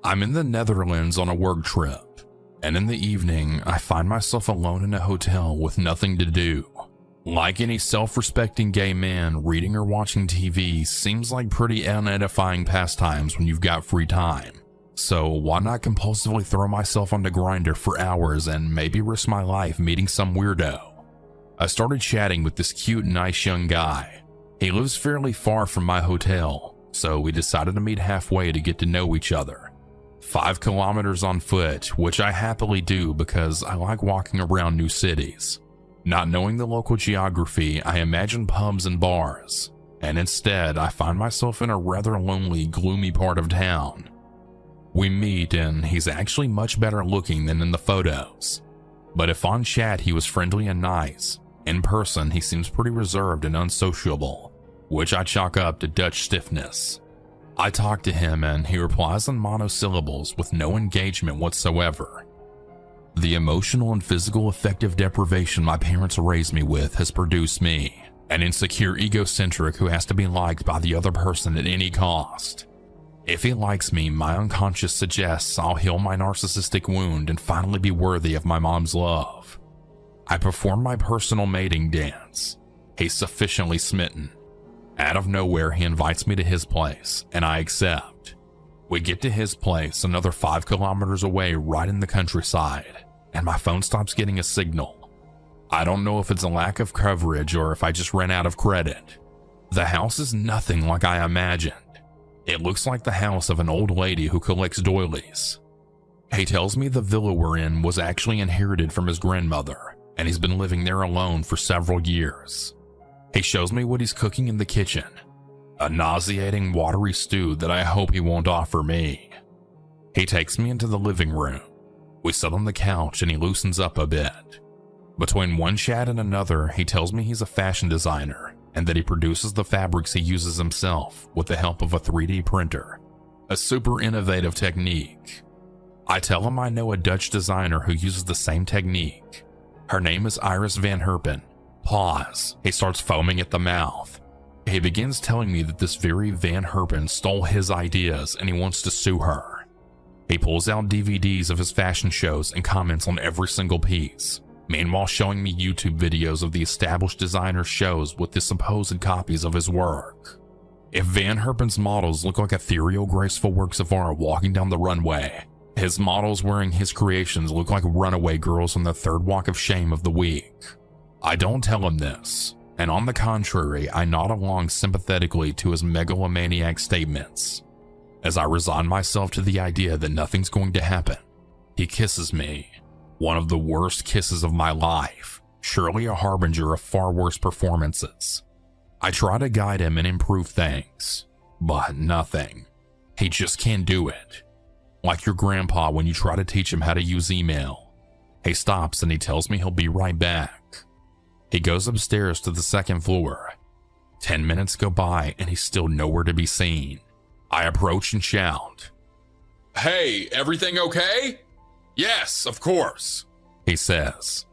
I'm in the Netherlands on a work trip, and in the evening, I find myself alone in a hotel with nothing to do. Like any self-respecting gay man, reading or watching TV seems like pretty unedifying pastimes when you've got free time. So why not compulsively throw myself onto Grindr for hours and maybe risk my life meeting some weirdo? I started chatting with this cute, nice young guy. He lives fairly far from my hotel, so we decided to meet halfway to get to know each other. 5 kilometers on foot, which I happily do because I like walking around new cities. Not knowing the local geography, I imagine pubs and bars, and instead I find myself in a rather lonely, gloomy part of town. We meet, and he's actually much better looking than in the photos. But if on chat he was friendly and nice, in person he seems pretty reserved and unsociable, which I chalk up to Dutch stiffness. I talk to him and he replies in monosyllables with no engagement whatsoever. The emotional and physical affective deprivation my parents raised me with has produced me, an insecure egocentric who has to be liked by the other person at any cost. If he likes me, my unconscious suggests I'll heal my narcissistic wound and finally be worthy of my mom's love. I perform my personal mating dance. He's sufficiently smitten. Out of nowhere, he invites me to his place, and I accept. We get to his place, another 5 kilometers away, right in the countryside, and my phone stops getting a signal. I don't know if it's a lack of coverage or if I just ran out of credit. The house is nothing like I imagined. It looks like the house of an old lady who collects doilies. He tells me the villa we're in was actually inherited from his grandmother, and he's been living there alone for several years. He shows me what he's cooking in the kitchen, a nauseating, watery stew that I hope he won't offer me. He takes me into the living room. We sit on the couch and he loosens up a bit. Between one chat and another, he tells me he's a fashion designer and that he produces the fabrics he uses himself with the help of a 3D printer, a super innovative technique. I tell him I know a Dutch designer who uses the same technique. Her name is Iris van Herpen. Pause. He starts foaming at the mouth. He begins telling me that this very Van Herpen stole his ideas and he wants to sue her. He pulls out DVDs of his fashion shows and comments on every single piece, meanwhile showing me YouTube videos of the established designer's shows with the supposed copies of his work. If Van Herpen's models look like ethereal, graceful works of art walking down the runway, his models wearing his creations look like runaway girls on the third walk of shame of the week. I don't tell him this, and on the contrary, I nod along sympathetically to his megalomaniac statements. As I resign myself to the idea that nothing's going to happen, he kisses me. One of the worst kisses of my life, surely a harbinger of far worse performances. I try to guide him and improve things, but nothing. He just can't do it. Like your grandpa when you try to teach him how to use email. He stops and he tells me he'll be right back. He goes upstairs to the second floor. 10 minutes go by and he's still nowhere to be seen. I approach and shout, "Hey, everything okay?" "Yes, of course," he says.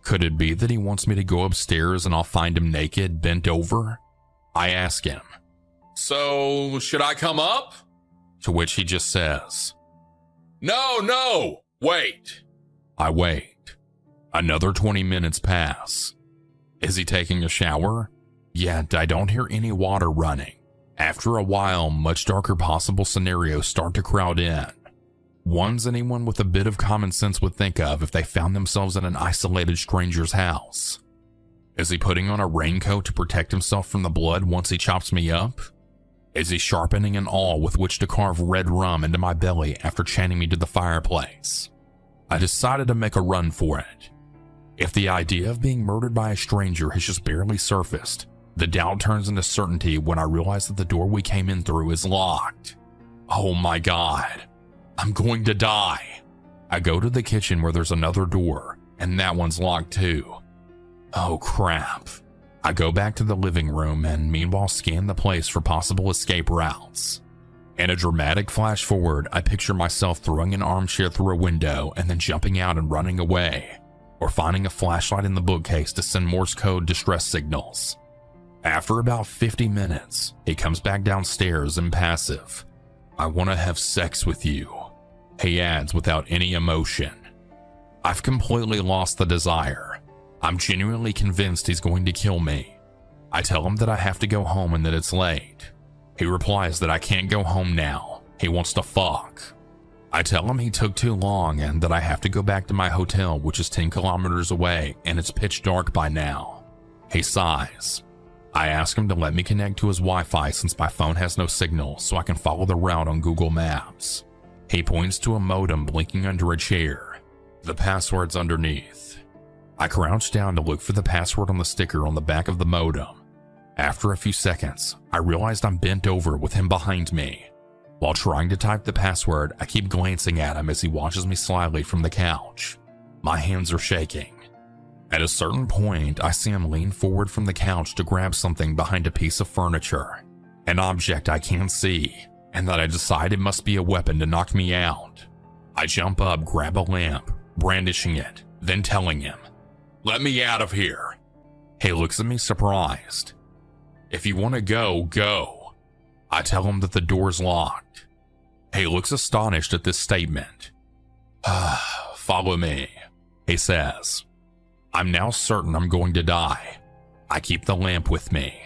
Could it be that he wants me to go upstairs and I'll find him naked, bent over? I ask him, "So, should I come up?" To which he just says, No, wait." I wait. Another 20 minutes pass. Is he taking a shower? Yet I don't hear any water running. After a while, much darker possible scenarios start to crowd in. Ones anyone with a bit of common sense would think of if they found themselves in an isolated stranger's house. Is he putting on a raincoat to protect himself from the blood once he chops me up? Is he sharpening an awl with which to carve red rum into my belly after chaining me to the fireplace? I decided to make a run for it. If the idea of being murdered by a stranger has just barely surfaced, the doubt turns into certainty when I realize that the door we came in through is locked. Oh my God, I'm going to die. I go to the kitchen where there's another door, and that one's locked too. Oh crap. I go back to the living room and meanwhile scan the place for possible escape routes. In a dramatic flash forward, I picture myself throwing an armchair through a window and then jumping out and running away, or finding a flashlight in the bookcase to send Morse code distress signals. After about 50 minutes, he comes back downstairs impassive. "I want to have sex with you," He adds without any emotion. I've completely lost the desire. I'm genuinely convinced he's going to kill me. I tell him that I have to go home and that it's late. He replies that I can't go home now. He wants to fuck. I tell him he took too long and that I have to go back to my hotel, which is 10 kilometers away, and it's pitch dark by now. He sighs. I ask him to let me connect to his Wi-Fi since my phone has no signal so I can follow the route on Google Maps. He points to a modem blinking under a chair. The password's underneath. I crouch down to look for the password on the sticker on the back of the modem. After a few seconds, I realized I'm bent over with him behind me. While trying to type the password, I keep glancing at him as he watches me slyly from the couch. My hands are shaking. At a certain point, I see him lean forward from the couch to grab something behind a piece of furniture, an object I can't see, and that I decide it must be a weapon to knock me out. I jump up, grab a lamp, brandishing it, then telling him, "Let me out of here." He looks at me surprised. "If you want to go, go." I tell him that the door's locked. He looks astonished at this statement. "Follow me," he says. I'm now certain I'm going to die. I keep the lamp with me.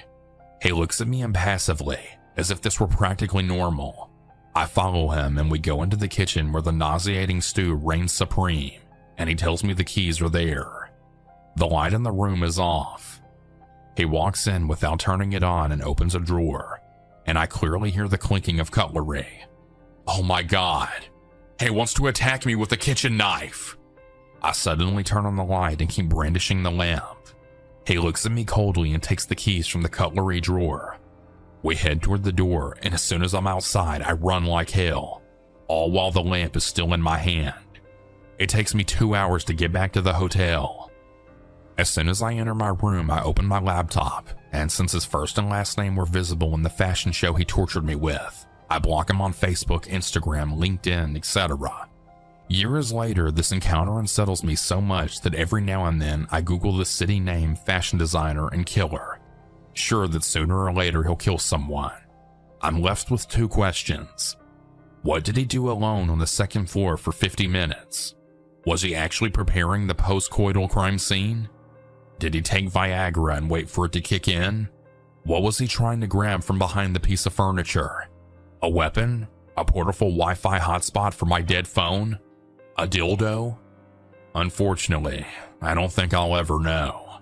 He looks at me impassively, as if this were practically normal. I follow him and we go into the kitchen where the nauseating stew reigns supreme, and he tells me the keys are there. The light in the room is off. He walks in without turning it on and opens a drawer, and I clearly hear the clinking of cutlery. Oh my God! He wants to attack me with a kitchen knife! I suddenly turn on the light and keep brandishing the lamp. He looks at me coldly and takes the keys from the cutlery drawer. We head toward the door, and as soon as I'm outside, I run like hell, all while the lamp is still in my hand. It takes me 2 hours to get back to the hotel. As soon as I enter my room, I open my laptop, and since his first and last name were visible in the fashion show he tortured me with, I block him on Facebook, Instagram, LinkedIn, etc. Years later, this encounter unsettles me so much that every now and then I Google the city name, fashion designer, and killer, sure that sooner or later he'll kill someone. I'm left with 2 questions. What did he do alone on the 2nd floor for 50 minutes? Was he actually preparing the post-coital crime scene? Did he take Viagra and wait for it to kick in? What was he trying to grab from behind the piece of furniture? A weapon? A portable Wi-Fi hotspot for my dead phone? A dildo? Unfortunately, I don't think I'll ever know.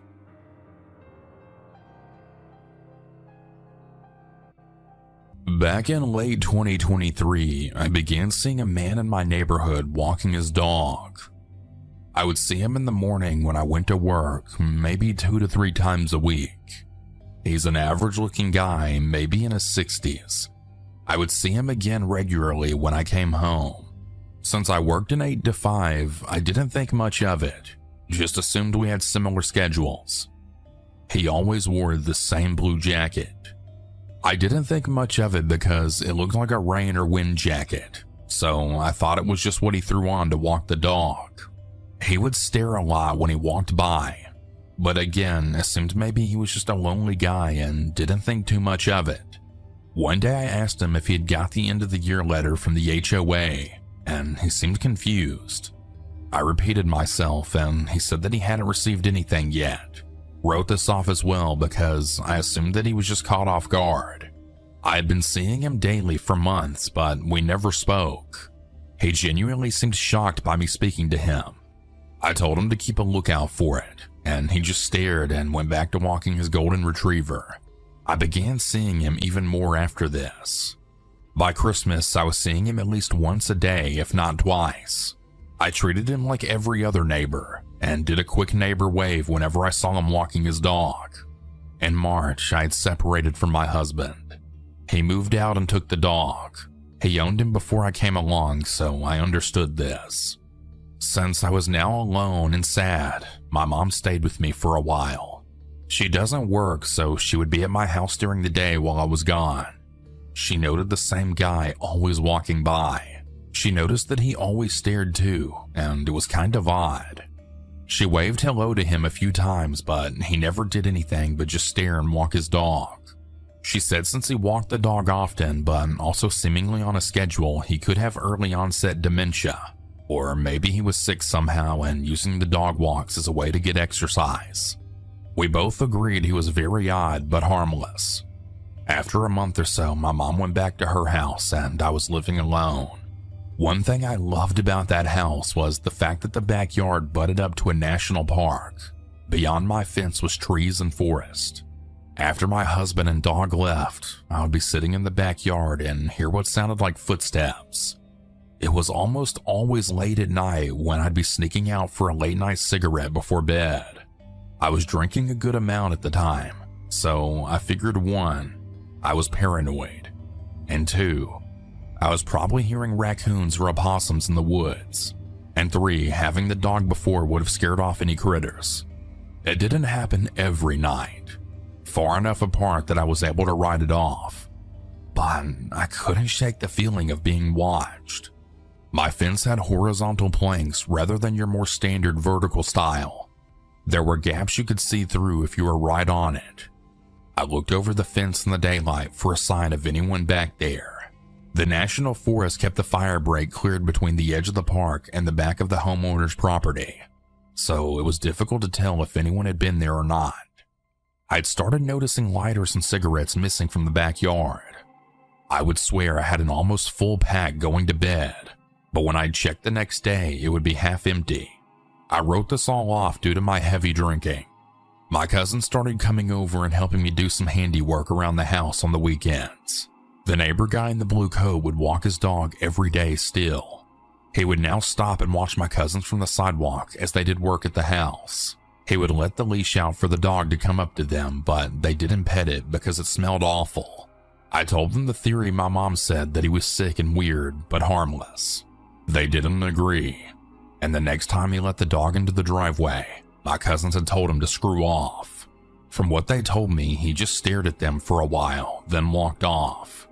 Back in late 2023, I began seeing a man in my neighborhood walking his dog. I would see him in the morning when I went to work, maybe 2 to 3 times a week. He's an average-looking guy, maybe in his 60s. I would see him again regularly when I came home. Since I worked an 8 to 5, I didn't think much of it, just assumed we had similar schedules. He always wore the same blue jacket. I didn't think much of it because it looked like a rain or wind jacket, so I thought it was just what he threw on to walk the dog. He would stare a lot when he walked by, but again, assumed maybe he was just a lonely guy and didn't think too much of it. One day I asked him if he had got the end of the year letter from the HOA, and he seemed confused. I repeated myself, and he said that he hadn't received anything yet. Wrote this off as well because I assumed that he was just caught off guard. I had been seeing him daily for months, but we never spoke. He genuinely seemed shocked by me speaking to him. I told him to keep a lookout for it, and he just stared and went back to walking his golden retriever. I began seeing him even more after this. By Christmas, I was seeing him at least once a day, if not twice. I treated him like every other neighbor, and did a quick neighbor wave whenever I saw him walking his dog. In March, I had separated from my husband. He moved out and took the dog. He owned him before I came along, so I understood this. Since I was now alone and sad, my mom stayed with me for a while. She doesn't work, so she would be at my house during the day while I was gone. She noted the same guy always walking by. She noticed that he always stared too, and it was kind of odd. She waved hello to him a few times, but he never did anything but just stare and walk his dog. She said since he walked the dog often, but also seemingly on a schedule, he could have early onset dementia. Or maybe he was sick somehow and using the dog walks as a way to get exercise. We both agreed he was very odd but harmless. After a month or so, my mom went back to her house and I was living alone. One thing I loved about that house was the fact that the backyard butted up to a national park. Beyond my fence was trees and forest. After my husband and dog left, I would be sitting in the backyard and hear what sounded like footsteps. It was almost always late at night when I'd be sneaking out for a late night cigarette before bed. I was drinking a good amount at the time, so I figured 1, I was paranoid, and 2, I was probably hearing raccoons or opossums in the woods, and 3, having the dog before would have scared off any critters. It didn't happen every night, far enough apart that I was able to write it off, but I couldn't shake the feeling of being watched. My fence had horizontal planks rather than your more standard vertical style. There were gaps you could see through if you were right on it. I looked over the fence in the daylight for a sign of anyone back there. The national forest kept the fire break cleared between the edge of the park and the back of the homeowner's property, so it was difficult to tell if anyone had been there or not. I'd started noticing lighters and cigarettes missing from the backyard. I would swear I had an almost full pack going to bed, but when I'd check the next day, it would be half empty. I wrote this all off due to my heavy drinking. My cousin started coming over and helping me do some handiwork around the house on the weekends. The neighbor guy in the blue coat would walk his dog every day still. He would now stop and watch my cousins from the sidewalk as they did work at the house. He would let the leash out for the dog to come up to them, but they didn't pet it because it smelled awful. I told them the theory my mom said that he was sick and weird, but harmless. They didn't agree, and the next time he let the dog into the driveway, my cousins had told him to screw off. From what they told me, he just stared at them for a while, then walked off.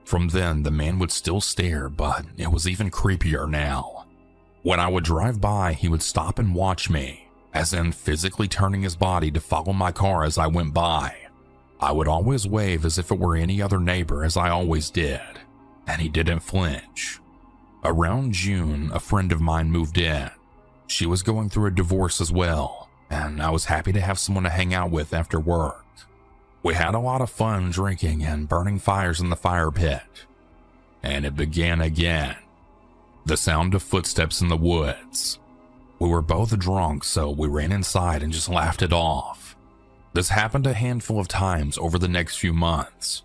From then, the man would still stare, but it was even creepier now. When I would drive by, he would stop and watch me, as in physically turning his body to follow my car as I went by. I would always wave as if it were any other neighbor, as I always did, and he didn't flinch. Around June, a friend of mine moved in. She was going through a divorce as well, and I was happy to have someone to hang out with after work. We had a lot of fun drinking and burning fires in the fire pit. And it began again. The sound of footsteps in the woods. We were both drunk, so we ran inside and just laughed it off. This happened a handful of times over the next few months.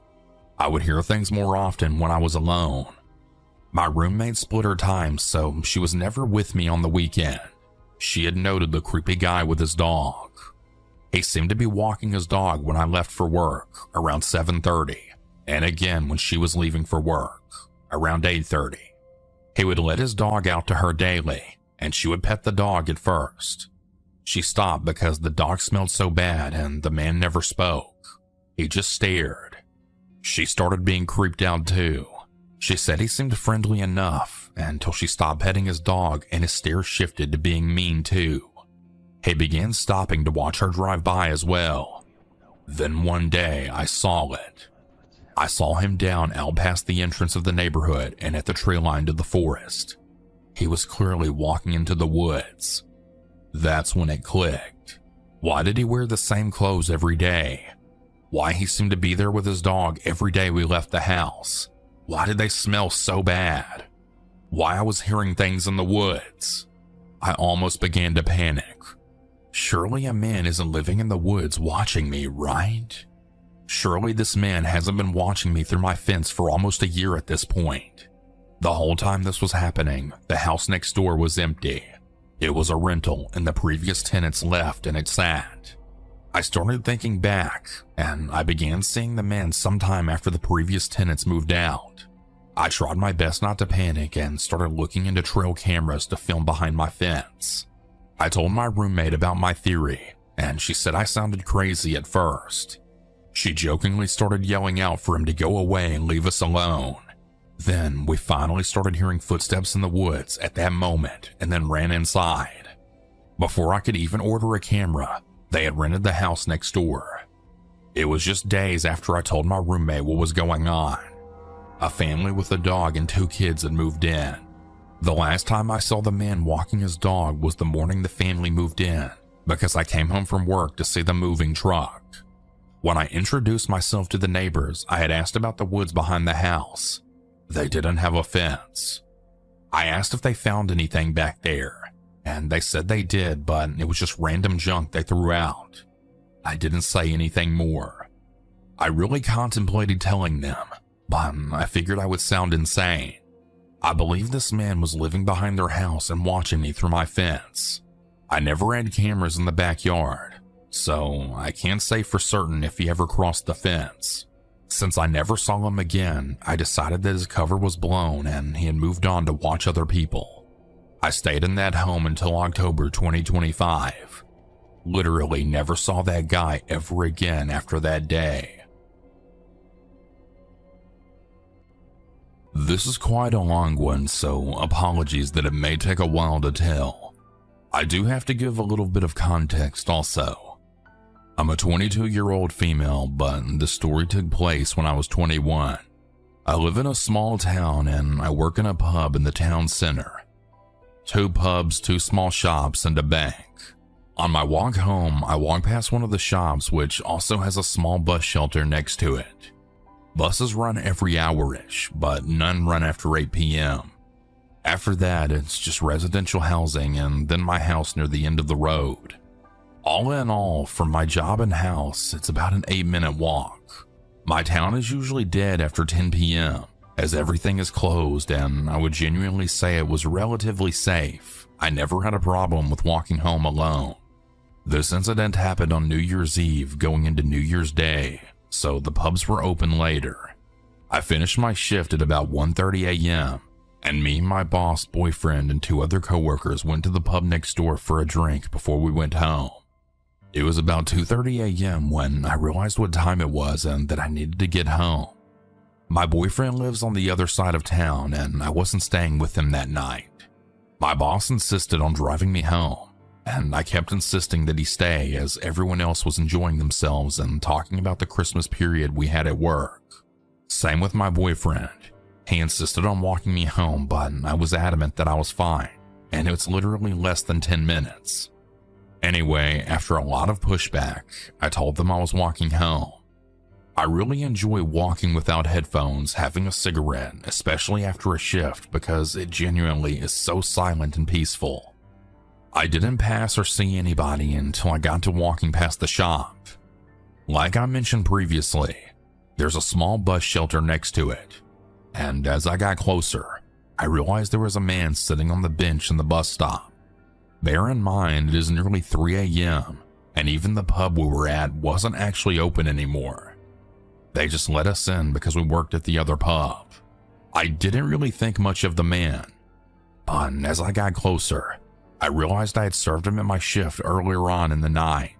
I would hear things more often when I was alone. My roommate split her time, so she was never with me on the weekend. She had noted the creepy guy with his dog. He seemed to be walking his dog when I left for work, around 7:30, and again when she was leaving for work, around 8:30. He would let his dog out to her daily, and she would pet the dog at first. She stopped because the dog smelled so bad and the man never spoke. He just stared. She started being creeped out too. She said he seemed friendly enough until she stopped petting his dog and his stare shifted to being mean too. He began stopping to watch her drive by as well. Then one day I saw it. I saw him down out past the entrance of the neighborhood and at the tree line to the forest. He was clearly walking into the woods. That's when it clicked. Why did he wear the same clothes every day? Why he seemed to be there with his dog every day we left the house? Why did they smell so bad? Why I was hearing things in the woods? I almost began to panic. Surely a man isn't living in the woods watching me, right? Surely this man hasn't been watching me through my fence for almost a year at this point. The whole time this was happening, the house next door was empty. It was a rental and the previous tenants left and it sat. I started thinking back, and I began seeing the man sometime after the previous tenants moved out. I tried my best not to panic and started looking into trail cameras to film behind my fence. I told my roommate about my theory, and she said I sounded crazy at first. She jokingly started yelling out for him to go away and leave us alone. Then we finally started hearing footsteps in the woods at that moment and then ran inside. Before I could even order a camera, they had rented the house next door. It was just days after I told my roommate what was going on. A family with a dog and 2 kids had moved in. The last time I saw the man walking his dog was the morning the family moved in, because I came home from work to see the moving truck. When I introduced myself to the neighbors, I had asked about the woods behind the house. They didn't have a fence. I asked if they found anything back there, and they said they did, but it was just random junk they threw out. I didn't say anything more. I really contemplated telling them, but I figured I would sound insane. I believe this man was living behind their house and watching me through my fence. I never had cameras in the backyard, so I can't say for certain if he ever crossed the fence. Since I never saw him again, I decided that his cover was blown and he had moved on to watch other people. I stayed in that home until October 2025. Literally never saw that guy ever again after that day. This is quite a long one, so apologies that it may take a while to tell. I do have to give a little bit of context also. I'm a 22-year-old female, but the story took place when I was 21. I live in a small town and I work in a pub in the town center. 2 pubs, 2 small shops, and a bank. On my walk home, I walk past one of the shops, which also has a small bus shelter next to it. Buses run every hour-ish, but none run after 8 p.m. After that, it's just residential housing and then my house near the end of the road. All in all, from my job and house, it's about an 8-minute walk. My town is usually dead after 10 p.m., as everything is closed, and I would genuinely say it was relatively safe. I never had a problem with walking home alone. This incident happened on New Year's Eve going into New Year's Day, so the pubs were open later. I finished my shift at about 1:30 a.m., and me, my boss, boyfriend, and 2 other coworkers went to the pub next door for a drink before we went home. It was about 2:30 a.m. when I realized what time it was and that I needed to get home. My boyfriend lives on the other side of town, and I wasn't staying with him that night. My boss insisted on driving me home, and I kept insisting that he stay as everyone else was enjoying themselves and talking about the Christmas period we had at work. Same with my boyfriend. He insisted on walking me home, but I was adamant that I was fine, and it was literally less than 10 minutes. Anyway, after a lot of pushback, I told them I was walking home. I really enjoy walking without headphones, having a cigarette, especially after a shift, because it genuinely is so silent and peaceful. I didn't pass or see anybody until I got to walking past the shop. Like I mentioned previously, there's a small bus shelter next to it, and as I got closer, I realized there was a man sitting on the bench in the bus stop. Bear in mind, it is nearly 3 a.m., and even the pub we were at wasn't actually open anymore. They just let us in because we worked at the other pub. I didn't really think much of the man, but as I got closer, I realized I had served him at my shift earlier on in the night.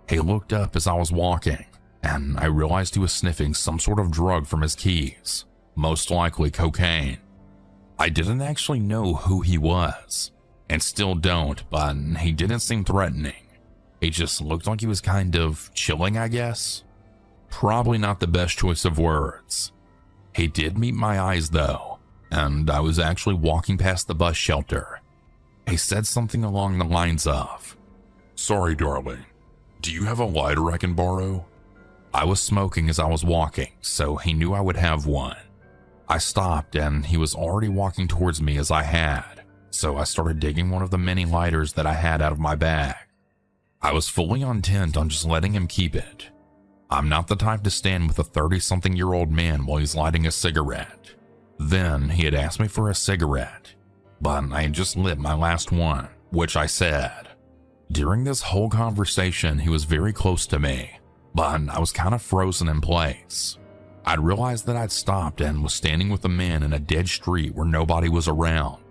He looked up as I was walking, and I realized he was sniffing some sort of drug from his keys, most likely cocaine. I didn't actually know who he was, and still don't, but he didn't seem threatening. He just looked like he was kind of chilling, I guess. Probably not the best choice of words. He did meet my eyes though, and I was actually walking past the bus shelter. He said something along the lines of, "Sorry, darling, do you have a lighter I can borrow?" I was smoking as I was walking, so he knew I would have one. I stopped and he was already walking towards me as I had, so I started digging one of the many lighters that I had out of my bag. I was fully intent on just letting him keep it. I'm not the type to stand with a 30-something-year-old man while he's lighting a cigarette. Then he had asked me for a cigarette, but I had just lit my last one, which I said. During this whole conversation, he was very close to me, but I was kind of frozen in place. I'd realized that I'd stopped and was standing with a man in a dead street where nobody was around.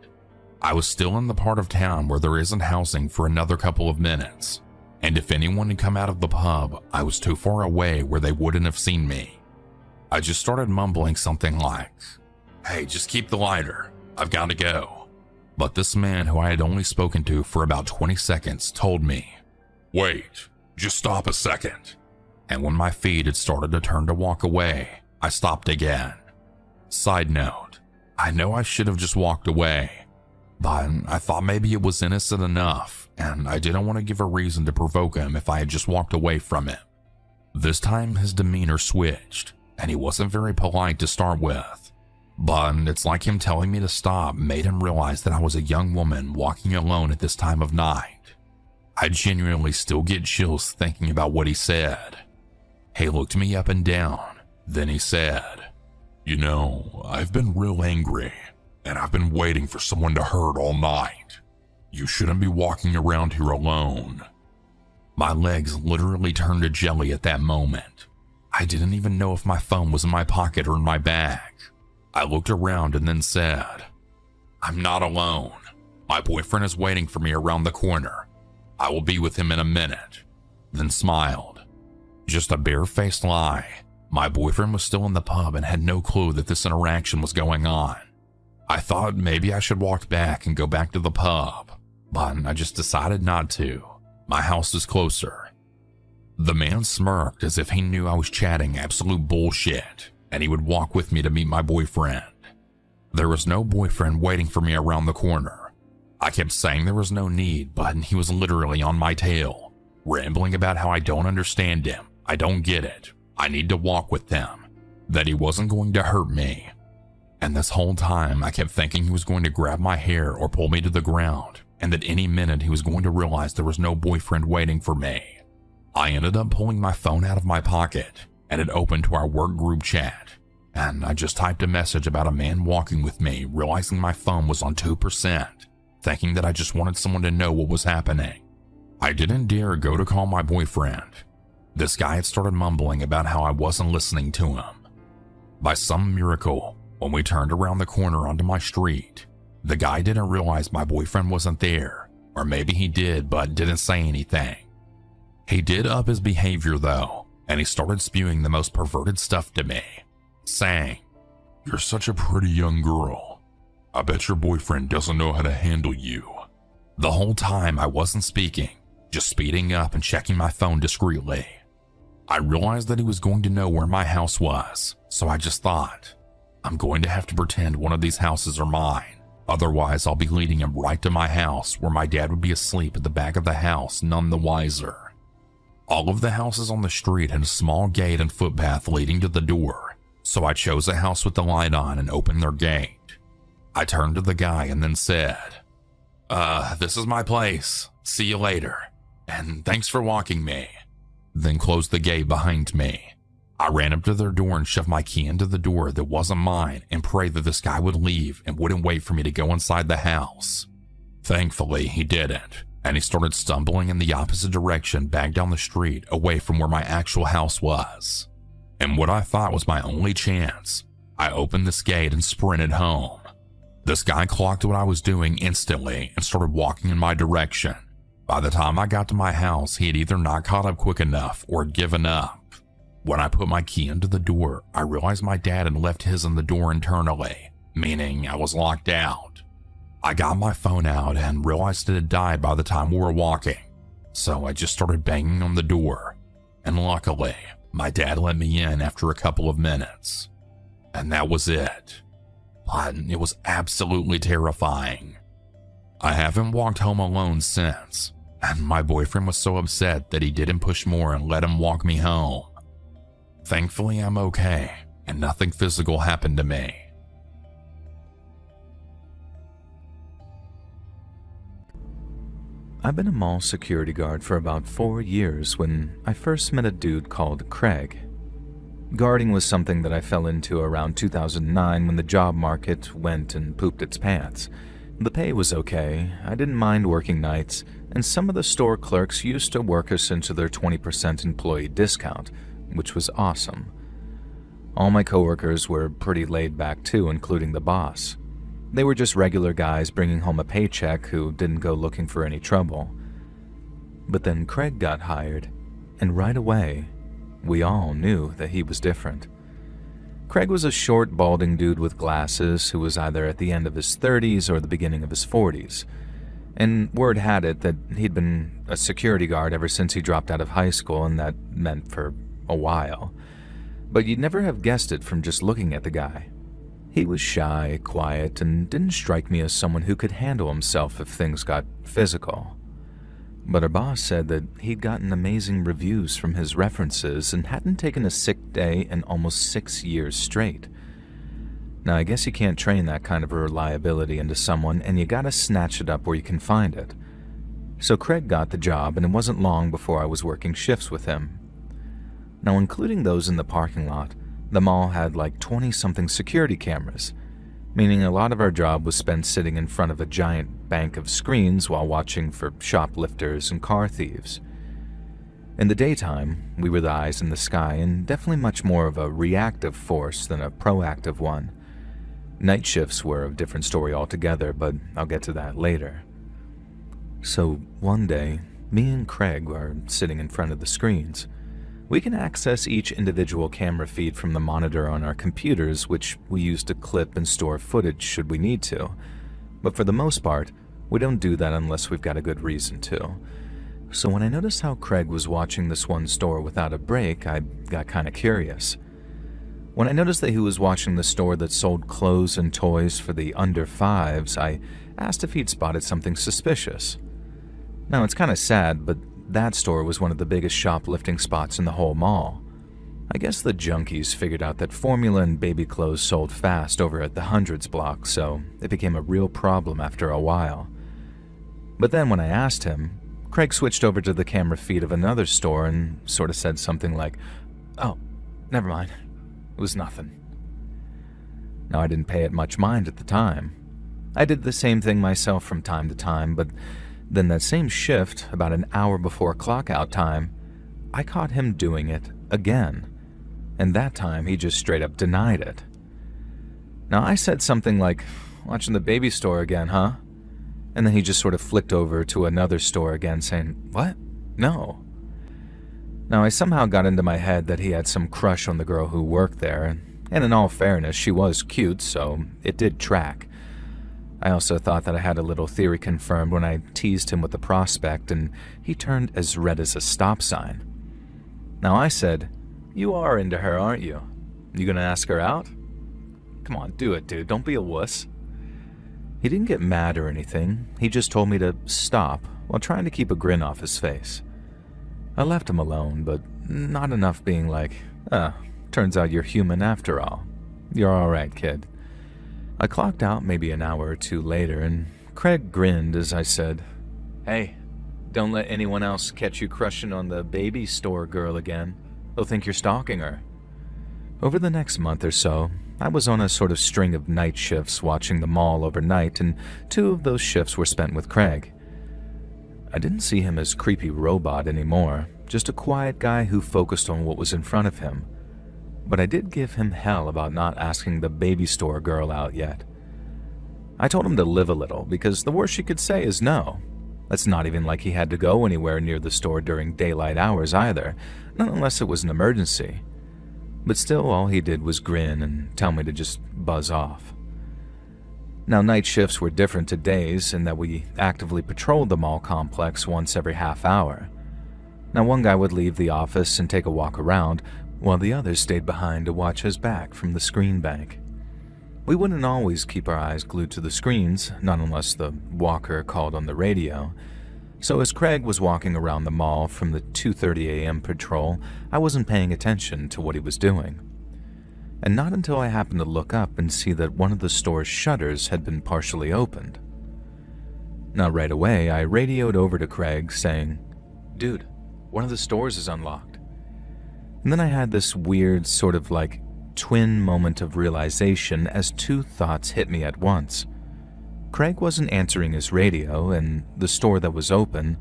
I was still in the part of town where there isn't housing for another couple of minutes, and if anyone had come out of the pub, I was too far away where they wouldn't have seen me. I just started mumbling something like, "Hey, just keep the lighter, I've got to go." But this man, who I had only spoken to for about 20 seconds, told me, "Wait, just stop a second." and when my feet had started to turn to walk away, I stopped again. Side note, I know I should have just walked away, but I thought maybe it was innocent enough, and I didn't want to give a reason to provoke him if I had just walked away from him. This time his demeanor switched, and he wasn't very polite to start with. But it's like him telling me to stop made him realize that I was a young woman walking alone at this time of night. I genuinely still get chills thinking about what he said. He looked me up and down, then he said, "You know, I've been real angry, and I've been waiting for someone to hurt all night. You shouldn't be walking around here alone." My legs literally turned to jelly at that moment. I didn't even know if my phone was in my pocket or in my bag. I looked around and then said, "I'm not alone. My boyfriend is waiting for me around the corner. I will be with him in a minute." Then smiled. Just a barefaced lie. My boyfriend was still in the pub and had no clue that this interaction was going on. I thought maybe I should walk back and go back to the pub, but I just decided not to. My house is closer. The man smirked as if he knew I was chatting absolute bullshit, and he would walk with me to meet my boyfriend. There was no boyfriend waiting for me around the corner. I kept saying there was no need, but he was literally on my tail, rambling about how I don't understand him, I don't get it, I need to walk with them, that he wasn't going to hurt me. And this whole time I kept thinking he was going to grab my hair or pull me to the ground, and that any minute he was going to realize there was no boyfriend waiting for me. I ended up pulling my phone out of my pocket, and it opened to our work group chat, and I just typed a message about a man walking with me, realizing my phone was on 2%, thinking that I just wanted someone to know what was happening. I didn't dare go to call my boyfriend. This guy had started mumbling about how I wasn't listening to him. By some miracle, when we turned around the corner onto my street, the guy didn't realize my boyfriend wasn't there, or maybe he did but didn't say anything. He did up his behavior though, and he started spewing the most perverted stuff to me, saying, "You're such a pretty young girl. I bet your boyfriend doesn't know how to handle you." The whole time I wasn't speaking, just speeding up and checking my phone discreetly. I realized that he was going to know where my house was, so I just thought, I'm going to have to pretend one of these houses are mine. Otherwise, I'll be leading him right to my house where my dad would be asleep at the back of the house, none the wiser. All of the houses on the street had a small gate and footpath leading to the door, so I chose a house with the light on and opened their gate. I turned to the guy and then said, "This is my place. See you later. And thanks for walking me." Then closed the gate behind me. I ran up to their door and shoved my key into the door that wasn't mine and prayed that this guy would leave and wouldn't wait for me to go inside the house. Thankfully, he didn't, and he started stumbling in the opposite direction back down the street away from where my actual house was. And what I thought was my only chance, I opened this gate and sprinted home. This guy clocked what I was doing instantly and started walking in my direction. By the time I got to my house, he had either not caught up quick enough or had given up. When I put my key into the door, I realized my dad had left his in the door internally, meaning I was locked out. I got my phone out and realized it had died by the time we were walking, so I just started banging on the door, and luckily, my dad let me in after a couple of minutes. And that was it. But it was absolutely terrifying. I haven't walked home alone since, and my boyfriend was so upset that he didn't push more and let him walk me home. Thankfully, I'm okay, and nothing physical happened to me. I've been a mall security guard for about 4 years when I first met a dude called Craig. Guarding was something that I fell into around 2009 when the job market went and pooped its pants. The pay was okay, I didn't mind working nights, and some of the store clerks used to work us into their 20% employee discount, which was awesome. All my coworkers were pretty laid back too, including the boss. They were just regular guys bringing home a paycheck who didn't go looking for any trouble. But then Craig got hired, and right away, we all knew that he was different. Craig was a short, balding dude with glasses who was either at the end of his 30s or the beginning of his 40s. And word had it that he'd been a security guard ever since he dropped out of high school, and that meant for a while. But you'd never have guessed it from just looking at the guy. He was shy, quiet, and didn't strike me as someone who could handle himself if things got physical. But our boss said that he'd gotten amazing reviews from his references and hadn't taken a sick day in almost 6 years straight. Now, I guess you can't train that kind of a reliability into someone, and you gotta snatch it up where you can find it. So Craig got the job, and it wasn't long before I was working shifts with him. Now, including those in the parking lot, the mall had like 20-something security cameras, meaning a lot of our job was spent sitting in front of a giant bank of screens while watching for shoplifters and car thieves. In the daytime, we were the eyes in the sky and definitely much more of a reactive force than a proactive one. Night shifts were a different story altogether, but I'll get to that later. So one day, me and Craig are sitting in front of the screens. We can access each individual camera feed from the monitor on our computers, which we use to clip and store footage should we need to. But for the most part, we don't do that unless we've got a good reason to. So when I noticed how Craig was watching this one store without a break, I got kind of curious. When I noticed that he was watching the store that sold clothes and toys for the under fives, I asked if he'd spotted something suspicious. Now, it's kind of sad, but that store was one of the biggest shoplifting spots in the whole mall. I guess the junkies figured out that formula and baby clothes sold fast over at the Hundreds block, so it became a real problem after a while. But then when I asked him, Craig switched over to the camera feed of another store and sort of said something like, "Oh, never mind. It was nothing." Now, I didn't pay it much mind at the time. I did the same thing myself from time to time, but then that same shift, about an hour before clock-out time, I caught him doing it again, and that time he just straight up denied it. Now, I said something like, "Watching the baby store again, huh?" And then he just sort of flicked over to another store again, saying, "What? No." Now, I somehow got into my head that he had some crush on the girl who worked there, and in all fairness, she was cute, so it did track. I also thought that I had a little theory confirmed when I teased him with the prospect, and he turned as red as a stop sign. Now, I said, "You are into her, aren't you? You gonna ask her out? Come on, do it, dude. Don't be a wuss." He didn't get mad or anything. He just told me to stop while trying to keep a grin off his face. I left him alone, but not enough being like, turns out you're human after all. You're alright, kid." I clocked out maybe an hour or two later, and Craig grinned as I said, "Hey, don't let anyone else catch you crushing on the baby store girl again. They'll think you're stalking her." Over the next month or so, I was on a sort of string of night shifts watching the mall overnight, and 2 of those shifts were spent with Craig. I didn't see him as creepy robot anymore, just a quiet guy who focused on what was in front of him. But I did give him hell about not asking the baby store girl out yet. I told him to live a little, because the worst she could say is no. It's not even like he had to go anywhere near the store during daylight hours either, not unless it was an emergency. But still, all he did was grin and tell me to just buzz off. Now, night shifts were different to days in that we actively patrolled the mall complex once every half hour. Now, one guy would leave the office and take a walk around, while the others stayed behind to watch his back from the screen bank. We wouldn't always keep our eyes glued to the screens, not unless the walker called on the radio. So as Craig was walking around the mall from the 2:30 a.m. patrol, I wasn't paying attention to what he was doing. And not until I happened to look up and see that one of the store's shutters had been partially opened. Now, right away, I radioed over to Craig saying, "Dude, one of the stores is unlocked." And then I had this weird sort of like twin moment of realization as 2 thoughts hit me at once. Craig wasn't answering his radio, and the store that was open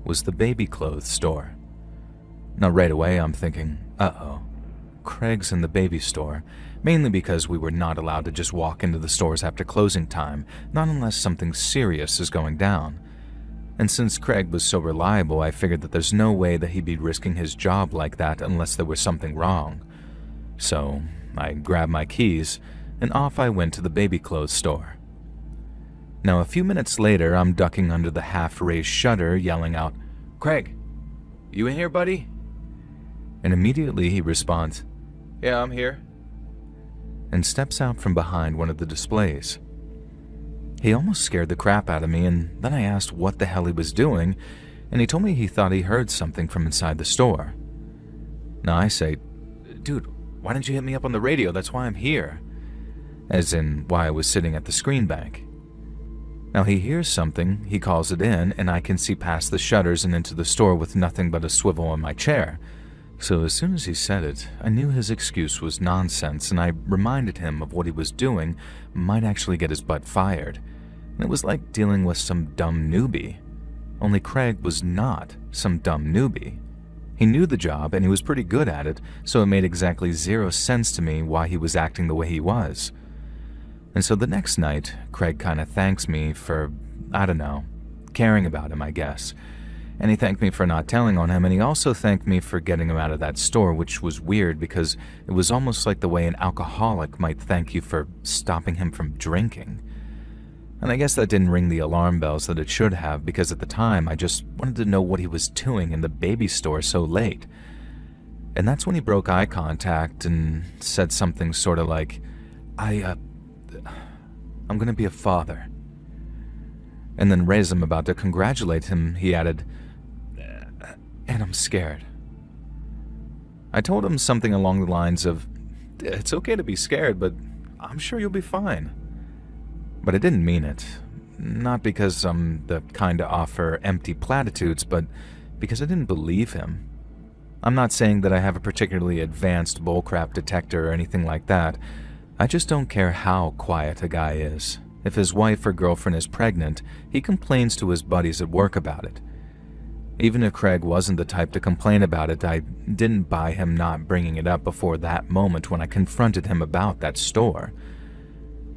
was the baby clothes store. Now, right away, I'm thinking, uh-oh, Craig's in the baby store, mainly because we were not allowed to just walk into the stores after closing time, not unless something serious is going down. And since Craig was so reliable, I figured that there's no way that he'd be risking his job like that unless there was something wrong. So I grabbed my keys, and off I went to the baby clothes store. Now, a few minutes later, I'm ducking under the half-raised shutter, yelling out, "Craig, you in here, buddy?" And immediately he responds, "Yeah, I'm here," and steps out from behind one of the displays. He almost scared the crap out of me, and then I asked what the hell he was doing, and he told me he thought he heard something from inside the store. Now I say, "Dude, why didn't you hit me up on the radio? That's why I'm here." As in, why I was sitting at the screen bank. Now he hears something, he calls it in, and I can see past the shutters and into the store with nothing but a swivel on my chair. So as soon as he said it, I knew his excuse was nonsense, and I reminded him of what he was doing might actually get his butt fired. And it was like dealing with some dumb newbie. Only Craig was not some dumb newbie. He knew the job, and he was pretty good at it, so it made exactly zero sense to me why he was acting the way he was. And so the next night, Craig kind of thanks me for, I don't know, caring about him, I guess. And he thanked me for not telling on him, and he also thanked me for getting him out of that store, which was weird because it was almost like the way an alcoholic might thank you for stopping him from drinking. And I guess that didn't ring the alarm bells that it should have, because at the time I just wanted to know what he was doing in the baby store so late. And that's when he broke eye contact and said something sort of like, I'm gonna be a father. And then right as I'm about to congratulate him, he added, "And I'm scared." I told him something along the lines of, "It's okay to be scared, but I'm sure you'll be fine." But I didn't mean it. Not because I'm the kind to offer empty platitudes, but because I didn't believe him. I'm not saying that I have a particularly advanced bullcrap detector or anything like that. I just don't care how quiet a guy is. If his wife or girlfriend is pregnant, he complains to his buddies at work about it. Even if Craig wasn't the type to complain about it, I didn't buy him not bringing it up before that moment when I confronted him about that store.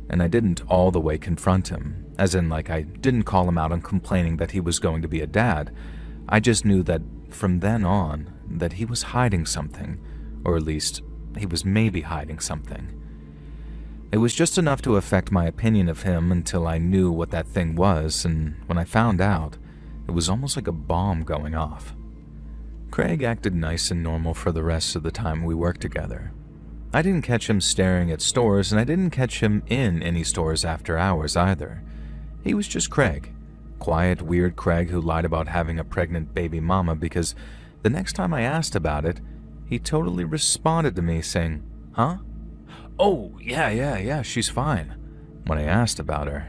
And I didn't all the way confront him, as in like I didn't call him out on complaining that he was going to be a dad. I just knew that from then on that he was hiding something, or at least he was maybe hiding something. It was just enough to affect my opinion of him until I knew what that thing was, and when I found out, it was almost like a bomb going off. Craig acted nice and normal for the rest of the time we worked together. I didn't catch him staring at stores, and I didn't catch him in any stores after hours either. He was just Craig. Quiet, weird Craig who lied about having a pregnant baby mama because the next time I asked about it, he totally responded to me saying, "Huh? Oh, yeah, she's fine," when I asked about her.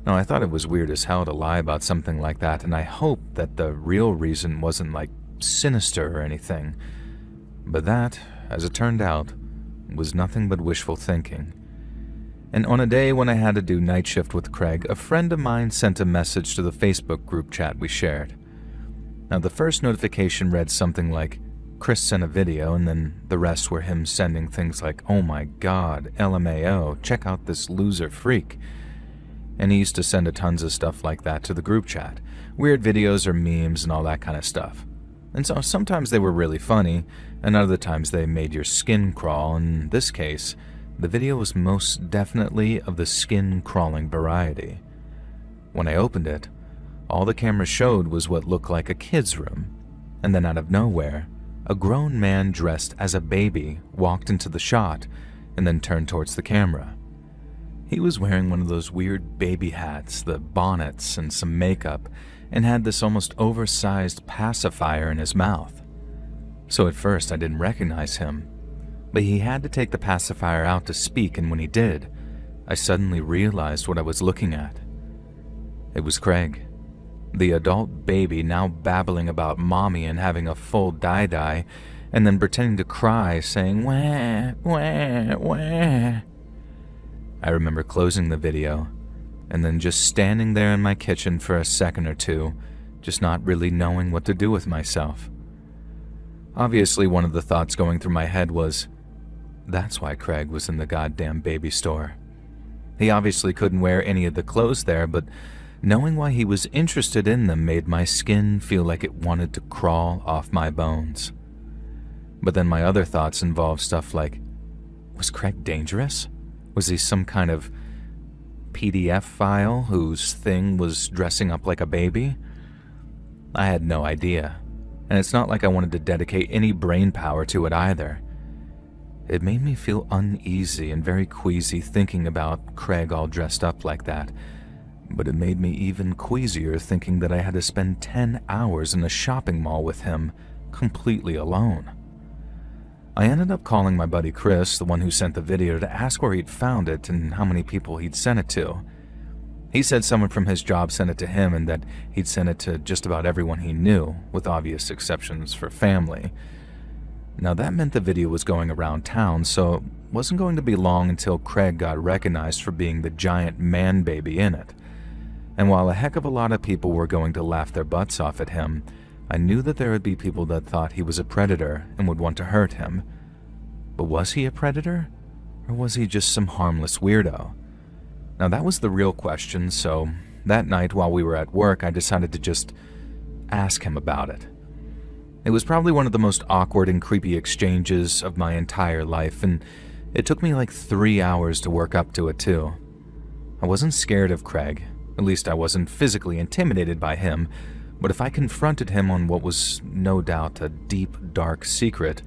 Now, I thought it was weird as hell to lie about something like that, and I hoped that the real reason wasn't like sinister or anything. But that, as it turned out, was nothing but wishful thinking. And on a day when I had to do night shift with Craig, a friend of mine sent a message to the Facebook group chat we shared. Now, the first notification read something like, "Chris sent a video," and then the rest were him sending things like, "Oh my god, LMAO, check out this loser freak." And he used to send tons of stuff like that to the group chat. Weird videos or memes and all that kind of stuff. And so sometimes they were really funny, and other times they made your skin crawl. In this case, the video was most definitely of the skin-crawling variety. When I opened it, all the camera showed was what looked like a kid's room. And then out of nowhere, a grown man dressed as a baby walked into the shot and then turned towards the camera. He was wearing one of those weird baby hats, the bonnets, and some makeup, and had this almost oversized pacifier in his mouth. So at first I didn't recognize him, but he had to take the pacifier out to speak, and when he did, I suddenly realized what I was looking at. It was Craig, the adult baby now babbling about mommy and having a full die-die, and then pretending to cry, saying, "Wah, wah, wah." I remember closing the video, and then just standing there in my kitchen for a second or two, just not really knowing what to do with myself. Obviously, one of the thoughts going through my head was, that's why Craig was in the goddamn baby store. He obviously couldn't wear any of the clothes there, but knowing why he was interested in them made my skin feel like it wanted to crawl off my bones. But then my other thoughts involved stuff like, was Craig dangerous? Was he some kind of PDF file whose thing was dressing up like a baby? I had no idea. and it's not like I wanted to dedicate any brain power to it either. It made me feel uneasy and very queasy thinking about Craig all dressed up like that, but it made me even queasier thinking that I had to spend 10 hours in a shopping mall with him, completely alone. I ended up calling my buddy Chris, the one who sent the video, to ask where he'd found it and how many people he'd sent it to. He said someone from his job sent it to him and that he'd sent it to just about everyone he knew, with obvious exceptions for family. Now that meant the video was going around town, so it wasn't going to be long until Craig got recognized for being the giant man baby in it. And while a heck of a lot of people were going to laugh their butts off at him, I knew that there would be people that thought he was a predator and would want to hurt him. But was he a predator? Or was he just some harmless weirdo? Now that was the real question, so that night while we were at work, I decided to just ask him about it. It was probably one of the most awkward and creepy exchanges of my entire life, and it took me like 3 hours to work up to it too. I wasn't scared of Craig, at least I wasn't physically intimidated by him, but if I confronted him on what was no doubt a deep, dark secret,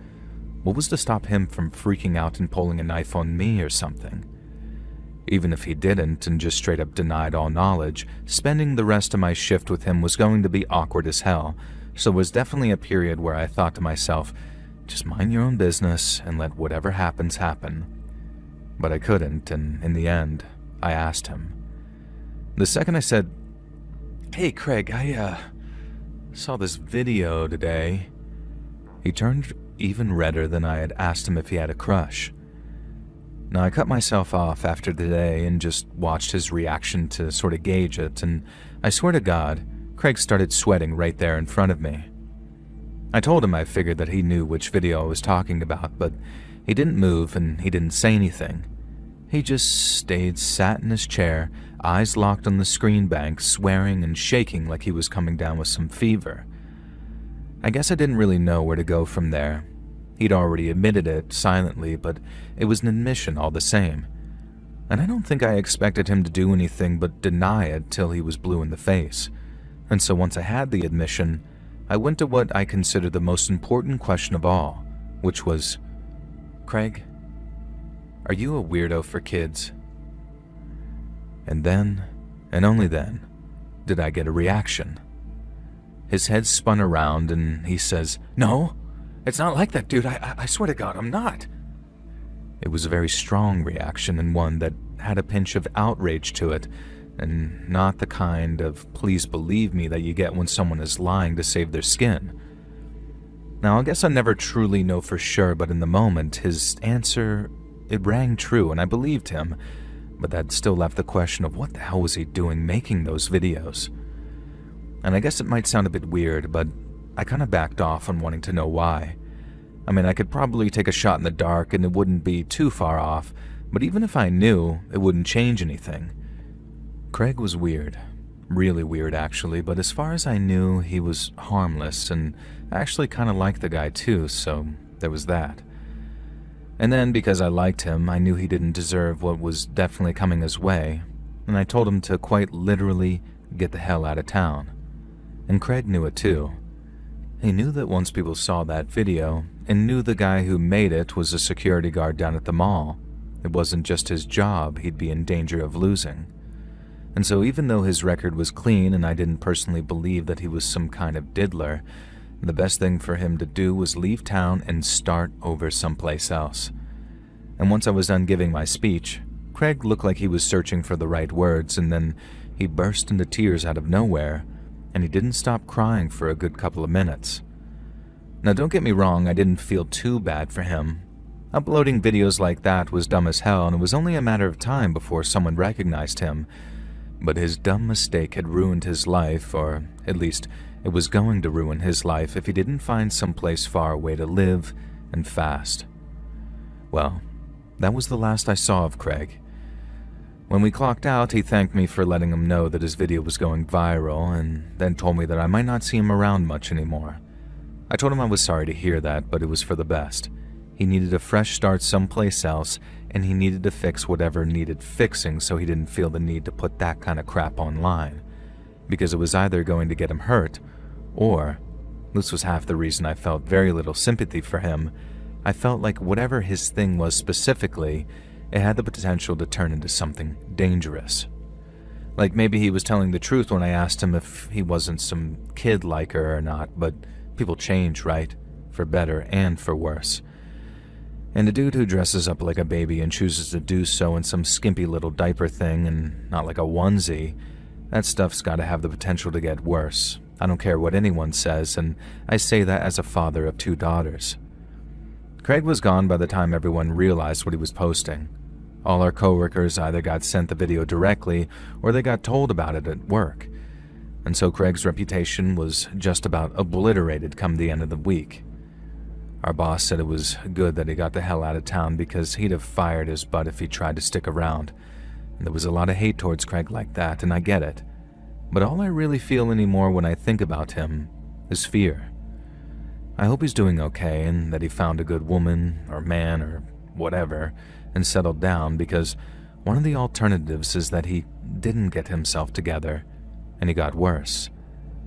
what was to stop him from freaking out and pulling a knife on me or something? Even if he didn't and just straight up denied all knowledge, spending the rest of my shift with him was going to be awkward as hell, so it was definitely a period where I thought to myself, just mind your own business and let whatever happens happen. But I couldn't, and in the end, I asked him. The second I said, "Hey Craig, I saw this video today," he turned even redder than I had asked him if he had a crush. Now I cut myself off after the day and just watched his reaction to sort of gauge it, and I swear to God, Craig started sweating right there in front of me. I told him I figured that he knew which video I was talking about, but he didn't move and he didn't say anything. He just stayed sat in his chair, eyes locked on the screen bank, swearing and shaking like he was coming down with some fever. I guess I didn't really know where to go from there. He'd already admitted it silently, but it was an admission all the same. And I don't think I expected him to do anything but deny it till he was blue in the face. And so once I had the admission, I went to what I considered the most important question of all, which was, "Craig, are you a weirdo for kids?" And then, and only then, did I get a reaction. His head spun around and he says, "No, it's not like that, dude. I swear to God, I'm not." It was a very strong reaction and one that had a pinch of outrage to it, and not the kind of "please believe me" that you get when someone is lying to save their skin. Now, I guess I never truly know for sure, but in the moment, his answer, it rang true and I believed him, but that still left the question of what the hell was he doing making those videos? And I guess it might sound a bit weird, but I kind of backed off on wanting to know why. I mean, I could probably take a shot in the dark and it wouldn't be too far off, but even if I knew, it wouldn't change anything. Craig was weird. Really weird, actually, but as far as I knew, he was harmless, and I actually kind of liked the guy too, so there was that. And then, because I liked him, I knew he didn't deserve what was definitely coming his way, and I told him to quite literally get the hell out of town. And Craig knew it too. He knew that once people saw that video, and knew the guy who made it was a security guard down at the mall, it wasn't just his job he'd be in danger of losing. And so even though his record was clean and I didn't personally believe that he was some kind of diddler, the best thing for him to do was leave town and start over someplace else. And once I was done giving my speech, Craig looked like he was searching for the right words, and then he burst into tears out of nowhere, and he didn't stop crying for a good couple of minutes. Now don't get me wrong, I didn't feel too bad for him. Uploading videos like that was dumb as hell, and it was only a matter of time before someone recognized him. But his dumb mistake had ruined his life, or at least it was going to ruin his life if he didn't find someplace far away to live, and fast. Well, that was the last I saw of Craig. When we clocked out, he thanked me for letting him know that his video was going viral, and then told me that I might not see him around much anymore. I told him I was sorry to hear that, but it was for the best. He needed a fresh start someplace else, and he needed to fix whatever needed fixing so he didn't feel the need to put that kind of crap online, because it was either going to get him hurt, or This was half the reason I felt very little sympathy for him. I felt like whatever his thing was specifically, it had the potential to turn into something dangerous. Like maybe he was telling the truth when I asked him if he wasn't some kid like her or not, but people change, right? For better and for worse. And a dude who dresses up like a baby and chooses to do so in some skimpy little diaper thing and not like a onesie, that stuff's gotta have the potential to get worse. I don't care what anyone says, and I say that as a father of 2 daughters. Craig was gone by the time everyone realized what he was posting. All our coworkers either got sent the video directly or they got told about it at work. And so Craig's reputation was just about obliterated come the end of the week. Our boss said it was good that he got the hell out of town because he'd have fired his butt if he tried to stick around. And there was a lot of hate towards Craig like that, and I get it. But all I really feel anymore when I think about him is fear. I hope he's doing okay and that he found a good woman or man or whatever and settled down, because one of the alternatives is that he didn't get himself together and he got worse.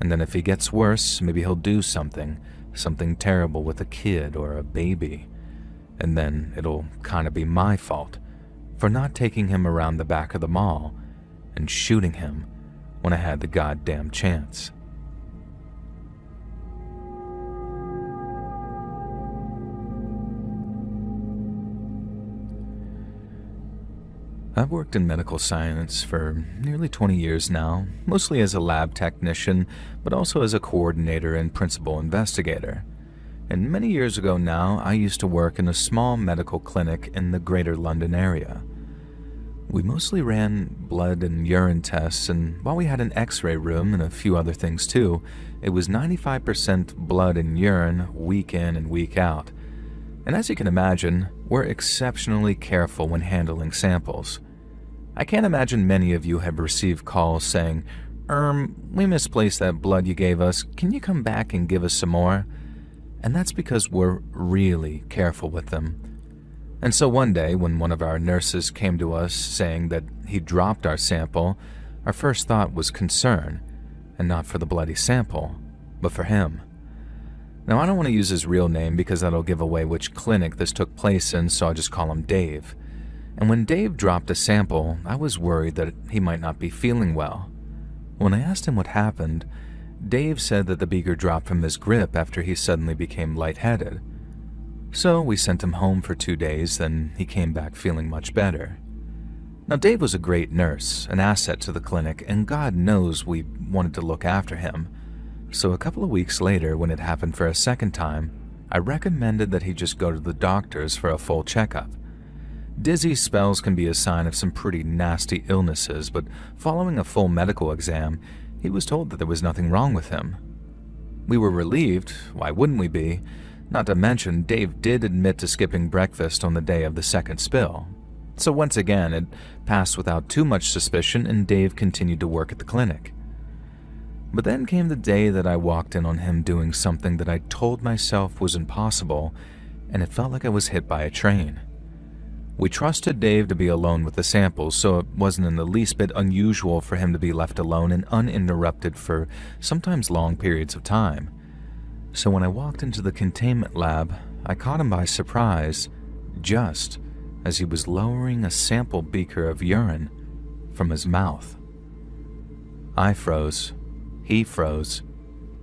And then if he gets worse, maybe he'll do something terrible with a kid or a baby. And then it'll kind of be my fault for not taking him around the back of the mall and shooting him when I had the goddamn chance. I've worked in medical science for nearly 20 years now, mostly as a lab technician, but also as a coordinator and principal investigator. And many years ago now, I used to work in a small medical clinic in the greater London area. We mostly ran blood and urine tests, and while we had an x-ray room and a few other things too, it was 95% blood and urine week in and week out. And as you can imagine, we're exceptionally careful when handling samples. I can't imagine many of you have received calls saying, we misplaced that blood you gave us. Can you come back and give us some more? And that's because we're really careful with them. And so one day, when one of our nurses came to us saying that he dropped our sample, our first thought was concern, and not for the bloody sample, but for him. Now, I don't want to use his real name because that'll give away which clinic this took place in, so I'll just call him Dave. And when Dave dropped a sample, I was worried that he might not be feeling well. When I asked him what happened, Dave said that the beaker dropped from his grip after he suddenly became lightheaded. So we sent him home for 2 days, then he came back feeling much better. Now, Dave was a great nurse, an asset to the clinic, and God knows we wanted to look after him. So a couple of weeks later, when it happened for a second time, I recommended that he just go to the doctors for a full checkup. Dizzy spells can be a sign of some pretty nasty illnesses, but following a full medical exam, he was told that there was nothing wrong with him. We were relieved, why wouldn't we be? Not to mention, Dave did admit to skipping breakfast on the day of the second spill. So once again, it passed without too much suspicion, and Dave continued to work at the clinic. But then came the day that I walked in on him doing something that I told myself was impossible, and it felt like I was hit by a train. We trusted Dave to be alone with the samples, so it wasn't in the least bit unusual for him to be left alone and uninterrupted for sometimes long periods of time. So when I walked into the containment lab, I caught him by surprise, just as he was lowering a sample beaker of urine from his mouth. I froze. He froze.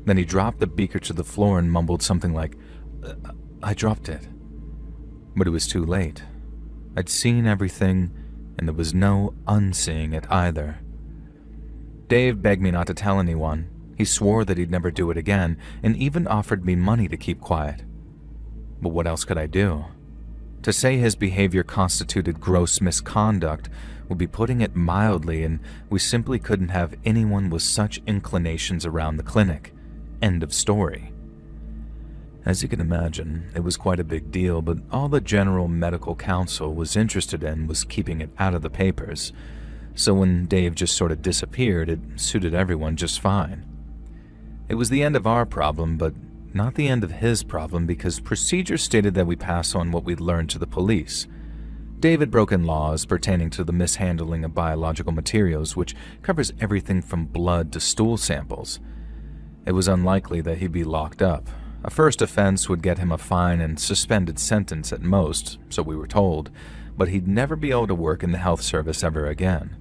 Then he dropped the beaker to the floor and mumbled something like, I dropped it. But it was too late. I'd seen everything, and there was no unseeing it either. Dave begged me not to tell anyone. He swore that he'd never do it again, and even offered me money to keep quiet. But what else could I do? To say his behavior constituted gross misconduct would be putting it mildly, and we simply couldn't have anyone with such inclinations around the clinic. End of story. As you can imagine, it was quite a big deal, but all the General Medical Council was interested in was keeping it out of the papers. So when Dave just sort of disappeared, it suited everyone just fine. It was the end of our problem, but not the end of his problem, because procedure stated that we pass on what we'd learned to the police. Dave had broken laws pertaining to the mishandling of biological materials, which covers everything from blood to stool samples. It was unlikely that he'd be locked up. A first offense would get him a fine and suspended sentence at most, so we were told, but he'd never be able to work in the health service ever again.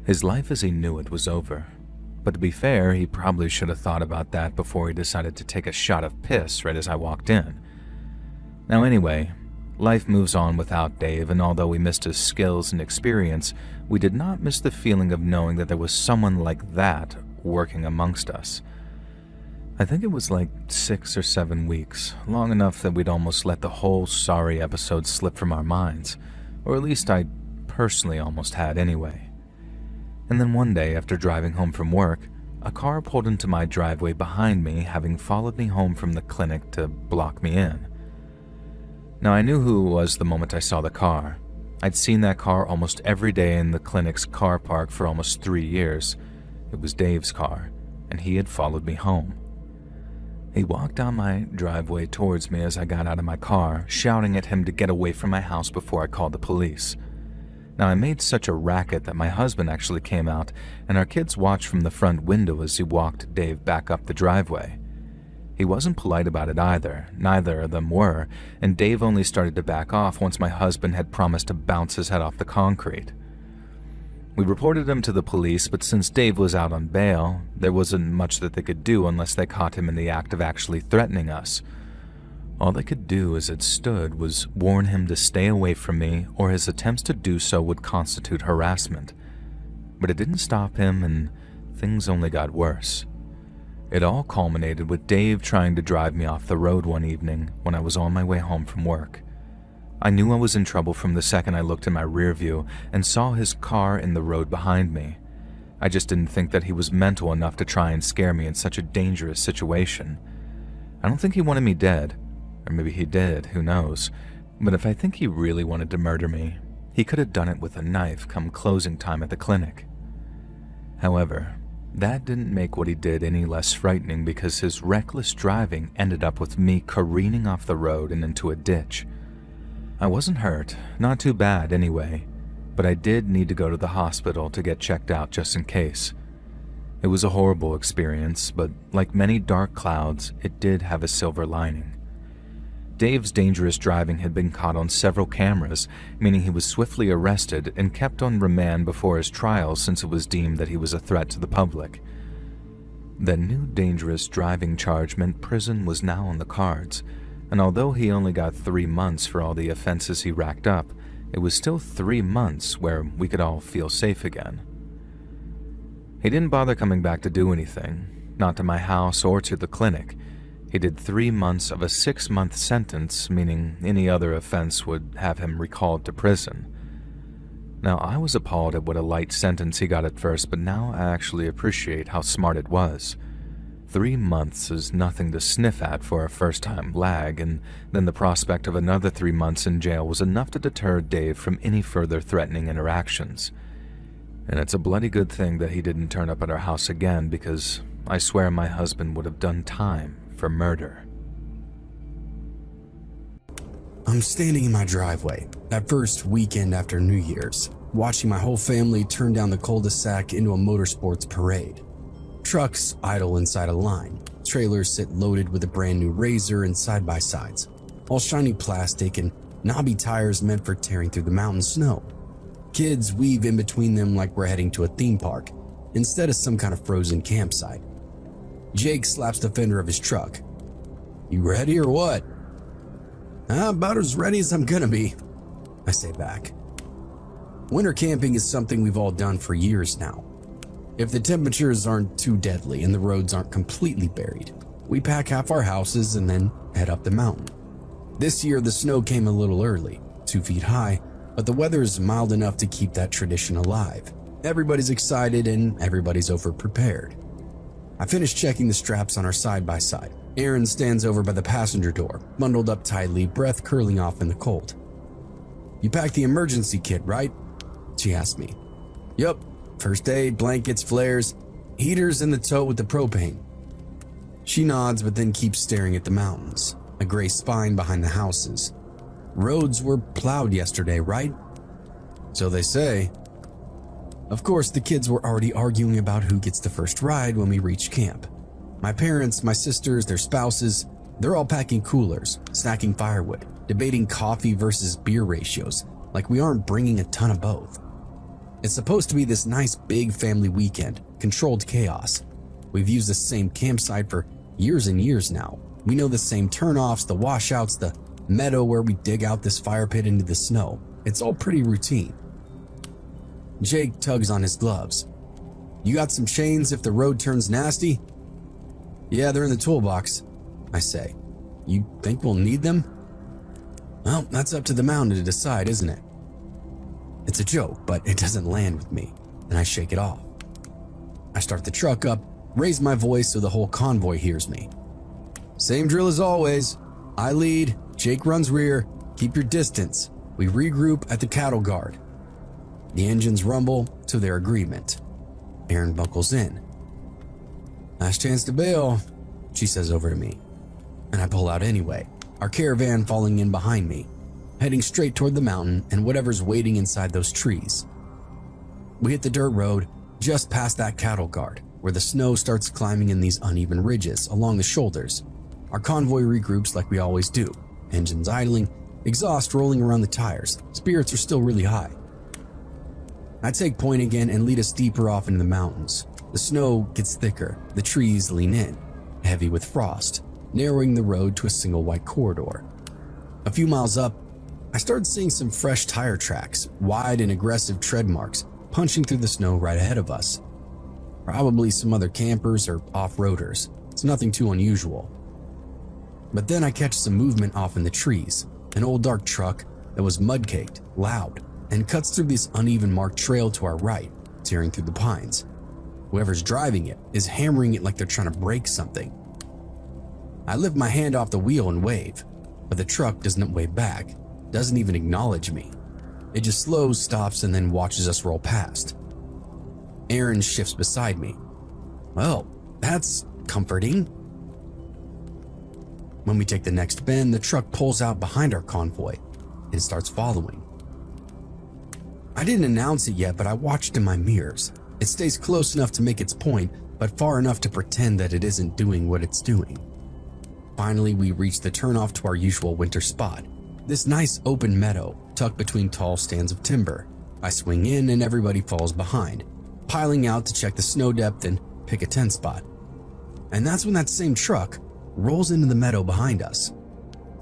His life as he knew it was over. But to be fair, he probably should have thought about that before he decided to take a shot of piss right as I walked in. Now anyway, life moves on without Dave, and although we missed his skills and experience, we did not miss the feeling of knowing that there was someone like that working amongst us. I think it was like 6 or 7 weeks, long enough that we'd almost let the whole sorry episode slip from our minds, or at least I personally almost had anyway. And then one day, after driving home from work, a car pulled into my driveway behind me, having followed me home from the clinic to block me in. Now, I knew who it was the moment I saw the car. I'd seen that car almost every day in the clinic's car park for almost 3 years. It was Dave's car, and he had followed me home. He walked down my driveway towards me as I got out of my car, shouting at him to get away from my house before I called the police. Now, I made such a racket that my husband actually came out, and our kids watched from the front window as he walked Dave back up the driveway. He wasn't polite about it either, neither of them were, and Dave only started to back off once my husband had promised to bounce his head off the concrete. We reported him to the police, but since Dave was out on bail, there wasn't much that they could do unless they caught him in the act of actually threatening us. All they could do as it stood was warn him to stay away from me, or his attempts to do so would constitute harassment. But it didn't stop him, and things only got worse. It all culminated with Dave trying to drive me off the road one evening when I was on my way home from work. I knew I was in trouble from the second I looked in my rear view and saw his car in the road behind me. I just didn't think that he was mental enough to try and scare me in such a dangerous situation. I don't think he wanted me dead, or maybe he did, who knows. But if I think he really wanted to murder me, he could have done it with a knife come closing time at the clinic. However, that didn't make what he did any less frightening, because his reckless driving ended up with me careening off the road and into a ditch. I wasn't hurt, not too bad anyway, but I did need to go to the hospital to get checked out just in case. It was a horrible experience, but like many dark clouds, it did have a silver lining. Dave's dangerous driving had been caught on several cameras, meaning he was swiftly arrested and kept on remand before his trial since it was deemed that he was a threat to the public. That new dangerous driving charge meant prison was now on the cards, and although he only got 3 months for all the offenses he racked up, it was still 3 months where we could all feel safe again. He didn't bother coming back to do anything, not to my house or to the clinic. He did 3 months of a 6-month sentence, meaning any other offense would have him recalled to prison. Now, I was appalled at what a light sentence he got at first, but now I actually appreciate how smart it was. 3 months is nothing to sniff at for a first-time lag, and then the prospect of another 3 months in jail was enough to deter Dave from any further threatening interactions. And it's a bloody good thing that he didn't turn up at our house again, because I swear my husband would have done time for murder. I'm standing in my driveway, that first weekend after New Year's, watching my whole family turn down the cul-de-sac into a motorsports parade. Trucks idle inside a line, trailers sit loaded with a brand new RZR and side-by-sides, all shiny plastic and knobby tires meant for tearing through the mountain snow. Kids weave in between them like we're heading to a theme park, instead of some kind of frozen campsite. Jake slaps the fender of his truck. "You ready or what?" About as ready as I'm gonna be," I say back. Winter camping is something we've all done for years now. If the temperatures aren't too deadly and the roads aren't completely buried, we pack half our houses and then head up the mountain. This year the snow came a little early, 2 feet high, but the weather is mild enough to keep that tradition alive. Everybody's excited and everybody's over-prepared. I finish checking the straps on our side-by-side. Erin stands over by the passenger door, bundled up tightly, breath curling off in the cold. "You packed the emergency kit, right?" she asked me. "Yup. First aid, blankets, flares, heaters in the tote with the propane." She nods but then keeps staring at the mountains, a gray spine behind the houses. "Roads were plowed yesterday, right?" "So they say." Of course, the kids were already arguing about who gets the first ride when we reach camp. My parents, my sisters, their spouses, they're all packing coolers, snacking firewood, debating coffee versus beer ratios, like we aren't bringing a ton of both. It's supposed to be this nice big family weekend, controlled chaos. We've used the same campsite for years and years now. We know the same turnoffs, the washouts, the meadow where we dig out this fire pit into the snow. It's all pretty routine. Jake tugs on his gloves. You got some chains if the road turns nasty? Yeah, they're in the toolbox, I say. You think we'll need them? Well, that's up to the mountain to decide, isn't it? It's a joke, but it doesn't land with me, and I shake it off. I start the truck up, raise my voice so the whole convoy hears me. Same drill as always. I lead, Jake runs rear, keep your distance. We regroup at the cattle guard. The engines rumble to their agreement. Erin buckles in. Last chance to bail, she says over to me. And I pull out anyway, our caravan falling in behind me, heading straight toward the mountain and whatever's waiting inside those trees. We hit the dirt road just past that cattle guard, where the snow starts climbing in these uneven ridges along the shoulders. Our convoy regroups like we always do, engines idling, exhaust rolling around the tires, spirits are still really high. I take point again and lead us deeper off into the mountains. The snow gets thicker, the trees lean in, heavy with frost, narrowing the road to a single white corridor. A few miles up, I started seeing some fresh tire tracks, wide and aggressive tread marks, punching through the snow right ahead of us. Probably some other campers or off-roaders. It's nothing too unusual. But then I catch some movement off in the trees, an old dark truck that was mud-caked, loud, and cuts through this uneven marked trail to our right, tearing through the pines. Whoever's driving it is hammering it like they're trying to break something. I lift my hand off the wheel and wave, but the truck doesn't wave back, doesn't even acknowledge me. It just slows, stops, and then watches us roll past. Erin shifts beside me. Well, that's comforting. When we take the next bend, the truck pulls out behind our convoy and starts following. I didn't announce it yet, but I watched in my mirrors. It stays close enough to make its point, but far enough to pretend that it isn't doing what it's doing. Finally, we reach the turnoff to our usual winter spot, this nice open meadow tucked between tall stands of timber. I swing in and everybody falls behind, piling out to check the snow depth and pick a tent spot. And that's when that same truck rolls into the meadow behind us.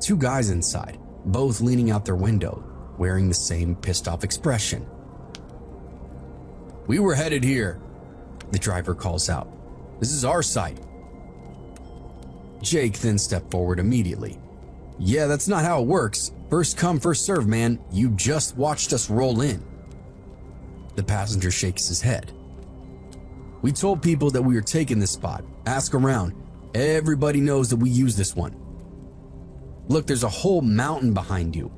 Two guys inside, both leaning out their window, wearing the same pissed off expression. We were headed here, the driver calls out. This is our site. Jake then stepped forward immediately. Yeah, that's not how it works. First come, first serve, man. You just watched us roll in. The passenger shakes his head. We told people that we were taking this spot. Ask around. Everybody knows that we use this one. Look, there's a whole mountain behind you,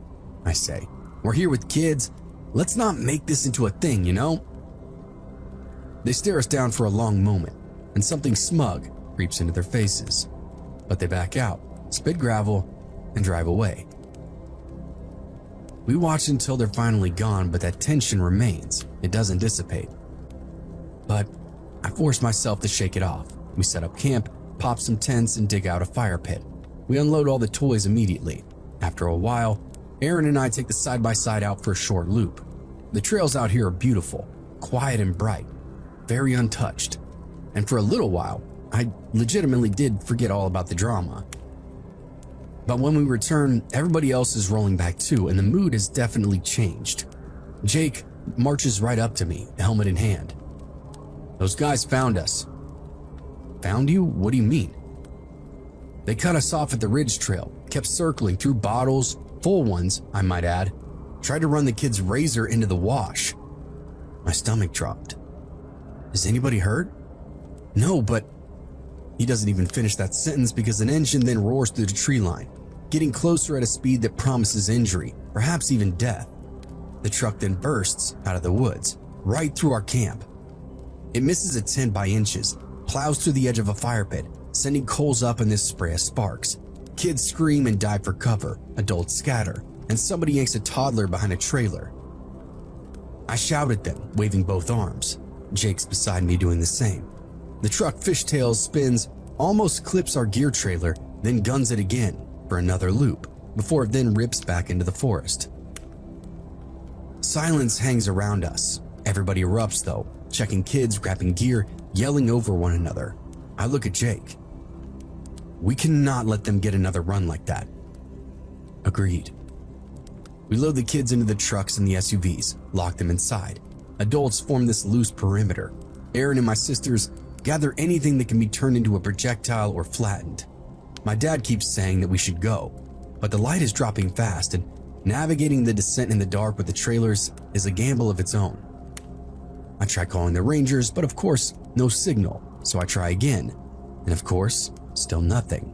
I say. We're here with kids. Let's not make this into a thing, you know? They stare us down for a long moment, and something smug creeps into their faces. But they back out, spit gravel, and drive away. We watch until they're finally gone, but that tension remains. It doesn't dissipate. But I force myself to shake it off. We set up camp, pop some tents, and dig out a fire pit. We unload all the toys immediately. After a while, Erin and I take the side-by-side out for a short loop. The trails out here are beautiful, quiet and bright, very untouched. And for a little while, I legitimately did forget all about the drama. But when we return, everybody else is rolling back too, and the mood has definitely changed. Jake marches right up to me, helmet in hand. Those guys found us. Found you? What do you mean? They cut us off at the ridge trail, kept circling through bottles, full ones, I might add, tried to run the kid's razor into the wash. My stomach dropped. Is anybody hurt? No, but... He doesn't even finish that sentence because an engine then roars through the tree line, getting closer at a speed that promises injury, perhaps even death. The truck then bursts out of the woods, right through our camp. It misses a tent by inches, plows through the edge of a fire pit, sending coals up in this spray of sparks. Kids scream and dive for cover, adults scatter, and somebody yanks a toddler behind a trailer. I shout at them, waving both arms. Jake's beside me doing the same. The truck fishtails, spins, almost clips our gear trailer, then guns it again for another loop, before it then rips back into the forest. Silence hangs around us. Everybody erupts though, checking kids, grabbing gear, yelling over one another. I look at Jake. We cannot let them get another run like that. Agreed. We load the kids into the trucks and the SUVs, lock them inside. Adults form this loose perimeter. Aaron and my sisters gather anything that can be turned into a projectile or flattened. My dad keeps saying that we should go, but the light is dropping fast and navigating the descent in the dark with the trailers is a gamble of its own. I try calling the Rangers, but of course, no signal, so I try again, and of course, still nothing.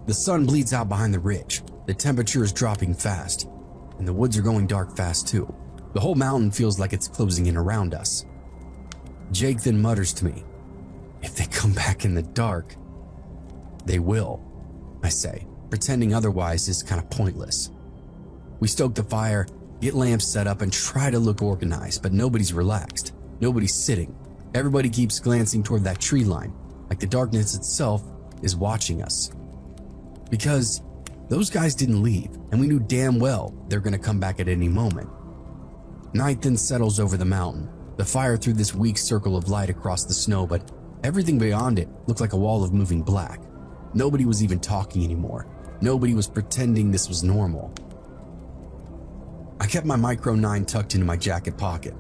The sun bleeds out behind the ridge, the temperature is dropping fast, and the woods are going dark fast too. The whole mountain feels like it's closing in around us. Jake then mutters to me, "If they come back in the dark." "They will," I say, pretending otherwise is kind of pointless. We stoke the fire, get lamps set up, and try to look organized, but nobody's relaxed. Nobody's sitting. Everybody keeps glancing toward that tree line, like the darkness itself is watching us. Because those guys didn't leave, and we knew damn well they're gonna come back at any moment. Night then settles over the mountain. The fire threw this weak circle of light across the snow, but everything beyond it looked like a wall of moving black. Nobody was even talking anymore. Nobody was pretending this was normal. I kept my Micro 9 tucked into my jacket pocket.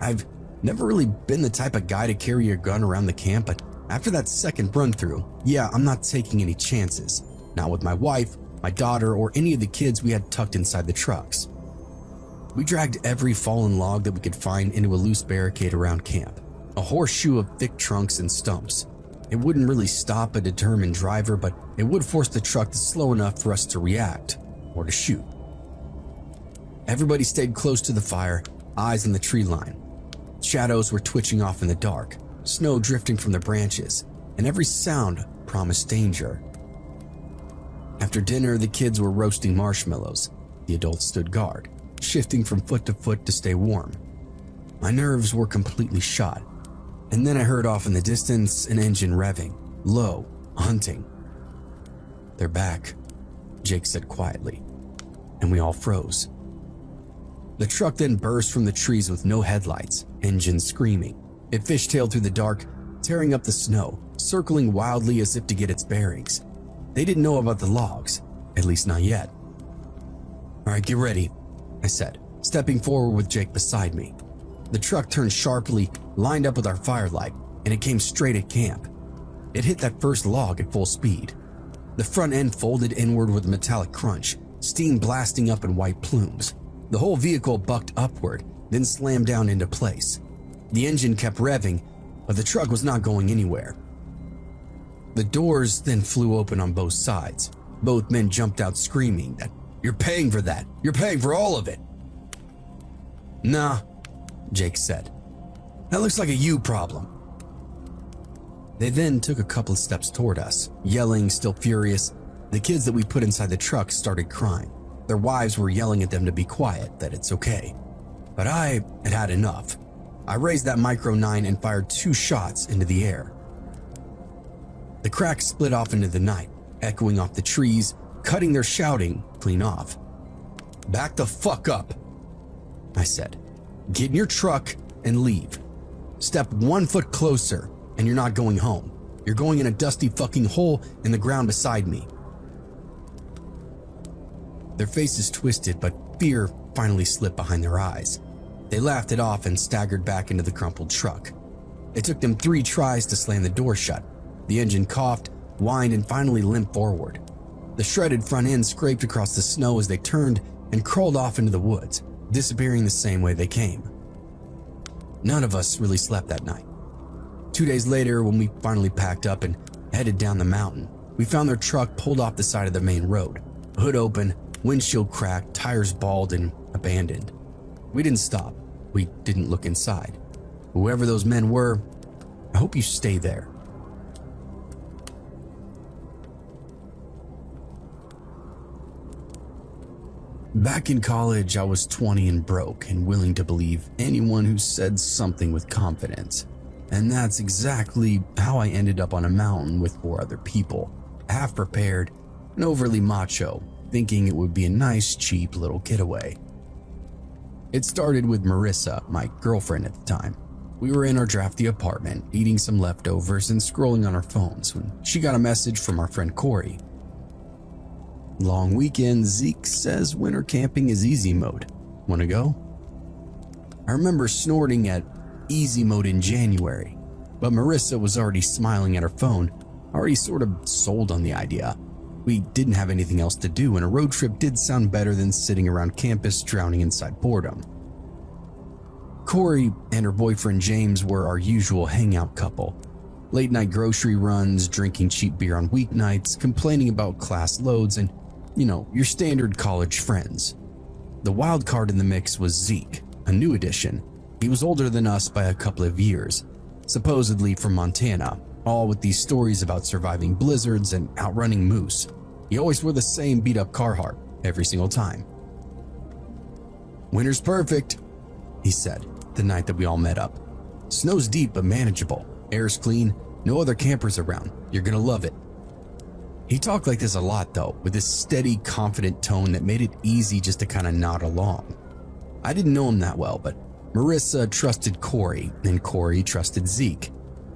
I've never really been the type of guy to carry a gun around the camp, but after that second run through, yeah, I'm not taking any chances. Not with my wife, my daughter, or any of the kids we had tucked inside the trucks. We dragged every fallen log that we could find into a loose barricade around camp, a horseshoe of thick trunks and stumps. It wouldn't really stop a determined driver, but it would force the truck to slow enough for us to react or to shoot. Everybody stayed close to the fire, eyes on the tree line. Shadows were twitching off in the dark, snow drifting from the branches, and every sound promised danger. After dinner, the kids were roasting marshmallows. The adults stood guard, shifting from foot to foot to stay warm. My nerves were completely shot, and then I heard off in the distance an engine revving, low, hunting. "They're back," Jake said quietly, and we all froze. The truck then burst from the trees with no headlights, engine screaming. It fishtailed through the dark, tearing up the snow, circling wildly as if to get its bearings. They didn't know about the logs, at least not yet. "All right, get ready," I said, stepping forward with Jake beside me. The truck turned sharply, lined up with our firelight, and it came straight at camp. It hit that first log at full speed. The front end folded inward with a metallic crunch, steam blasting up in white plumes. The whole vehicle bucked upward, then slammed down into place. The engine kept revving, but the truck was not going anywhere. The doors then flew open on both sides. Both men jumped out screaming that, "You're paying for that! You're paying for all of it!" "Nah," Jake said. "That looks like a you problem." They then took a couple of steps toward us, yelling, still furious. The kids that we put inside the truck started crying. Their wives were yelling at them to be quiet, that it's okay. But I had had enough. I raised that Micro 9 and fired 2 shots into the air. The cracks split off into the night, echoing off the trees, cutting their shouting clean off. "Back the fuck up," I said. "Get in your truck and leave. Step 1 foot closer and you're not going home. You're going in a dusty fucking hole in the ground beside me." Their faces twisted, but fear finally slipped behind their eyes. They laughed it off and staggered back into the crumpled truck. It took them 3 tries to slam the door shut. The engine coughed, whined, and finally limped forward. The shredded front end scraped across the snow as they turned and crawled off into the woods, disappearing the same way they came. None of us really slept that night. 2 days later, when we finally packed up and headed down the mountain, we found their truck pulled off the side of the main road, hood open, windshield cracked, tires bald, and abandoned. We didn't stop. We didn't look inside. Whoever those men were, I hope you stay there. Back in college, I was 20 and broke and willing to believe anyone who said something with confidence. And that's exactly how I ended up on a mountain with 4 other people, half prepared and overly macho, thinking it would be a nice, cheap little getaway. It started with Marissa, my girlfriend at the time. We were in our drafty apartment, eating some leftovers and scrolling on our phones when she got a message from our friend Corey. Long weekend, Zeke says winter camping is easy mode. Wanna go? I remember snorting at easy mode in January, but Marissa was already smiling at her phone, already sort of sold on the idea. We didn't have anything else to do, and a road trip did sound better than sitting around campus drowning inside boredom. Corey and her boyfriend James were our usual hangout couple. Late night grocery runs, drinking cheap beer on weeknights, complaining about class loads, and, your standard college friends. The wild card in the mix was Zeke, a new addition. He was older than us by a couple of years, supposedly from Montana, all with these stories about surviving blizzards and outrunning moose. He always wore the same beat-up Carhartt every single time. "Winter's perfect," he said the night that we all met up. "Snow's deep but manageable. Air's clean. No other campers around. You're gonna love it." He talked like this a lot though, with this steady, confident tone that made it easy just to kind of nod along. I didn't know him that well, but Marissa trusted Corey and Corey trusted Zeke,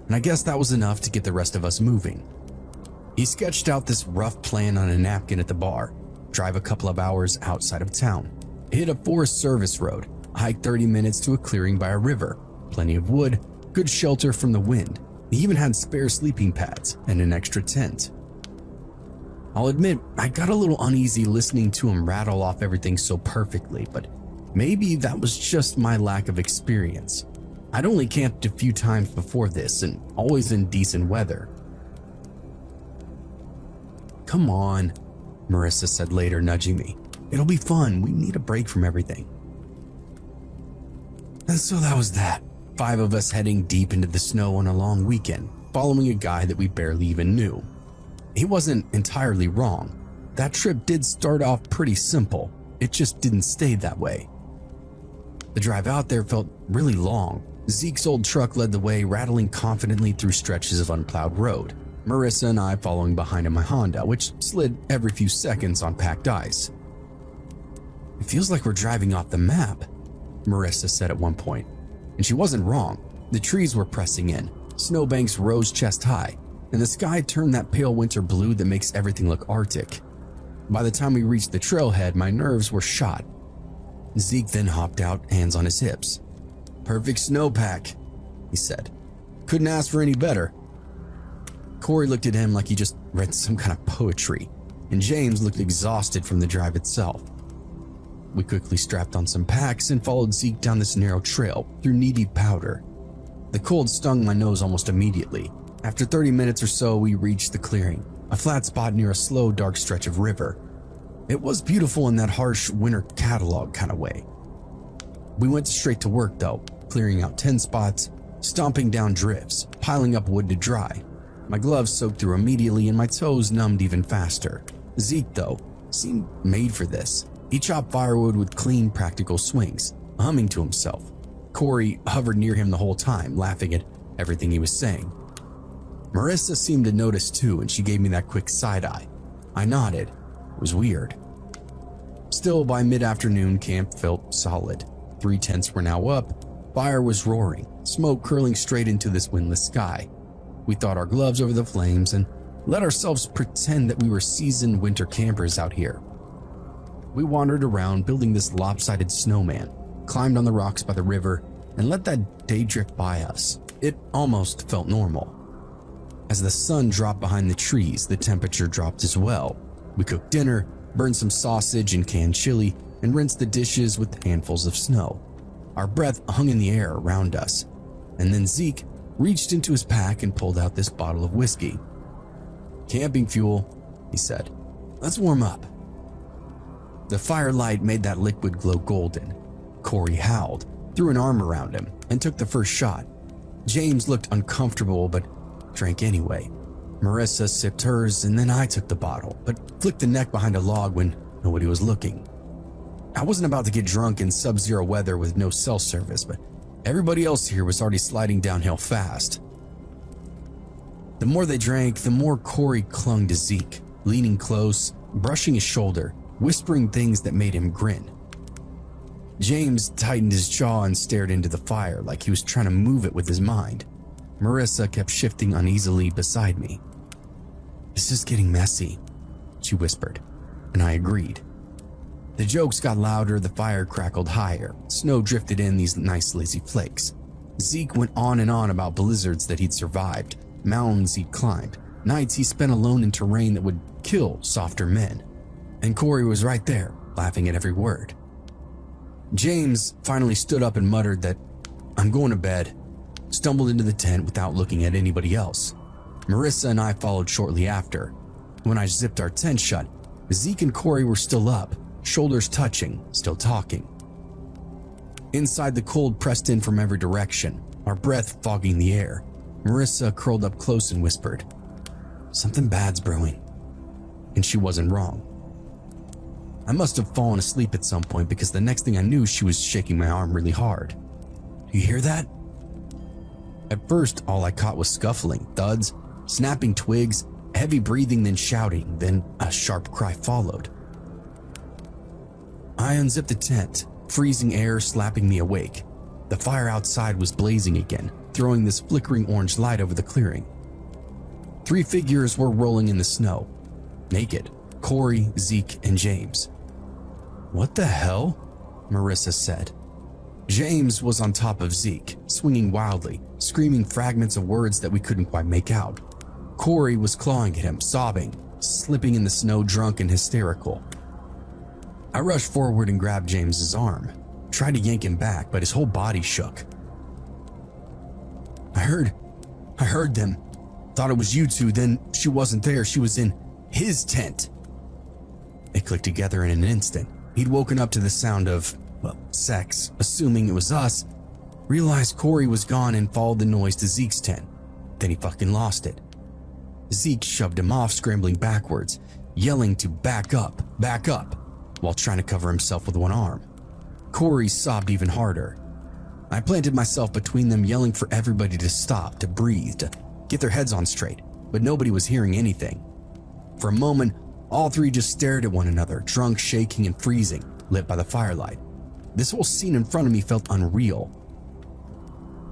and I guess that was enough to get the rest of us moving. He sketched out this rough plan on a napkin at the bar, drive a couple of hours outside of town, hit a Forest Service road, hike 30 minutes to a clearing by a river, plenty of wood, good shelter from the wind. He even had spare sleeping pads and an extra tent. I'll admit, I got a little uneasy listening to him rattle off everything so perfectly, but maybe that was just my lack of experience. I'd only camped a few times before this and always in decent weather. "Come on," Marissa said later, nudging me. "It'll be fun. We need a break from everything." And so that was that. 5 of us heading deep into the snow on a long weekend, following a guy that we barely even knew. He wasn't entirely wrong. That trip did start off pretty simple. It just didn't stay that way. The drive out there felt really long. Zeke's old truck led the way, rattling confidently through stretches of unplowed road. Marissa and I following behind in my Honda, which slid every few seconds on packed ice. "It feels like we're driving off the map," Marissa said at one point. And she wasn't wrong. The trees were pressing in, snowbanks rose chest high, and the sky turned that pale winter blue that makes everything look arctic. By the time we reached the trailhead, my nerves were shot. Zeke then hopped out, hands on his hips. "Perfect snowpack," he said. "Couldn't ask for any better." Corey looked at him like he just read some kind of poetry, and James looked exhausted from the drive itself. We quickly strapped on some packs and followed Zeke down this narrow trail through knee-deep powder. The cold stung my nose almost immediately. After 30 minutes or so, we reached the clearing, a flat spot near a slow, dark stretch of river. It was beautiful in that harsh winter catalog kind of way. We went straight to work though, clearing out 10 spots, stomping down drifts, piling up wood to dry. My gloves soaked through immediately and my toes numbed even faster. Zeke, though, seemed made for this. He chopped firewood with clean, practical swings, humming to himself. Corey hovered near him the whole time, laughing at everything he was saying. Marissa seemed to notice too, and she gave me that quick side eye. I nodded. It was weird. Still, by mid-afternoon, camp felt solid. 3 tents were now up. Fire was roaring, smoke curling straight into this windless sky. We thawed our gloves over the flames and let ourselves pretend that we were seasoned winter campers out here. We wandered around building this lopsided snowman, climbed on the rocks by the river, and let that day drift by us. It almost felt normal. As the sun dropped behind the trees, the temperature dropped as well. We cooked dinner, burned some sausage and canned chili, and rinsed the dishes with handfuls of snow. Our breath hung in the air around us. And then Zeke reached into his pack and pulled out this bottle of whiskey. "Camping fuel," he said. "Let's warm up." The firelight made that liquid glow golden. Corey howled, threw an arm around him, and took the first shot. James looked uncomfortable but drank anyway. Marissa sipped hers, and then I took the bottle, but flicked the neck behind a log when nobody was looking. I wasn't about to get drunk in sub-zero weather with no cell service, but Everybody else here was already sliding downhill fast. The more they drank, the more Corey clung to Zeke, leaning close, brushing his shoulder, whispering things that made him grin. James tightened his jaw and stared into the fire like he was trying to move it with his mind. Marissa kept shifting uneasily beside me. "This is getting messy," she whispered, and I agreed. The jokes got louder, the fire crackled higher, snow drifted in these nice lazy flakes. Zeke went on and on about blizzards that he'd survived, mountains he'd climbed, nights he spent alone in terrain that would kill softer men. And Corey was right there, laughing at every word. James finally stood up and muttered that, "I'm going to bed," stumbled into the tent without looking at anybody else. Marissa and I followed shortly after. When I zipped our tent shut, Zeke and Corey were still up, shoulders touching, still talking. Inside, the cold pressed in from every direction, our breath fogging the air. Marissa curled up close and whispered, "Something bad's brewing." And she wasn't wrong. I must have fallen asleep at some point because the next thing I knew, she was shaking my arm really hard. "Do you hear that?" At first, all I caught was scuffling, thuds, snapping twigs, heavy breathing, then shouting, then a sharp cry followed. I unzipped the tent, freezing air slapping me awake. The fire outside was blazing again, throwing this flickering orange light over the clearing. 3 figures were rolling in the snow, naked: Corey, Zeke, and James. "What the hell?" Marissa said. James was on top of Zeke, swinging wildly, screaming fragments of words that we couldn't quite make out. Corey was clawing at him, sobbing, slipping in the snow, drunk and hysterical. I rushed forward and grabbed James's arm, tried to yank him back, but his whole body shook. I heard them. Thought it was you two, then she wasn't there, she was in his tent." It clicked together in an instant. He'd woken up to the sound of, well, sex, assuming it was us, realized Corey was gone and followed the noise to Zeke's tent. Then he fucking lost it. Zeke shoved him off, scrambling backwards, yelling to back up, while trying to cover himself with one arm. Corey sobbed even harder. I planted myself between them, yelling for everybody to stop, to breathe, to get their heads on straight, but nobody was hearing anything. For a moment, all 3 just stared at one another, drunk, shaking, and freezing, lit by the firelight. This whole scene in front of me felt unreal.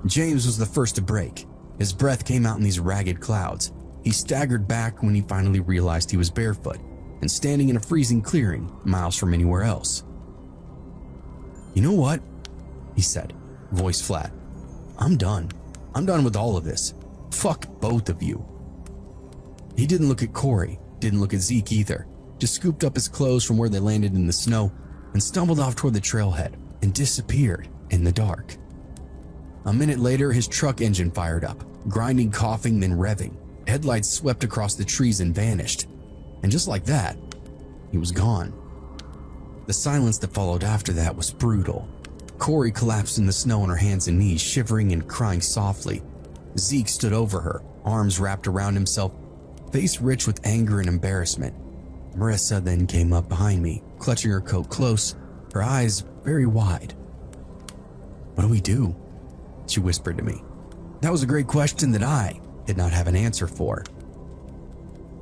James was the first to break. His breath came out in these ragged clouds. He staggered back when he finally realized he was barefoot and standing in a freezing clearing miles from anywhere else. "You know what?" he said, voice flat. I'm done with all of this. Fuck both of you." He didn't look at Corey, didn't look at Zeke either, just scooped up his clothes from where they landed in the snow and stumbled off toward the trailhead and disappeared in the dark. A minute later, his truck engine fired up, grinding, coughing, then revving. Headlights swept across the trees and vanished. And just like that, he was gone. The silence that followed after that was brutal. Corey collapsed in the snow on her hands and knees, shivering and crying softly. Zeke stood over her, arms wrapped around himself, face rich with anger and embarrassment. Marissa then came up behind me, clutching her coat close, her eyes very wide. "What do we do?" she whispered to me. That was a great question that I did not have an answer for.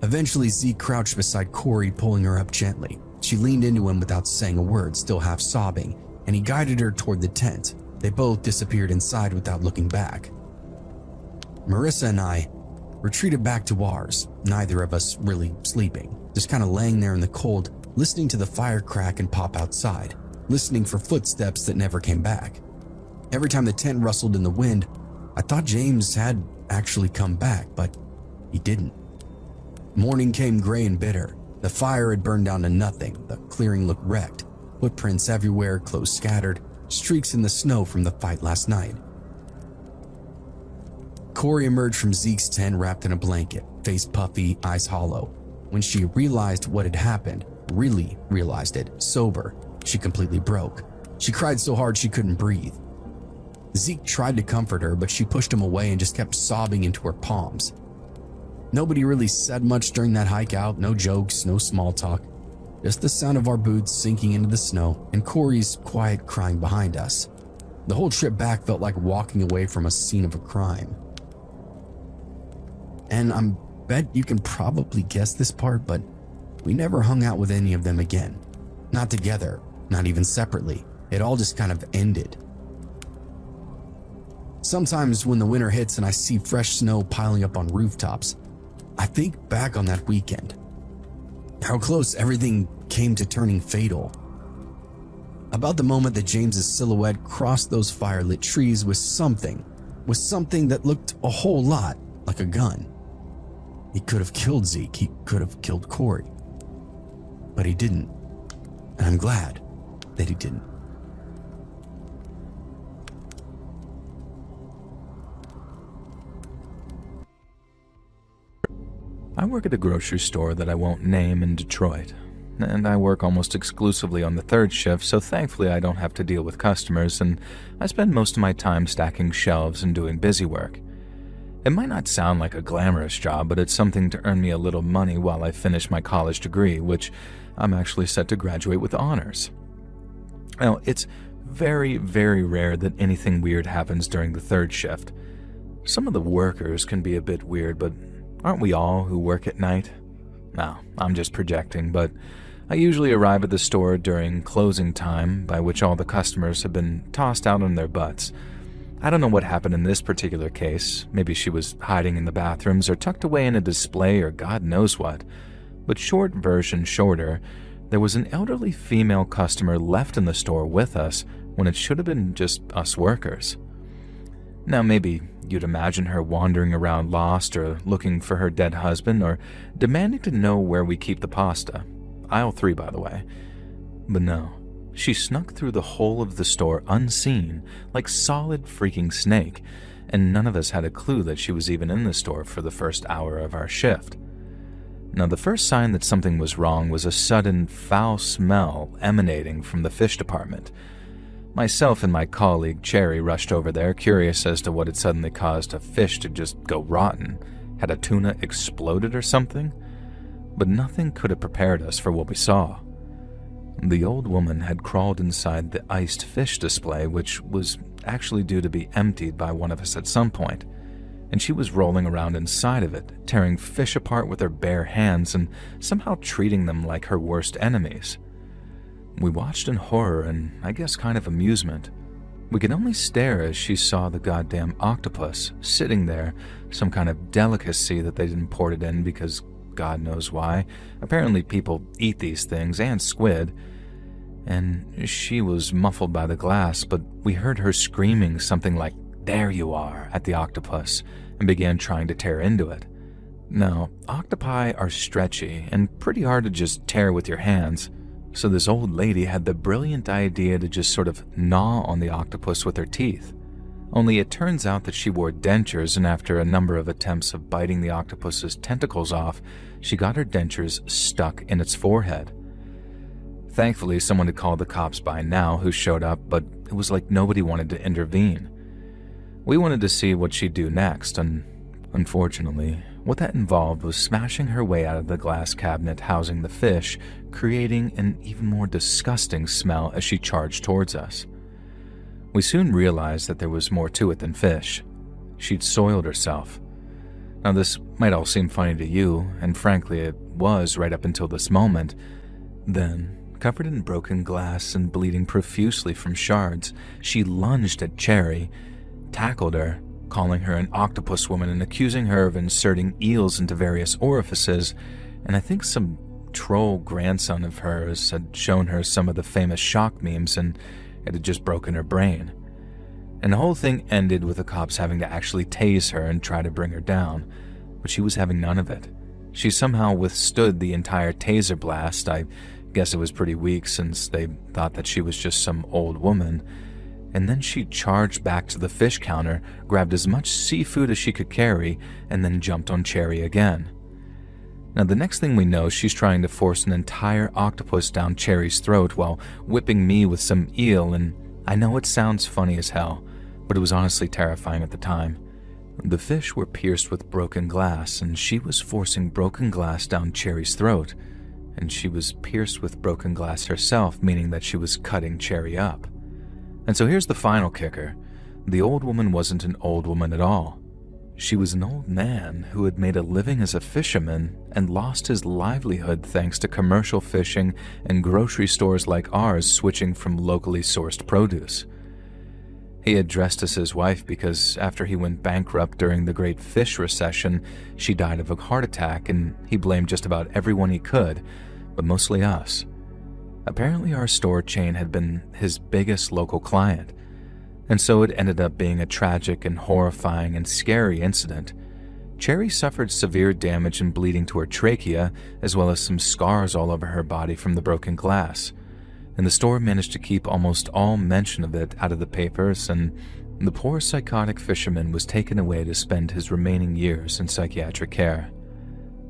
Eventually, Zeke crouched beside Corey, pulling her up gently. She leaned into him without saying a word, still half sobbing, and he guided her toward the tent. They both disappeared inside without looking back. Marissa and I retreated back to ours, neither of us really sleeping, just kind of laying there in the cold, listening to the fire crack and pop outside, listening for footsteps that never came back. Every time the tent rustled in the wind, I thought James had actually come back, but he didn't. Morning came gray and bitter. The fire had burned down to nothing. The clearing looked wrecked. Footprints everywhere, clothes scattered, streaks in the snow from the fight last night. Corey emerged from Zeke's tent wrapped in a blanket, face puffy, eyes hollow. When she realized what had happened, really realized it, sober, she completely broke. She cried so hard she couldn't breathe. Zeke tried to comfort her, but she pushed him away and just kept sobbing into her palms. Nobody really said much during that hike out, no jokes, no small talk, just the sound of our boots sinking into the snow and Corey's quiet crying behind us. The whole trip back felt like walking away from a scene of a crime. And I bet you can probably guess this part, but we never hung out with any of them again. Not together, not even separately. It all just kind of ended. Sometimes when the winter hits and I see fresh snow piling up on rooftops, I think back on that weekend. How close everything came to turning fatal. About the moment that James's silhouette crossed those firelit trees was something that looked a whole lot like a gun. He could have killed Zeke, he could have killed Corey. But he didn't. And I'm glad that he didn't. I work at a grocery store that I won't name in Detroit, and I work almost exclusively on the third shift, so thankfully I don't have to deal with customers, and I spend most of my time stacking shelves and doing busy work. It might not sound like a glamorous job, but it's something to earn me a little money while I finish my college degree, which I'm actually set to graduate with honors. Now, it's very, very rare that anything weird happens during the third shift. Some of the workers can be a bit weird, but aren't we all who work at night? No, I'm just projecting, but I usually arrive at the store during closing time, by which all the customers have been tossed out on their butts. I don't know what happened in this particular case. Maybe she was hiding in the bathrooms or tucked away in a display or God knows what. But short version shorter, there was an elderly female customer left in the store with us when it should have been just us workers. Now maybe you'd imagine her wandering around lost or looking for her dead husband or demanding to know where we keep the pasta. Aisle 3, by the way. But no, she snuck through the whole of the store unseen, like solid freaking snake, and none of us had a clue that she was even in the store for the first hour of our shift. Now, the first sign that something was wrong was a sudden foul smell emanating from the fish department. Myself and my colleague Cherry rushed over there, curious as to what had suddenly caused a fish to just go rotten. Had a tuna exploded or something? But nothing could have prepared us for what we saw. The old woman had crawled inside the iced fish display, which was actually due to be emptied by one of us at some point, and she was rolling around inside of it, tearing fish apart with her bare hands and somehow treating them like her worst enemies. We watched in horror and, I guess, kind of amusement. We could only stare as she saw the goddamn octopus sitting there, some kind of delicacy that they didn't port it in because God knows why. Apparently people eat these things, and squid. And she was muffled by the glass, but we heard her screaming something like, "There you are," at the octopus, and began trying to tear into it. Now, octopi are stretchy and pretty hard to just tear with your hands. So this old lady had the brilliant idea to just sort of gnaw on the octopus with her teeth. Only it turns out that she wore dentures, and after a number of attempts of biting the octopus's tentacles off, she got her dentures stuck in its forehead. Thankfully, someone had called the cops by now who showed up, but it was like nobody wanted to intervene. We wanted to see what she'd do next, and unfortunately, what that involved was smashing her way out of the glass cabinet housing the fish, creating an even more disgusting smell as she charged towards us. We soon realized that there was more to it than fish. She'd soiled herself. Now, this might all seem funny to you, and frankly it was right up until this moment. Then, covered in broken glass and bleeding profusely from shards, she lunged at Cherry, tackled her, calling her an octopus woman and accusing her of inserting eels into various orifices, and I think some troll grandson of hers had shown her some of the famous shock memes and it had just broken her brain. And the whole thing ended with the cops having to actually tase her and try to bring her down, but she was having none of it. She somehow withstood the entire taser blast. I guess it was pretty weak since they thought that she was just some old woman. And then she charged back to the fish counter, grabbed as much seafood as she could carry, and then jumped on Cherry again. Now, the next thing we know, she's trying to force an entire octopus down Cherry's throat while whipping me with some eel, and I know it sounds funny as hell, but it was honestly terrifying at the time. The fish were pierced with broken glass, and she was forcing broken glass down Cherry's throat, and she was pierced with broken glass herself, meaning that she was cutting Cherry up. And so here's the final kicker. The old woman wasn't an old woman at all. She was an old man who had made a living as a fisherman and lost his livelihood thanks to commercial fishing and grocery stores like ours switching from locally sourced produce. He had dressed as his wife because after he went bankrupt during the Great Fish Recession, she died of a heart attack, and he blamed just about everyone he could, but mostly us. Apparently our store chain had been his biggest local client, and so it ended up being a tragic and horrifying and scary incident. Cherry suffered severe damage and bleeding to her trachea, as well as some scars all over her body from the broken glass. And the store managed to keep almost all mention of it out of the papers, and the poor psychotic fisherman was taken away to spend his remaining years in psychiatric care.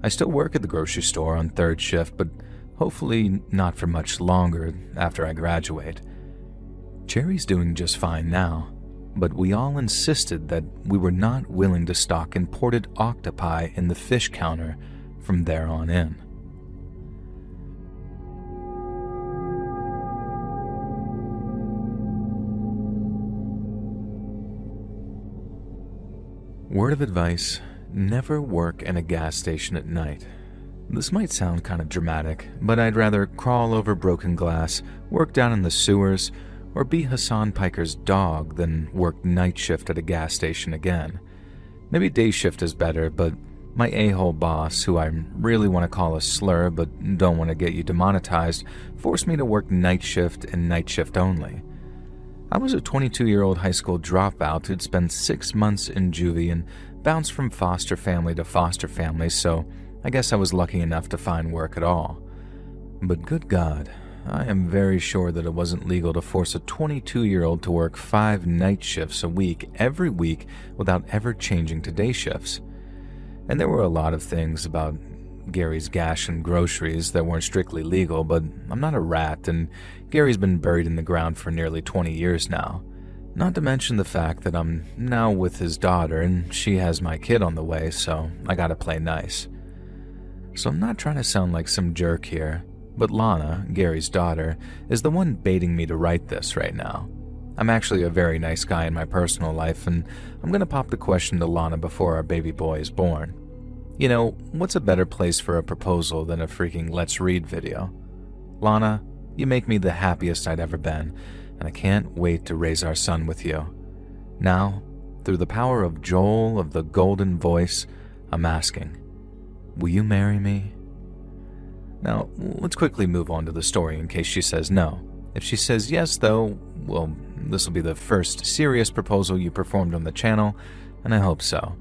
I still work at the grocery store on third shift, but hopefully not for much longer after I graduate. Cherry's doing just fine now, but we all insisted that we were not willing to stock imported octopi in the fish counter from there on in. Word of advice, never work in a gas station at night. This might sound kind of dramatic, but I'd rather crawl over broken glass, work down in the sewers, or be Hassan Piker's dog than work night shift at a gas station again. Maybe day shift is better, but my a-hole boss, who I really want to call a slur but don't want to get you demonetized, forced me to work night shift and night shift only. I was a 22-year-old high school dropout who'd spent 6 months in juvie and bounced from foster family to foster family, so I guess I was lucky enough to find work at all. But good God, I am very sure that it wasn't legal to force a 22-year-old to work 5 night shifts a week every week without ever changing to day shifts. And there were a lot of things about Gary's gash and groceries that weren't strictly legal, but I'm not a rat, and Gary's been buried in the ground for nearly 20 years now. Not to mention the fact that I'm now with his daughter and she has my kid on the way, so I gotta play nice. So I'm not trying to sound like some jerk here, but Lana, Gary's daughter, is the one baiting me to write this right now. I'm actually a very nice guy in my personal life, and I'm gonna pop the question to Lana before our baby boy is born. You know, what's a better place for a proposal than a freaking Let's Read video? Lana, you make me the happiest I'd ever been, and I can't wait to raise our son with you. Now, through the power of Joel of the Golden Voice, I'm asking, will you marry me? Now, let's quickly move on to the story in case she says no. If she says yes, though, well, this will be the first serious proposal you performed on the channel, and I hope so.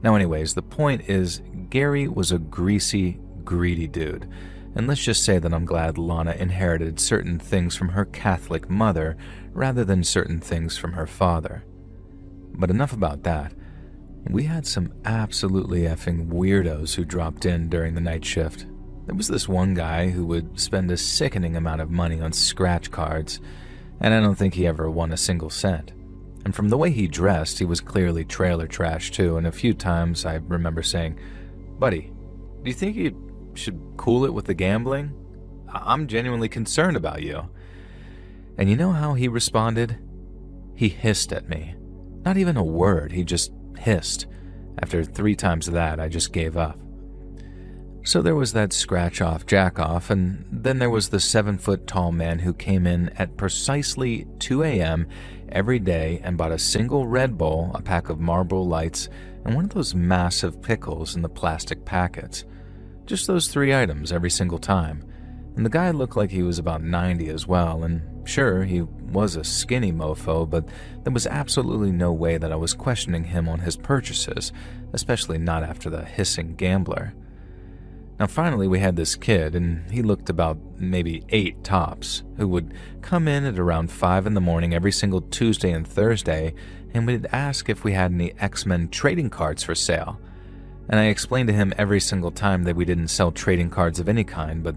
Now anyways, the point is, Gary was a greasy, greedy dude, and let's just say that I'm glad Lana inherited certain things from her Catholic mother rather than certain things from her father. But enough about that. We had some absolutely effing weirdos who dropped in during the night shift. There was this one guy who would spend a sickening amount of money on scratch cards, and I don't think he ever won a single cent. And from the way he dressed, he was clearly trailer trash too, and a few times I remember saying, "Buddy, do you think you should cool it with the gambling? I'm genuinely concerned about you." And you know how he responded? He hissed at me. Not even a word, he just hissed. After 3 times of that, I just gave up. So there was that scratch-off jack-off, and then there was the 7-foot-tall man who came in at precisely 2 a.m. every day and bought a single Red Bull, a pack of Marlboro Lights, and one of those massive pickles in the plastic packets. Just those 3 items every single time. And the guy looked like he was about 90 as well, and sure, he was a skinny mofo, but there was absolutely no way that I was questioning him on his purchases, especially not after the hissing gambler. Now finally we had this kid, and he looked about maybe 8 tops, who would come in at around 5 in the morning every single Tuesday and Thursday, and would ask if we had any X-Men trading cards for sale. And I explained to him every single time that we didn't sell trading cards of any kind, but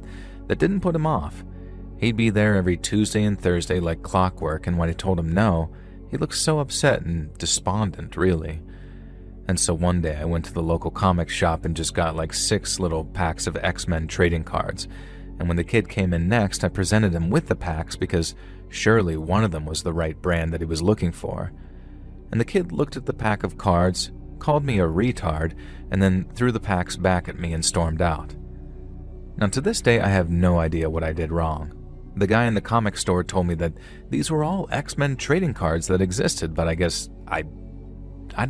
that didn't put him off. He'd be there every Tuesday and Thursday like clockwork, and when I told him no, he looked so upset and despondent, really. And so one day I went to the local comic shop and just got like 6 little packs of X-Men trading cards. And when the kid came in next, I presented him with the packs because surely one of them was the right brand that he was looking for. And the kid looked at the pack of cards, called me a retard, and then threw the packs back at me and stormed out. Now, to this day, I have no idea what I did wrong. The guy in the comic store told me that these were all X-Men trading cards that existed, but I guess I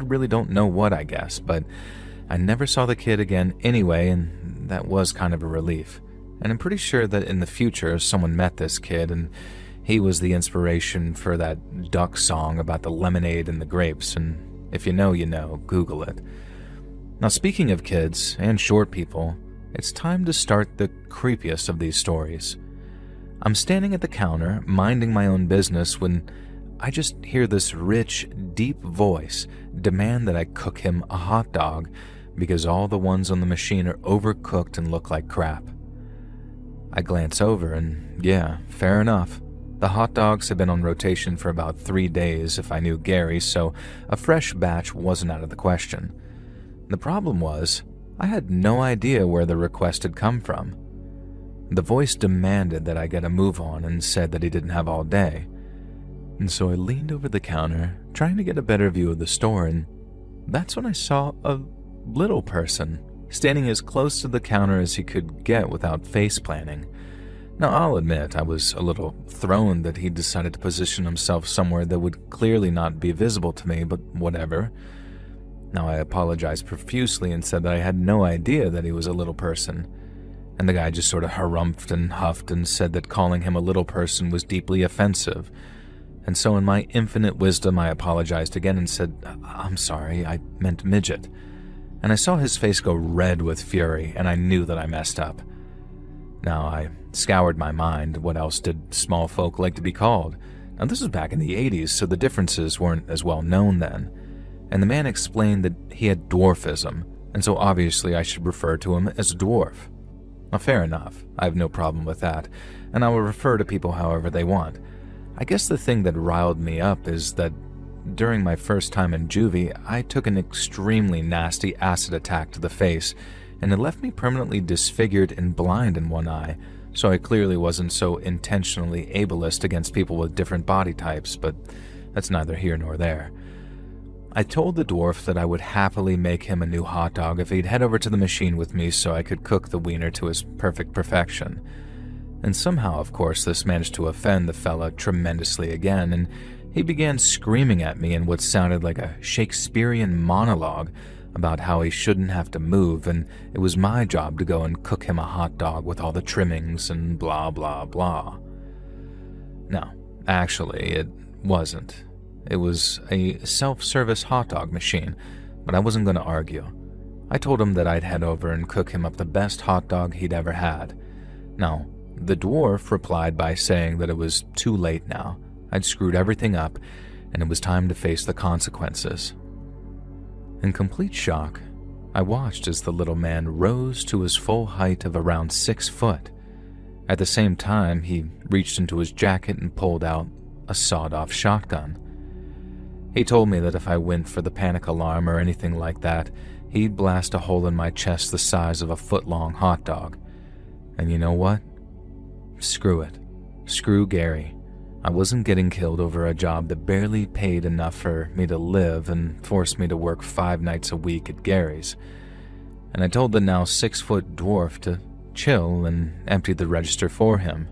really don't know what I guess, but I never saw the kid again anyway, and that was kind of a relief. And I'm pretty sure that in the future, someone met this kid, and he was the inspiration for that Duck song about the lemonade and the grapes, and if you know, you know, Google it. Now, speaking of kids and short people, it's time to start the creepiest of these stories. I'm standing at the counter, minding my own business, when I just hear this rich, deep voice demand that I cook him a hot dog because all the ones on the machine are overcooked and look like crap. I glance over and, yeah, fair enough. The hot dogs had been on rotation for about 3 days if I knew Gary, so a fresh batch wasn't out of the question. The problem was, I had no idea where the request had come from. The voice demanded that I get a move on and said that he didn't have all day. And so I leaned over the counter, trying to get a better view of the store, and that's when I saw a little person standing as close to the counter as he could get without face planting. Now, I'll admit I was a little thrown that he decided to position himself somewhere that would clearly not be visible to me, but whatever. Now, I apologized profusely and said that I had no idea that he was a little person. And the guy just sort of harumphed and huffed and said that calling him a little person was deeply offensive. And so in my infinite wisdom, I apologized again and said, "I'm sorry, I meant midget." And I saw his face go red with fury, and I knew that I messed up. Now, I scoured my mind. What else did small folk like to be called? Now, this was back in the 80s, so the differences weren't as well known then. And the man explained that he had dwarfism, and so obviously I should refer to him as a dwarf. Now, fair enough. I have no problem with that, and I will refer to people however they want. I guess the thing that riled me up is that during my first time in juvie, I took an extremely nasty acid attack to the face, and it left me permanently disfigured and blind in one eye, so I clearly wasn't so intentionally ableist against people with different body types, but that's neither here nor there. I told the dwarf that I would happily make him a new hot dog if he'd head over to the machine with me so I could cook the wiener to his perfect perfection. And somehow, of course, this managed to offend the fella tremendously again, and he began screaming at me in what sounded like a Shakespearean monologue about how he shouldn't have to move, and it was my job to go and cook him a hot dog with all the trimmings and blah blah blah. No, actually, it wasn't. It was a self-service hot dog machine, but I wasn't going to argue. I told him that I'd head over and cook him up the best hot dog he'd ever had. Now, the dwarf replied by saying that it was too late now. I'd screwed everything up, and it was time to face the consequences. In complete shock, I watched as the little man rose to his full height of around 6 foot. At the same time, he reached into his jacket and pulled out a sawed-off shotgun. He told me that if I went for the panic alarm or anything like that, he'd blast a hole in my chest the size of a foot-long hot dog. And you know what? Screw it. Screw Gary. I wasn't getting killed over a job that barely paid enough for me to live and forced me to work 5 nights a week at Gary's. And I told the now 6-foot dwarf to chill and emptied the register for him.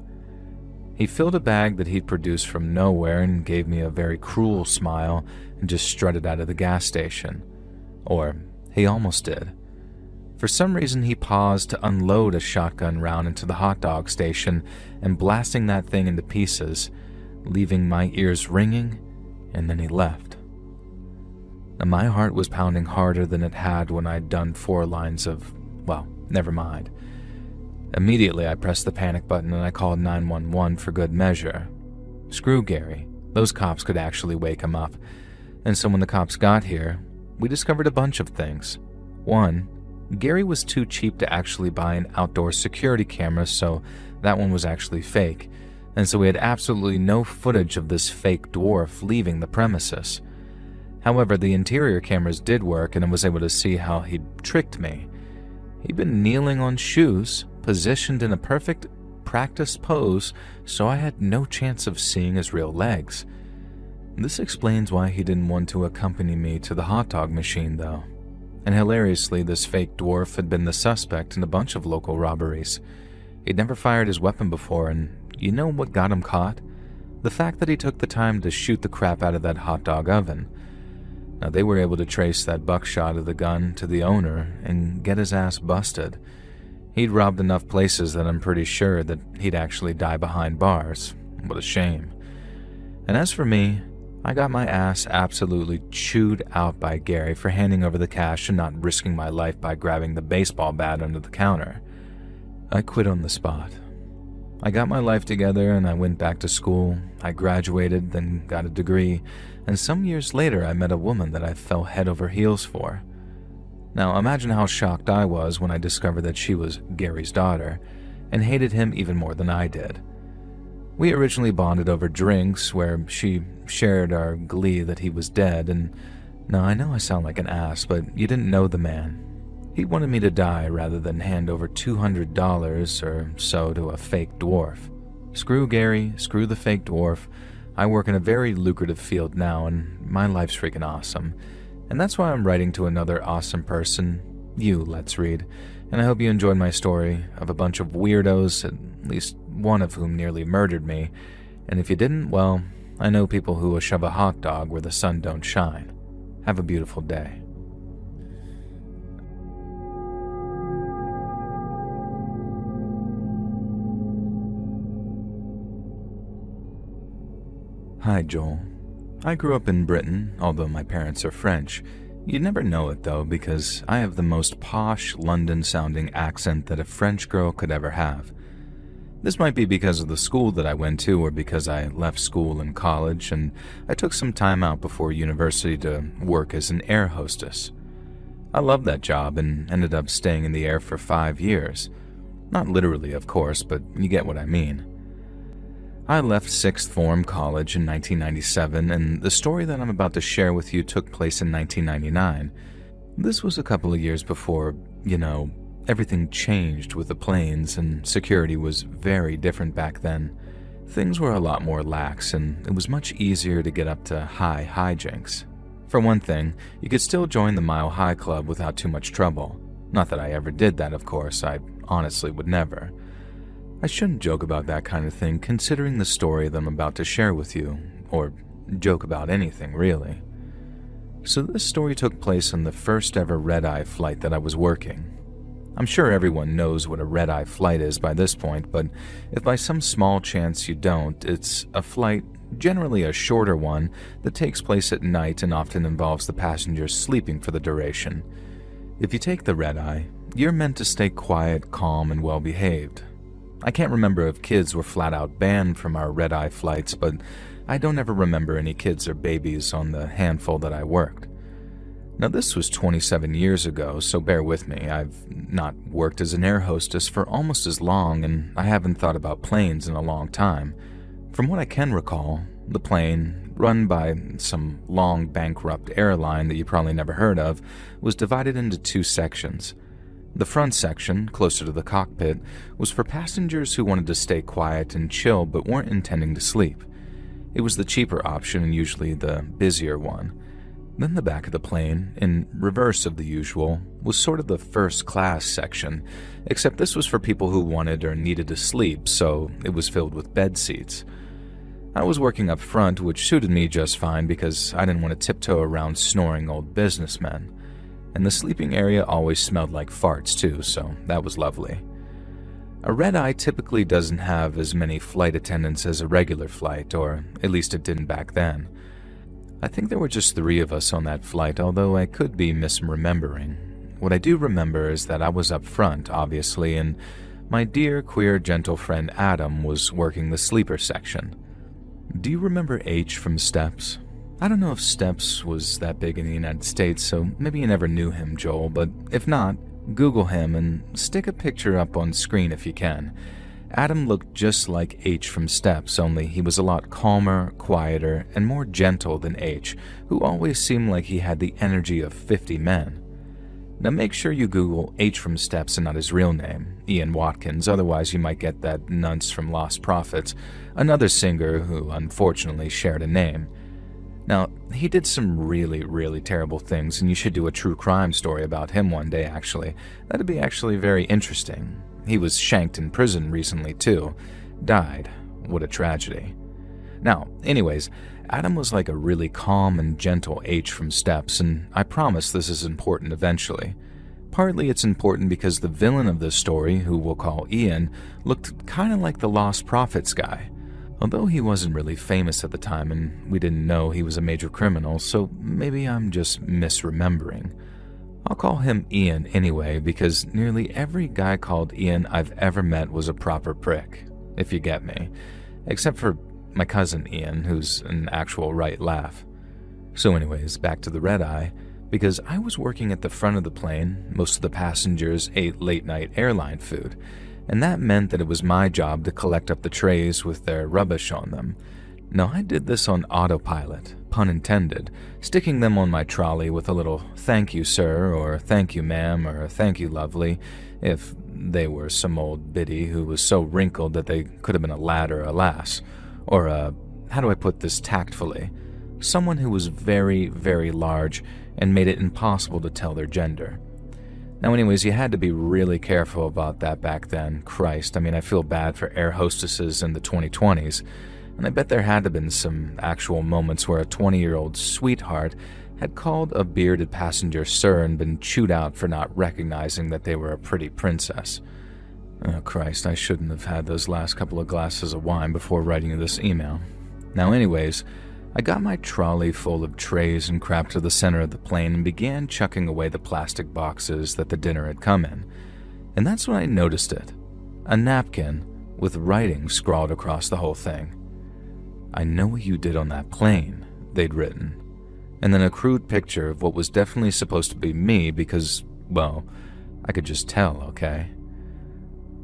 He filled a bag that he'd produced from nowhere and gave me a very cruel smile and just strutted out of the gas station. Or he almost did. For some reason, he paused to unload a shotgun round into the hot dog station and blasting that thing into pieces, leaving my ears ringing, and then he left. Now, my heart was pounding harder than it had when I'd done 4 lines of, well, never mind. Immediately, I pressed the panic button and I called 911 for good measure. Screw Gary. Those cops could actually wake him up. And so when the cops got here, we discovered a bunch of things. 1, Gary was too cheap to actually buy an outdoor security camera, so that one was actually fake. And so we had absolutely no footage of this fake dwarf leaving the premises. However, the interior cameras did work and I was able to see how he'd tricked me. He'd been kneeling on shoes, positioned in a perfect practiced pose, so I had no chance of seeing his real legs. This explains why he didn't want to accompany me to the hot dog machine, though. And hilariously, this fake dwarf had been the suspect in a bunch of local robberies. He'd never fired his weapon before, and you know what got him caught? The fact that he took the time to shoot the crap out of that hot dog oven. Now, they were able to trace that buckshot of the gun to the owner and get his ass busted. He'd robbed enough places that I'm pretty sure that he'd actually die behind bars. What a shame. And as for me, I got my ass absolutely chewed out by Gary for handing over the cash and not risking my life by grabbing the baseball bat under the counter. I quit on the spot. I got my life together and I went back to school. I graduated, then got a degree, and some years later I met a woman that I fell head over heels for. Now imagine how shocked I was when I discovered that she was Gary's daughter, and hated him even more than I did. We originally bonded over drinks, where she shared our glee that he was dead, and now I know I sound like an ass, but you didn't know the man. He wanted me to die rather than hand over $200 or so to a fake dwarf. Screw Gary, screw the fake dwarf. I work in a very lucrative field now, and my life's freaking awesome. And that's why I'm writing to another awesome person, you, Let's Read, and I hope you enjoyed my story of a bunch of weirdos, at least one of whom nearly murdered me, and if you didn't, well, I know people who will shove a hot dog where the sun don't shine. Have a beautiful day. Hi, Joel. I grew up in Britain, although my parents are French. You'd never know it, though, because I have the most posh, London-sounding accent that a French girl could ever have. This might be because of the school that I went to, or because I left school in college, and I took some time out before university to work as an air hostess. I loved that job and ended up staying in the air for 5 years. Not literally, of course, but you get what I mean. I left sixth form college in 1997, and the story that I'm about to share with you took place in 1999. This was a couple of years before, everything changed with the planes, and security was very different back then. Things were a lot more lax, and it was much easier to get up to high hijinks. For one thing, you could still join the Mile High Club without too much trouble. Not that I ever did that, of course. I honestly would never. I shouldn't joke about that kind of thing, considering the story that I'm about to share with you, or joke about anything, really. So this story took place on the first ever red-eye flight that I was working. I'm sure everyone knows what a red-eye flight is by this point, but if by some small chance you don't, it's a flight, generally a shorter one, that takes place at night and often involves the passengers sleeping for the duration. If you take the red-eye, you're meant to stay quiet, calm, and well-behaved. I can't remember if kids were flat out banned from our red-eye flights, but I don't ever remember any kids or babies on the handful that I worked. Now this was 27 years ago, so bear with me. I've not worked as an air hostess for almost as long, and I haven't thought about planes in a long time. From what I can recall, the plane, run by some long bankrupt airline that you probably never heard of, was divided into 2 sections. The front section, closer to the cockpit, was for passengers who wanted to stay quiet and chill but weren't intending to sleep. It was the cheaper option and usually the busier one. Then the back of the plane, in reverse of the usual, was sort of the first class section, except this was for people who wanted or needed to sleep, so it was filled with bed seats. I was working up front, which suited me just fine because I didn't want to tiptoe around snoring old businessmen. And the sleeping area always smelled like farts too, so that was lovely. A red-eye typically doesn't have as many flight attendants as a regular flight, or at least it didn't back then. I think there were just 3 of us on that flight, although I could be misremembering. What I do remember is that I was up front, obviously, and my dear, queer, gentle friend Adam was working the sleeper section. Do you remember H from Steps? I don't know if Steps was that big in the United States, so maybe you never knew him, Joel, but if not, Google him and stick a picture up on screen if you can. Adam looked just like H from Steps, only he was a lot calmer, quieter, and more gentle than H, who always seemed like he had the energy of 50 men. Now make sure you Google H from Steps and not his real name, Ian Watkins, otherwise you might get that nunce from Lost Prophets, another singer who unfortunately shared a name. Now, he did some really terrible things, and you should do a true crime story about him one day, actually. That'd be actually very interesting. He was shanked in prison recently, too. Died. What a tragedy. Now, anyways, Adam was like a really calm and gentle H from Steps, and I promise this is important eventually. Partly it's important because the villain of this story, who we'll call Ian, looked kinda like the Lost Prophets guy. Although he wasn't really famous at the time and we didn't know he was a major criminal, so maybe I'm just misremembering. I'll call him Ian anyway because nearly every guy called Ian I've ever met was a proper prick, if you get me. Except for my cousin Ian, who's an actual right laugh. So anyways, back to the red eye, because I was working at the front of the plane, most of the passengers ate late-night airline food, and that meant that it was my job to collect up the trays with their rubbish on them. Now I did this on autopilot, pun intended, sticking them on my trolley with a little "thank you sir" or "thank you ma'am" or "thank you lovely," if they were some old biddy who was so wrinkled that they could have been a lad or a lass, or how do I put this tactfully, someone who was very large and made it impossible to tell their gender. Now anyways, you had to be really careful about that back then. Christ, I mean, I feel bad for air hostesses in the 2020s, and I bet there had to have been some actual moments where a 20-year-old sweetheart had called a bearded passenger sir and been chewed out for not recognizing that they were a pretty princess. Oh Christ, I shouldn't have had those last couple of glasses of wine before writing you this email. Now anyways, I got my trolley full of trays and crap to the center of the plane and began chucking away the plastic boxes that the dinner had come in. And that's when I noticed it. A napkin with writing scrawled across the whole thing. "I know what you did on that plane," they'd written. And then a crude picture of what was definitely supposed to be me because, well, I could just tell, okay?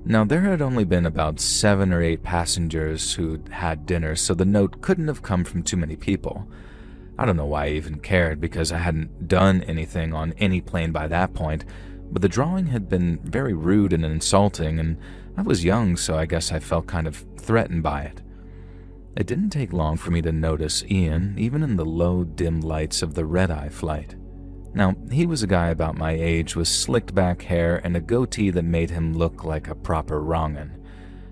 Now, there had only been about 7 or 8 passengers who'd had dinner, so the note couldn't have come from too many people. I don't know why I even cared, because I hadn't done anything on any plane by that point, but the drawing had been very rude and insulting, and I was young, so I guess I felt kind of threatened by it. It didn't take long for me to notice Ian, even in the low, dim lights of the red-eye flight. Now, he was a guy about my age with slicked back hair and a goatee that made him look like a proper wrong'un.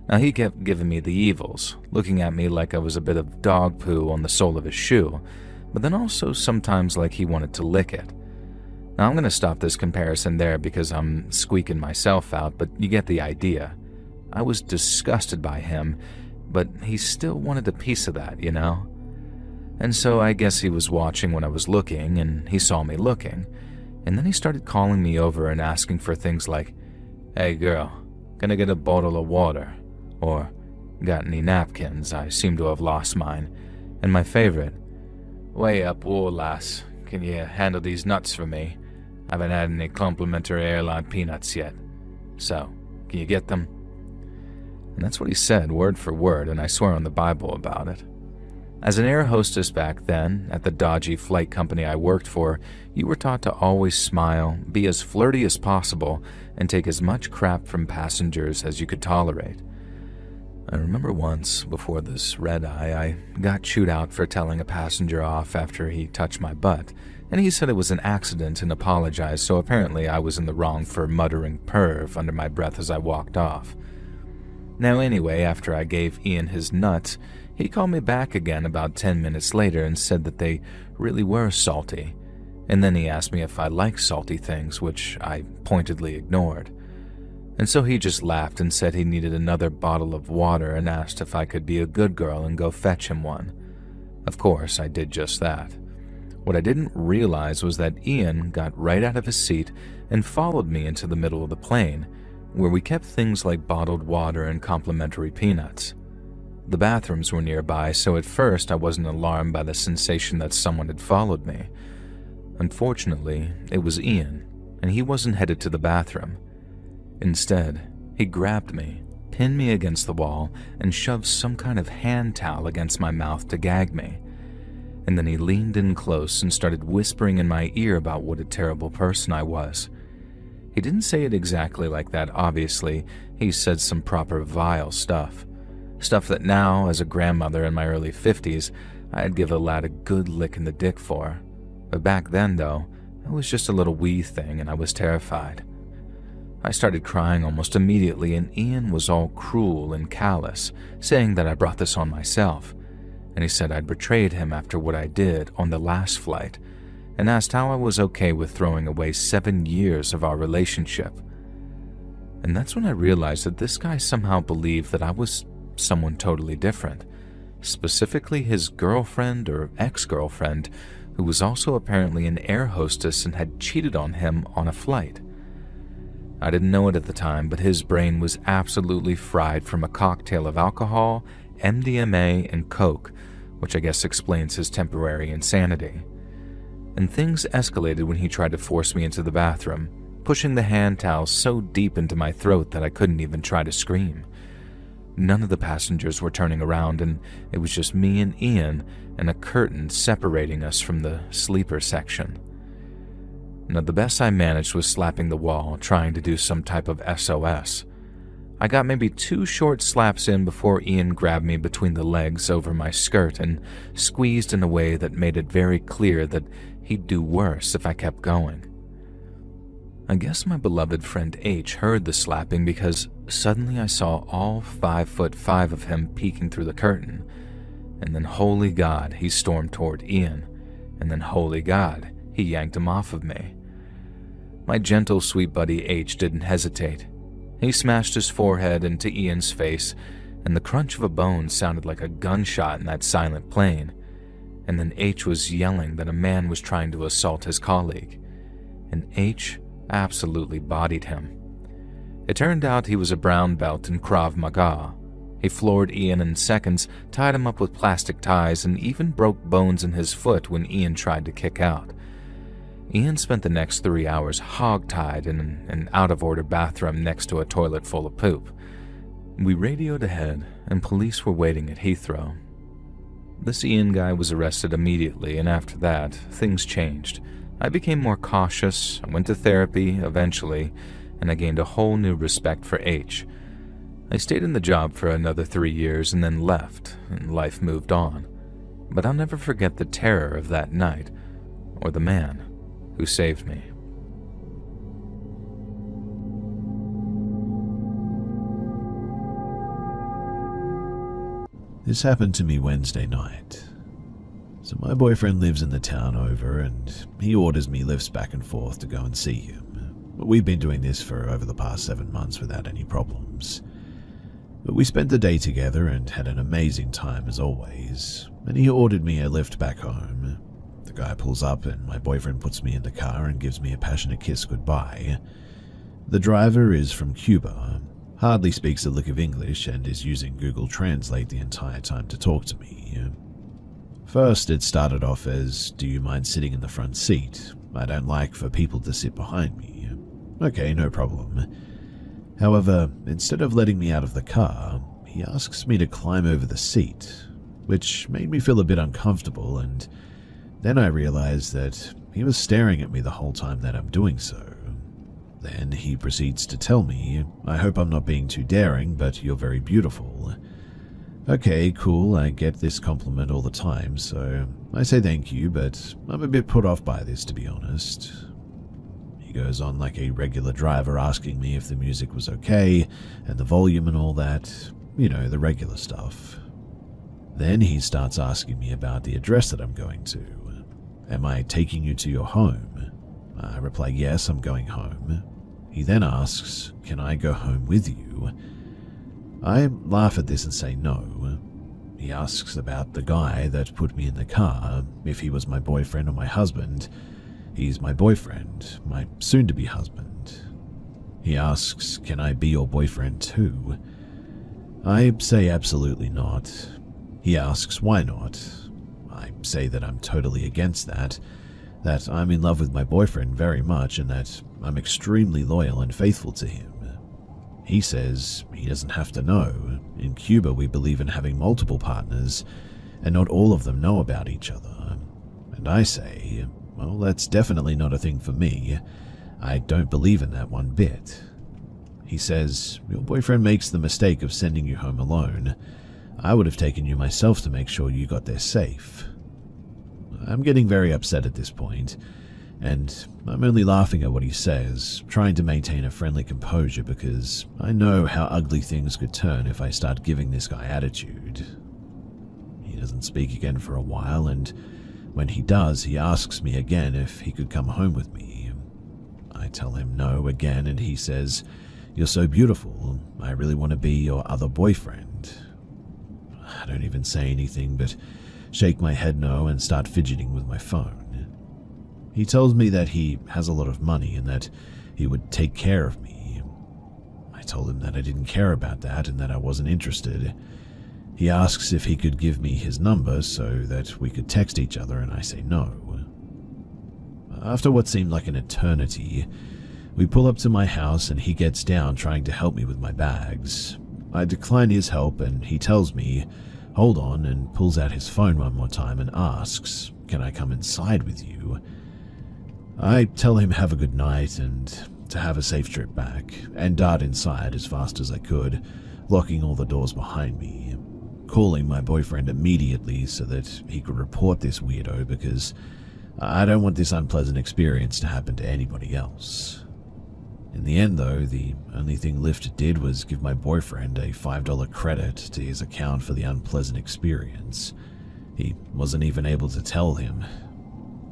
Now, he kept giving me the evils, looking at me like I was a bit of dog poo on the sole of his shoe, but then also sometimes like he wanted to lick it. Now, I'm going to stop this comparison there because I'm squeaking myself out, but you get the idea. I was disgusted by him, but he still wanted a piece of that, you know? And so I guess he was watching when I was looking, and he saw me looking. And then he started calling me over and asking for things like, "Hey girl, gonna get a bottle of water?" Or, "Got any napkins? I seem to have lost mine." And my favorite, "Way up, whoa lass, can you handle these nuts for me? I haven't had any complimentary airline peanuts yet. So, can you get them?" And that's what he said, word for word, and I swear on the Bible about it. As an air hostess back then, at the dodgy flight company I worked for, you were taught to always smile, be as flirty as possible, and take as much crap from passengers as you could tolerate. I remember once, before this red eye, I got chewed out for telling a passenger off after he touched my butt, and he said it was an accident and apologized, so apparently I was in the wrong for muttering perv under my breath as I walked off. Now anyway, after I gave Ian his nuts, he called me back again about 10 minutes later and said that they really were salty. And then he asked me if I liked salty things, which I pointedly ignored. And so he just laughed and said he needed another bottle of water and asked if I could be a good girl and go fetch him one. Of course, I did just that. What I didn't realize was that Ian got right out of his seat and followed me into the middle of the plane, where we kept things like bottled water and complimentary peanuts. The bathrooms were nearby, so at first I wasn't alarmed by the sensation that someone had followed me. Unfortunately, it was Ian, and he wasn't headed to the bathroom. Instead, he grabbed me, pinned me against the wall, and shoved some kind of hand towel against my mouth to gag me. And then he leaned in close and started whispering in my ear about what a terrible person I was. He didn't say it exactly like that, obviously. He said some proper vile stuff. Stuff that now, as a grandmother in my early 50s, I'd give a lad a good lick in the dick for. But back then, though, it was just a little wee thing and I was terrified. I started crying almost immediately, and Ian was all cruel and callous, saying that I brought this on myself. And he said I'd betrayed him after what I did on the last flight, and asked how I was okay with throwing away 7 years of our relationship. And that's when I realized that this guy somehow believed that I was someone totally different, specifically his girlfriend or ex-girlfriend, who was also apparently an air hostess and had cheated on him on a flight. I didn't know it at the time, but his brain was absolutely fried from a cocktail of alcohol, MDMA, and coke, which I guess explains his temporary insanity. And things escalated when he tried to force me into the bathroom, pushing the hand towel so deep into my throat that I couldn't even try to scream. None of the passengers were turning around, and it was just me and Ian and a curtain separating us from the sleeper section. Now, the best I managed was slapping the wall, trying to do some type of SOS. I got maybe 2 short slaps in before Ian grabbed me between the legs over my skirt and squeezed in a way that made it very clear that he'd do worse if I kept going. I guess my beloved friend H heard the slapping because suddenly I saw all 5'5" of him peeking through the curtain. And then, holy God, he stormed toward Ian. And then, holy God, he yanked him off of me. My gentle, sweet buddy H didn't hesitate. He smashed his forehead into Ian's face, and the crunch of a bone sounded like a gunshot in that silent plane. And then H was yelling that a man was trying to assault his colleague. And H absolutely bodied him. It turned out he was a brown belt in Krav Maga. He floored Ian in seconds, tied him up with plastic ties, and even broke bones in his foot when Ian tried to kick out. Ian spent the next 3 hours hog-tied in an out-of-order bathroom next to a toilet full of poop. We radioed ahead, and police were waiting at Heathrow. This Ian guy was arrested immediately, and after that, things changed. I became more cautious, I went to therapy eventually, and I gained a whole new respect for H. I stayed in the job for another 3 years and then left, and life moved on. But I'll never forget the terror of that night, or the man who saved me. This happened to me Wednesday night. So my boyfriend lives in the town over, and he orders me lifts back and forth to go and see him. We've been doing this for over the past 7 months without any problems. But we spent the day together and had an amazing time as always, and he ordered me a lift back home. The guy pulls up and my boyfriend puts me in the car and gives me a passionate kiss goodbye. The driver is from Cuba, hardly speaks a lick of English, and is using Google Translate the entire time to talk to me. First, it started off as, "Do you mind sitting in the front seat? I don't like for people to sit behind me." Okay, no problem. However, instead of letting me out of the car, he asks me to climb over the seat, which made me feel a bit uncomfortable, and then I realized that he was staring at me the whole time that I'm doing so. Then he proceeds to tell me, "I hope I'm not being too daring, but you're very beautiful." Okay, cool, I get this compliment all the time, so I say thank you, but I'm a bit put off by this, to be honest. He goes on like a regular driver, asking me if the music was okay, and the volume and all that, you know, the regular stuff. Then he starts asking me about the address that I'm going to. "Am I taking you to your home?" I reply, "Yes, I'm going home." He then asks, "Can I go home with you?" I laugh at this and say no. He asks about the guy that put me in the car, if he was my boyfriend or my husband. He's my boyfriend, my soon-to-be husband. He asks, "Can I be your boyfriend too?" I say absolutely not. He asks why not. I say that I'm totally against that I'm in love with my boyfriend very much, and that I'm extremely loyal and faithful to him. He says he doesn't have to know. In Cuba, we believe in having multiple partners, and not all of them know about each other. And I say, well, that's definitely not a thing for me. I don't believe in that one bit. He says, your boyfriend makes the mistake of sending you home alone. I would have taken you myself to make sure you got there safe. I'm getting very upset at this point, and I'm only laughing at what he says, trying to maintain a friendly composure because I know how ugly things could turn if I start giving this guy attitude. He doesn't speak again for a while, and when he does, he asks me again if he could come home with me. I tell him no again, and he says, you're so beautiful, I really want to be your other boyfriend. I don't even say anything but shake my head no and start fidgeting with my phone. He tells me that he has a lot of money and that he would take care of me. I told him that I didn't care about that and that I wasn't interested. He asks if he could give me his number so that we could text each other, and I say no. After what seemed like an eternity, we pull up to my house and he gets down trying to help me with my bags. I decline his help and he tells me, hold on, and pulls out his phone one more time and asks, can I come inside with you? I tell him have a good night and to have a safe trip back, and dart inside as fast as I could, locking all the doors behind me, calling my boyfriend immediately so that he could report this weirdo because I don't want this unpleasant experience to happen to anybody else. In the end, though, the only thing Lyft did was give my boyfriend a $5 credit to his account for the unpleasant experience. He wasn't even able to tell him.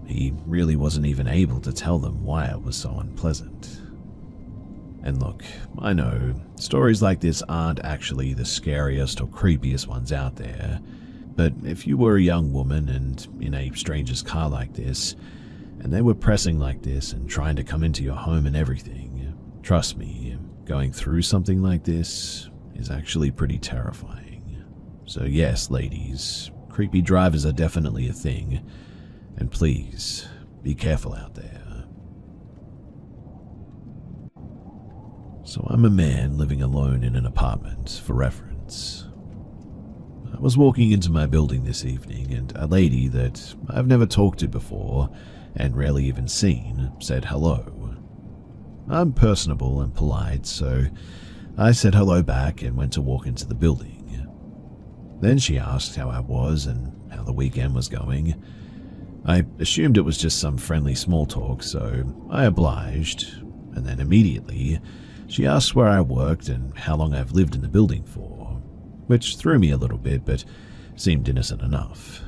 He really wasn't even able to tell them why it was so unpleasant. And look, I know, stories like this aren't actually the scariest or creepiest ones out there, but if you were a young woman and in a stranger's car like this, and they were pressing like this and trying to come into your home and everything, trust me, going through something like this is actually pretty terrifying. So yes, ladies, creepy drivers are definitely a thing, and please, be careful out there. So I'm a man living alone in an apartment, for reference. I was walking into my building this evening, and a lady that I've never talked to before, and rarely even seen, said hello. I'm personable and polite, so I said hello back and went to walk into the building. Then she asked how I was and how the weekend was going. I assumed it was just some friendly small talk, so I obliged, and then immediately she asked where I worked and how long I've lived in the building for, which threw me a little bit but seemed innocent enough.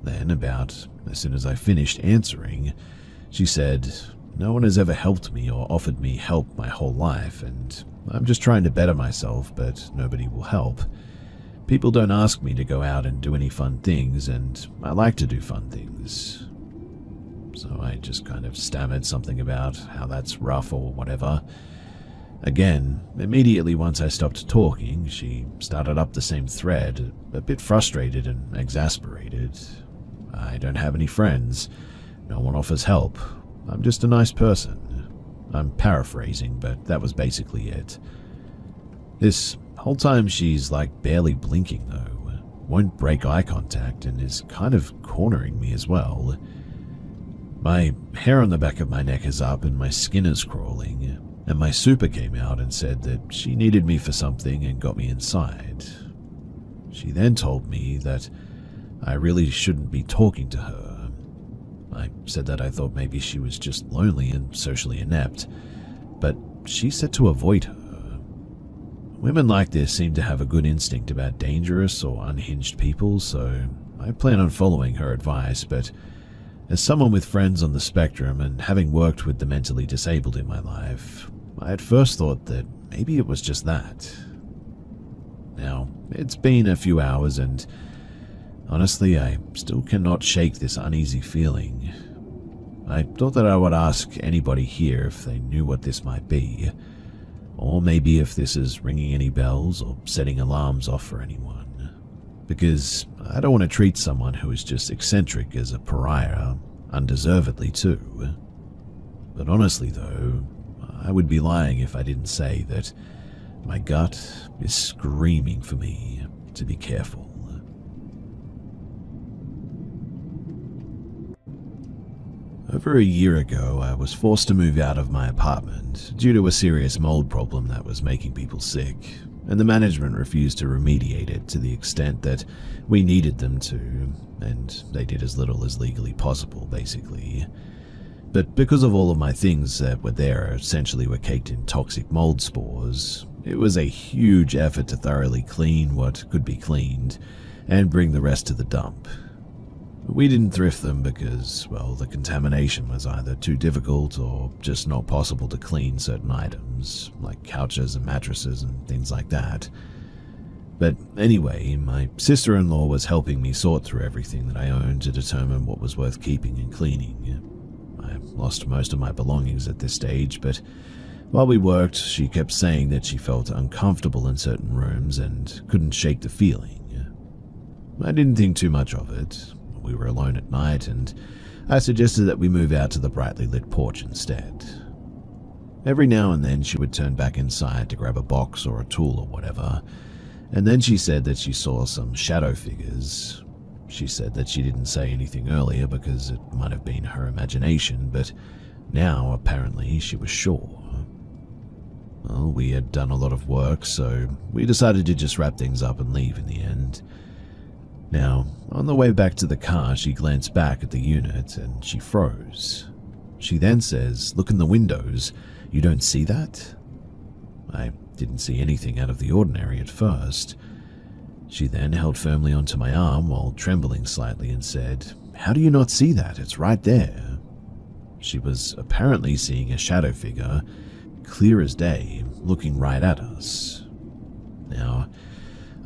Then, about as soon as I finished answering, she said, no one has ever helped me or offered me help my whole life, and I'm just trying to better myself, but nobody will help. People don't ask me to go out and do any fun things, and I like to do fun things. So I just kind of stammered something about how that's rough or whatever. Again, immediately once I stopped talking, she started up the same thread, a bit frustrated and exasperated. I don't have any friends. No one offers help. I'm just a nice person. I'm paraphrasing, but that was basically it. This whole time she's like barely blinking though, won't break eye contact and is kind of cornering me as well. My hair on the back of my neck is up and my skin is crawling, and my super came out and said that she needed me for something and got me inside. She then told me that I really shouldn't be talking to her. I said that I thought maybe she was just lonely and socially inept, but she said to avoid her. Women like this seem to have a good instinct about dangerous or unhinged people, so I plan on following her advice, but as someone with friends on the spectrum and having worked with the mentally disabled in my life, I at first thought that maybe it was just that. Now, it's been a few hours and honestly, I still cannot shake this uneasy feeling. I thought that I would ask anybody here if they knew what this might be, or maybe if this is ringing any bells or setting alarms off for anyone, because I don't want to treat someone who is just eccentric as a pariah, undeservedly too. But honestly though, I would be lying if I didn't say that my gut is screaming for me to be careful. Over a year ago, I was forced to move out of my apartment due to a serious mold problem that was making people sick, and the management refused to remediate it to the extent that we needed them to, and they did as little as legally possible, basically. But because of all of my things that were there essentially were caked in toxic mold spores, it was a huge effort to thoroughly clean what could be cleaned and bring the rest to the dump. We didn't thrift them because, well, the contamination was either too difficult or just not possible to clean certain items, like couches and mattresses and things like that. But anyway, my sister-in-law was helping me sort through everything that I owned to determine what was worth keeping and cleaning. I lost most of my belongings at this stage, but while we worked, she kept saying that she felt uncomfortable in certain rooms and couldn't shake the feeling. I didn't think too much of it. We were alone at night, and I suggested that we move out to the brightly lit porch instead. Every now and then she would turn back inside to grab a box or a tool or whatever, and then she said that she saw some shadow figures. She said that she didn't say anything earlier because it might have been her imagination, but now apparently she was sure. Well, we had done a lot of work, so we decided to just wrap things up and leave in the end. Now, on the way back to the car, she glanced back at the unit and she froze. She then says, "Look in the windows. You don't see that?" I didn't see anything out of the ordinary at first. She then held firmly onto my arm while trembling slightly and said, "How do you not see that? It's right there." She was apparently seeing a shadow figure, clear as day, looking right at us. Now,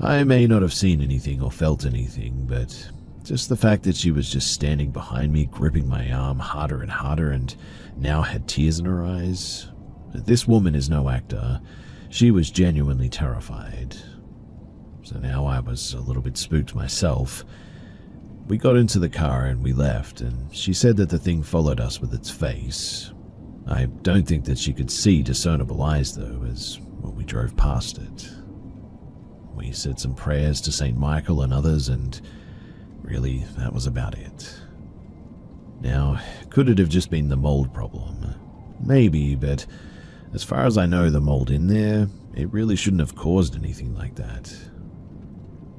I may not have seen anything or felt anything, but just the fact that she was just standing behind me, gripping my arm harder and harder, and now had tears in her eyes. This woman is no actor. She was genuinely terrified. So now I was a little bit spooked myself. We got into the car and we left, and she said that the thing followed us with its face. I don't think that she could see discernible eyes, though, as we drove past it. We said some prayers to St. Michael and others, and really, that was about it. Now, could it have just been the mold problem? Maybe, but as far as I know, the mold in there, it really shouldn't have caused anything like that.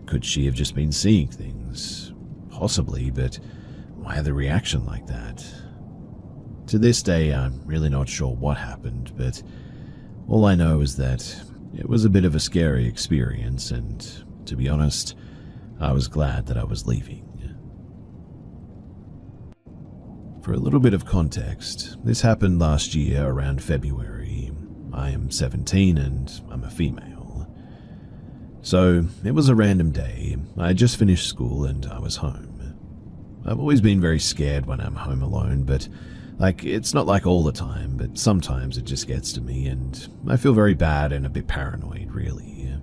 Could she have just been seeing things? Possibly, but why the reaction like that? To this day, I'm really not sure what happened, but all I know is that it was a bit of a scary experience, and to be honest, I was glad that I was leaving. For a little bit of context, this happened last year around February. I am 17 and I'm a female. So, it was a random day. I had just finished school and I was home. I've always been very scared when I'm home alone, but it's not like all the time, but sometimes it just gets to me, and I feel very bad and a bit paranoid, really.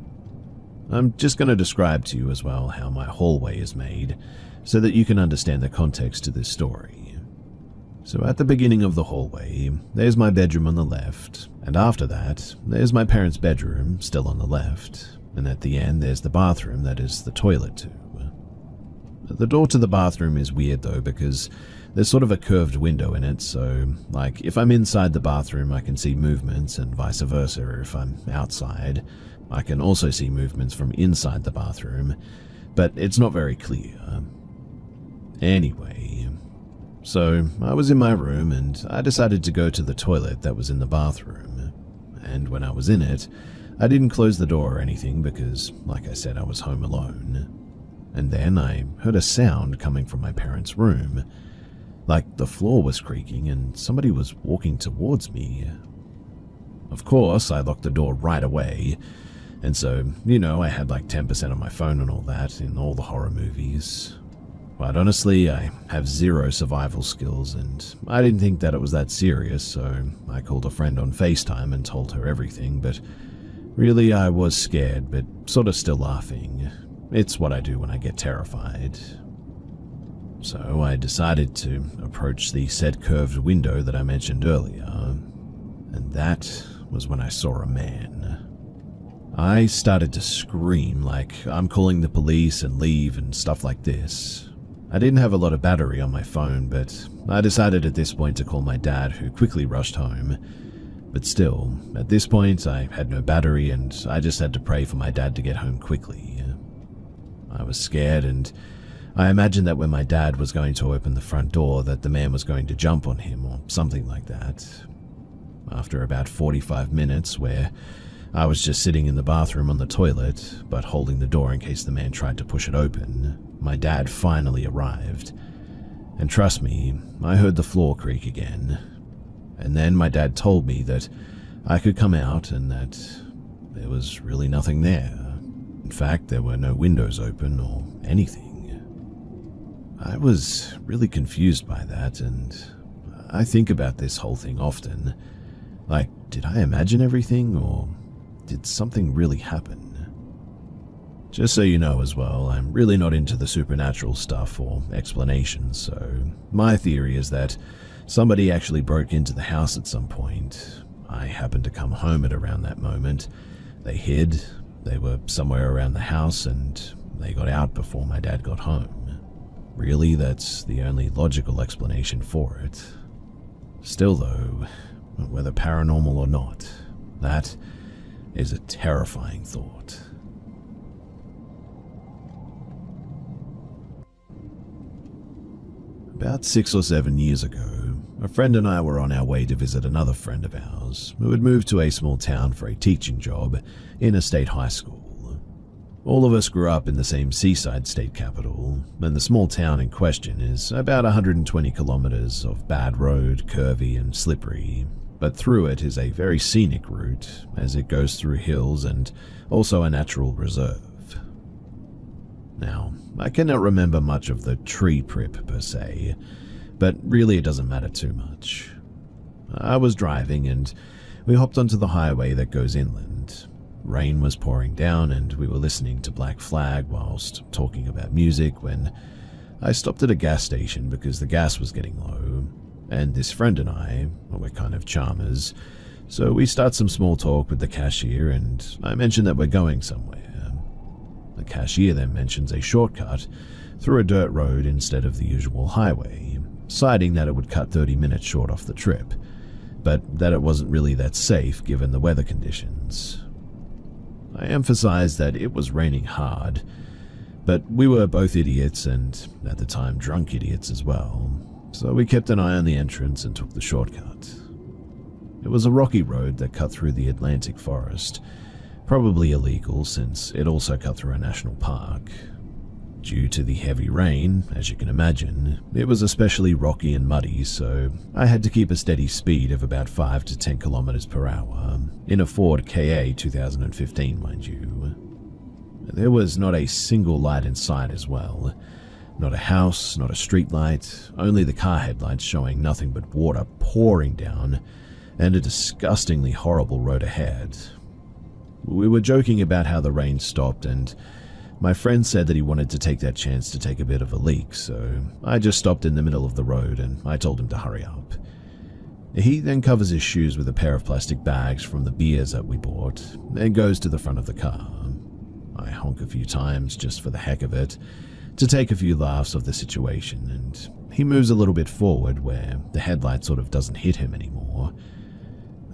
I'm just going to describe to you as well how my hallway is made, so that you can understand the context to this story. So at the beginning of the hallway, there's my bedroom on the left, and after that, there's my parents' bedroom, still on the left, and at the end there's the bathroom that is the toilet too. The door to the bathroom is weird though, because there's sort of a curved window in it, so, if I'm inside the bathroom, I can see movements, and vice versa. If I'm outside, I can also see movements from inside the bathroom, but it's not very clear. Anyway, so I was in my room, and I decided to go to the toilet that was in the bathroom, and when I was in it, I didn't close the door or anything because, like I said, I was home alone. And then I heard a sound coming from my parents' room. The floor was creaking and somebody was walking towards me. Of course, I locked the door right away, and so, I had 10% on my phone and all that in all the horror movies. But honestly, I have zero survival skills, and I didn't think that it was that serious, so I called a friend on FaceTime and told her everything, but really I was scared, but sort of still laughing. It's what I do when I get terrified. So I decided to approach the said curved window that I mentioned earlier, and that was when I saw a man. I started to scream like I'm calling the police and leave and stuff like this. I didn't have a lot of battery on my phone, but I decided at this point to call my dad, who quickly rushed home. But still, at this point, I had no battery and I just had to pray for my dad to get home quickly. I was scared, and I imagined that when my dad was going to open the front door that the man was going to jump on him or something like that. After about 45 minutes, where I was just sitting in the bathroom on the toilet, but holding the door in case the man tried to push it open, my dad finally arrived. And trust me, I heard the floor creak again. And then my dad told me that I could come out and that there was really nothing there. In fact, there were no windows open or anything. I was really confused by that, and I think about this whole thing often. Like, did I imagine everything, or did something really happen? Just so you know as well, I'm really not into the supernatural stuff or explanations, so my theory is that somebody actually broke into the house at some point. I happened to come home at around that moment. They hid, they were somewhere around the house, and they got out before my dad got home. Really, that's the only logical explanation for it. Still though, whether paranormal or not, that is a terrifying thought. About 6 or 7 years ago, a friend and I were on our way to visit another friend of ours who had moved to a small town for a teaching job in a state high school. All of us grew up in the same seaside state capital, and the small town in question is about 120 kilometers of bad road, curvy and slippery, but through it is a very scenic route as it goes through hills and also a natural reserve. Now, I cannot remember much of the tree trip per se, but really it doesn't matter too much. I was driving and we hopped onto the highway that goes inland. Rain was pouring down and we were listening to Black Flag whilst talking about music when I stopped at a gas station because the gas was getting low, and this friend and I, we're kind of charmers, so we start some small talk with the cashier and I mention that we're going somewhere. The cashier then mentions a shortcut through a dirt road instead of the usual highway, citing that it would cut 30 minutes short off the trip, but that it wasn't really that safe given the weather conditions. I emphasized that it was raining hard, but we were both idiots and, at the time, drunk idiots as well, so we kept an eye on the entrance and took the shortcut. It was a rocky road that cut through the Atlantic forest, probably illegal since it also cut through a national park. Due to the heavy rain, as you can imagine, it was especially rocky and muddy, so I had to keep a steady speed of about 5 to 10 kilometers per hour, in a Ford Ka 2015, mind you. There was not a single light in sight as well. Not a house, not a street light, only the car headlights showing nothing but water pouring down, and a disgustingly horrible road ahead. We were joking about how the rain stopped, and my friend said that he wanted to take that chance to take a bit of a leak, so I just stopped in the middle of the road and I told him to hurry up. He then covers his shoes with a pair of plastic bags from the beers that we bought and goes to the front of the car. I honk a few times just for the heck of it, to take a few laughs of the situation, and he moves a little bit forward where the headlight sort of doesn't hit him anymore.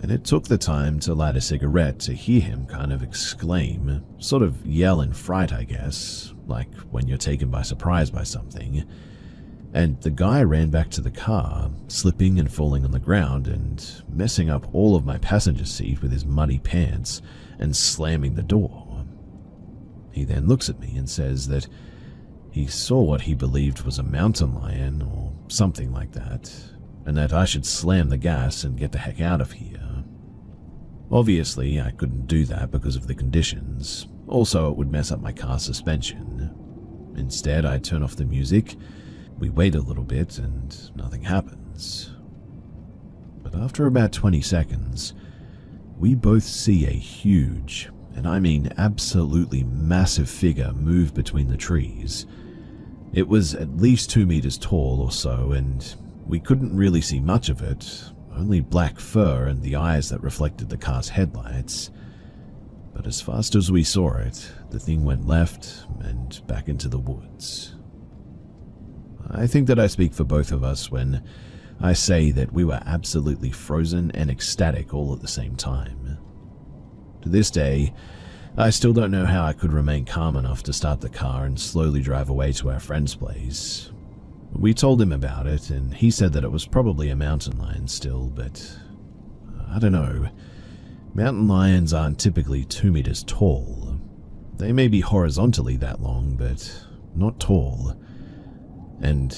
And it took the time to light a cigarette to hear him kind of exclaim, sort of yell in fright, I guess, like when you're taken by surprise by something. And the guy ran back to the car, slipping and falling on the ground and messing up all of my passenger seat with his muddy pants and slamming the door. He then looks at me and says that he saw what he believed was a mountain lion or something like that, and that I should slam the gas and get the heck out of here. Obviously, I couldn't do that because of the conditions. Also, it would mess up my car's suspension. Instead, I turn off the music, we wait a little bit, and nothing happens. But after about 20 seconds, we both see a huge, and I mean absolutely massive figure move between the trees. It was at least 2 meters tall or so, and we couldn't really see much of it, only black fur and the eyes that reflected the car's headlights. But as fast as we saw it, the thing went left and back into the woods. I think that I speak for both of us when I say that we were absolutely frozen and ecstatic all at the same time. To this day, I still don't know how I could remain calm enough to start the car and slowly drive away to our friend's place. We told him about it, and he said that it was probably a mountain lion still, but I don't know. Mountain lions aren't typically 2 meters tall. They may be horizontally that long, but not tall. And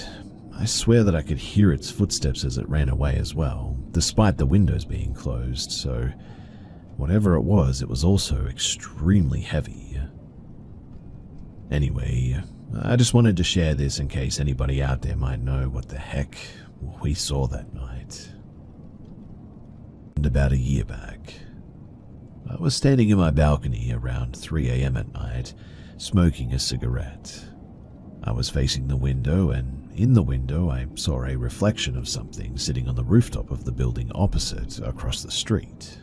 I swear that I could hear its footsteps as it ran away as well, despite the windows being closed, so whatever it was also extremely heavy. Anyway, I just wanted to share this in case anybody out there might know what the heck we saw that night. And about a year back, I was standing in my balcony around 3 a.m. at night, smoking a cigarette. I was facing the window, and in the window I saw a reflection of something sitting on the rooftop of the building opposite across the street.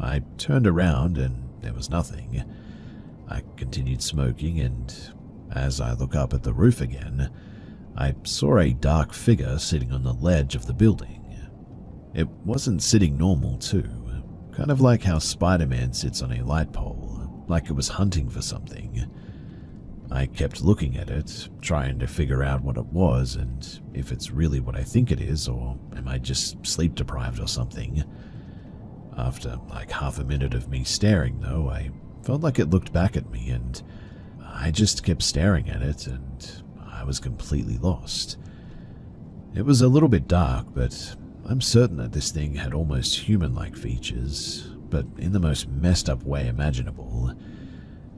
I turned around and there was nothing. I continued smoking, and as I look up at the roof again, I saw a dark figure sitting on the ledge of the building. It wasn't sitting normal too, kind of like how Spider-Man sits on a light pole, like it was hunting for something. I kept looking at it, trying to figure out what it was and if it's really what I think it is, or am I just sleep deprived or something. After like half a minute of me staring though, I felt like it looked back at me, and I just kept staring at it, and I was completely lost. It was a little bit dark, but I'm certain that this thing had almost human-like features, but in the most messed up way imaginable.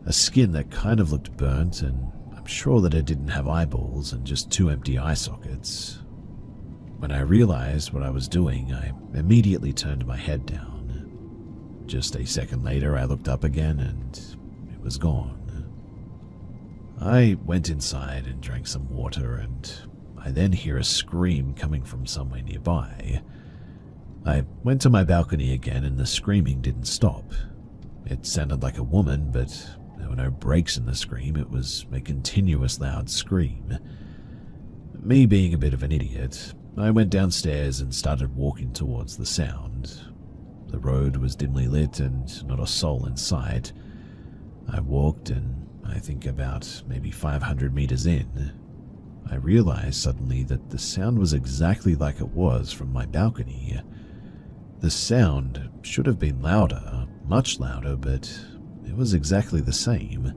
A skin that kind of looked burnt, and I'm sure that it didn't have eyeballs and just 2 empty eye sockets. When I realized what I was doing, I immediately turned my head down. Just a second later, I looked up again, and it was gone. I went inside and drank some water, and I then hear a scream coming from somewhere nearby. I went to my balcony again, and the screaming didn't stop. It sounded like a woman, but there were no breaks in the scream. It was a continuous loud scream. Me being a bit of an idiot, I went downstairs and started walking towards the sound. The road was dimly lit and not a soul in sight. I walked, and I think about maybe 500 meters in, I realized suddenly that the sound was exactly like it was from my balcony. The sound should have been louder, much louder, but it was exactly the same.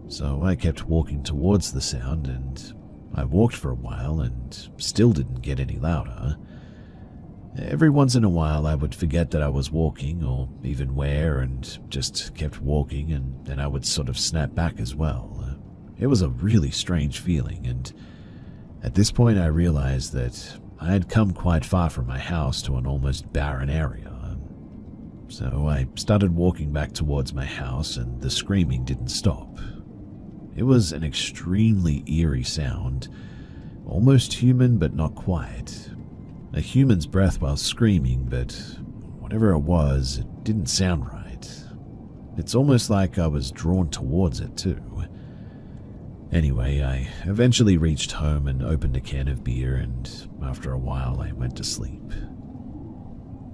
So I kept walking towards the sound, and I walked for a while and still didn't get any louder. Every once in a while I would forget that I was walking, or even where, and just kept walking, and then I would sort of snap back as well. It was a really strange feeling, and at this point I realized that I had come quite far from my house to an almost barren area. So I started walking back towards my house, and the screaming didn't stop. It was an extremely eerie sound, almost human but not quite. A human's breath while screaming, but whatever it was, it didn't sound right. It's almost like I was drawn towards it too. Anyway, I eventually reached home and opened a can of beer, and after a while I went to sleep.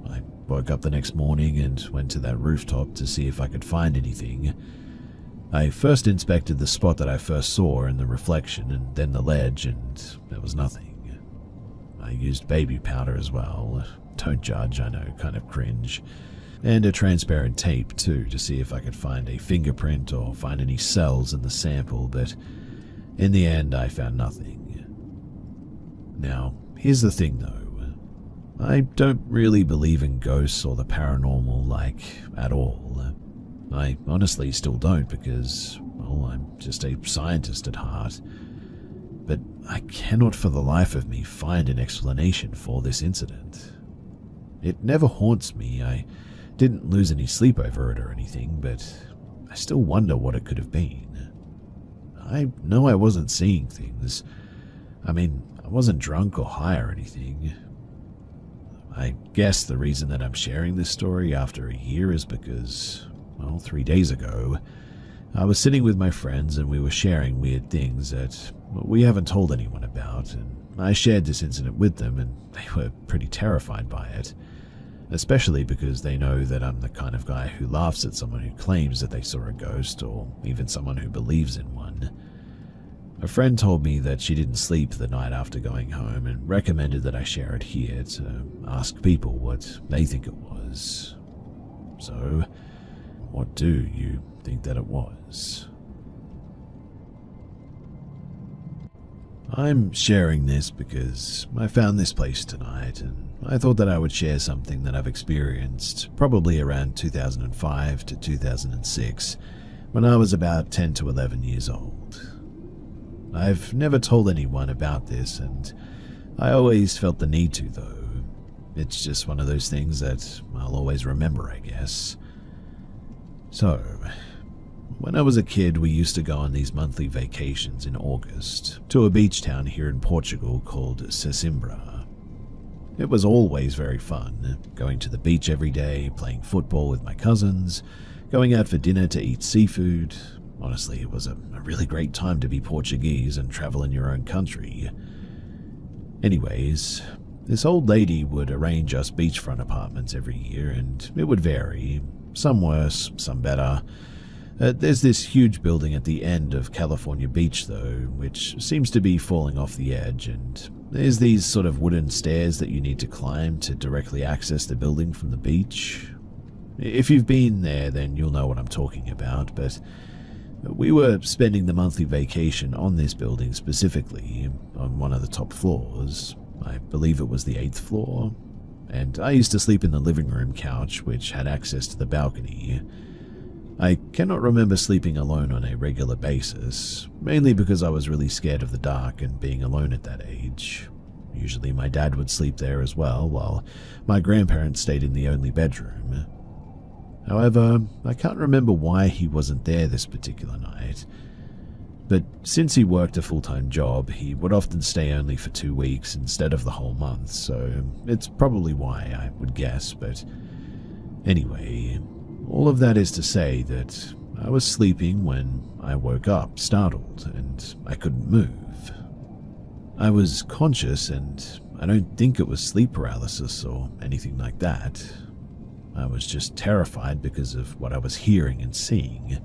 I woke up the next morning and went to that rooftop to see if I could find anything. I first inspected the spot that I first saw in the reflection, and then the ledge, and there was nothing. I used baby powder as well. Don't judge, I know, kind of cringe. And a transparent tape too, to see if I could find a fingerprint or find any cells in the sample, but in the end I found nothing. Now, here's the thing though. I don't really believe in ghosts or the paranormal, like, at all. I honestly still don't because, well, I'm just a scientist at heart. But I cannot for the life of me find an explanation for this incident. It never haunts me. I didn't lose any sleep over it or anything, but I still wonder what it could have been. I know I wasn't seeing things. I mean, I wasn't drunk or high or anything. I guess the reason that I'm sharing this story after a year is because, well, 3 days ago, I was sitting with my friends and we were sharing weird things that we haven't told anyone about, and I shared this incident with them, and they were pretty terrified by it, especially because they know that I'm the kind of guy who laughs at someone who claims that they saw a ghost, or even someone who believes in one. A friend told me that she didn't sleep the night after going home and recommended that I share it here to ask people what they think it was. So, what do you think that it was? I'm sharing this because I found this place tonight, and I thought that I would share something that I've experienced probably around 2005 to 2006, when I was about 10 to 11 years old. I've never told anyone about this, and I always felt the need to, though. It's just one of those things that I'll always remember, I guess. So, when I was a kid, we used to go on these monthly vacations in August to a beach town here in Portugal called Sesimbra. It was always very fun, going to the beach every day, playing football with my cousins, going out for dinner to eat seafood. Honestly, it was a really great time to be Portuguese and travel in your own country. Anyways, this old lady would arrange us beachfront apartments every year, and it would vary, some worse, some better. There's this huge building at the end of California Beach, though, which seems to be falling off the edge, and there's these sort of wooden stairs that you need to climb to directly access the building from the beach. If you've been there, then you'll know what I'm talking about, but we were spending the monthly vacation on this building specifically, on one of the top floors. I believe it was the 8th floor, and I used to sleep in the living room couch, which had access to the balcony. I cannot remember sleeping alone on a regular basis, mainly because I was really scared of the dark and being alone at that age. Usually my dad would sleep there as well, while my grandparents stayed in the only bedroom. However, I can't remember why he wasn't there this particular night. But since he worked a full-time job, he would often stay only for 2 weeks instead of the whole month, so it's probably why, I would guess. But anyway, all of that is to say that I was sleeping when I woke up, startled, and I couldn't move. I was conscious, and I don't think it was sleep paralysis or anything like that. I was just terrified because of what I was hearing and seeing.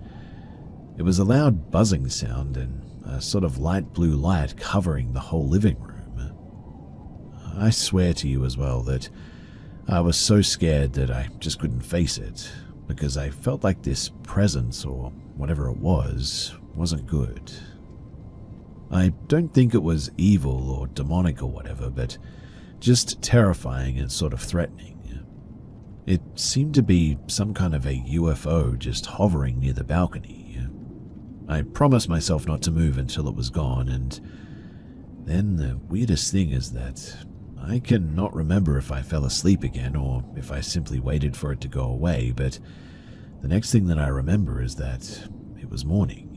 It was a loud buzzing sound and a sort of light blue light covering the whole living room. I swear to you as well that I was so scared that I just couldn't face it, because I felt like this presence, or whatever it was, wasn't good. I don't think it was evil or demonic or whatever, but just terrifying and sort of threatening. It seemed to be some kind of a UFO just hovering near the balcony. I promised myself not to move until it was gone, and then the weirdest thing is that I cannot remember if I fell asleep again or if I simply waited for it to go away, but the next thing that I remember is that it was morning.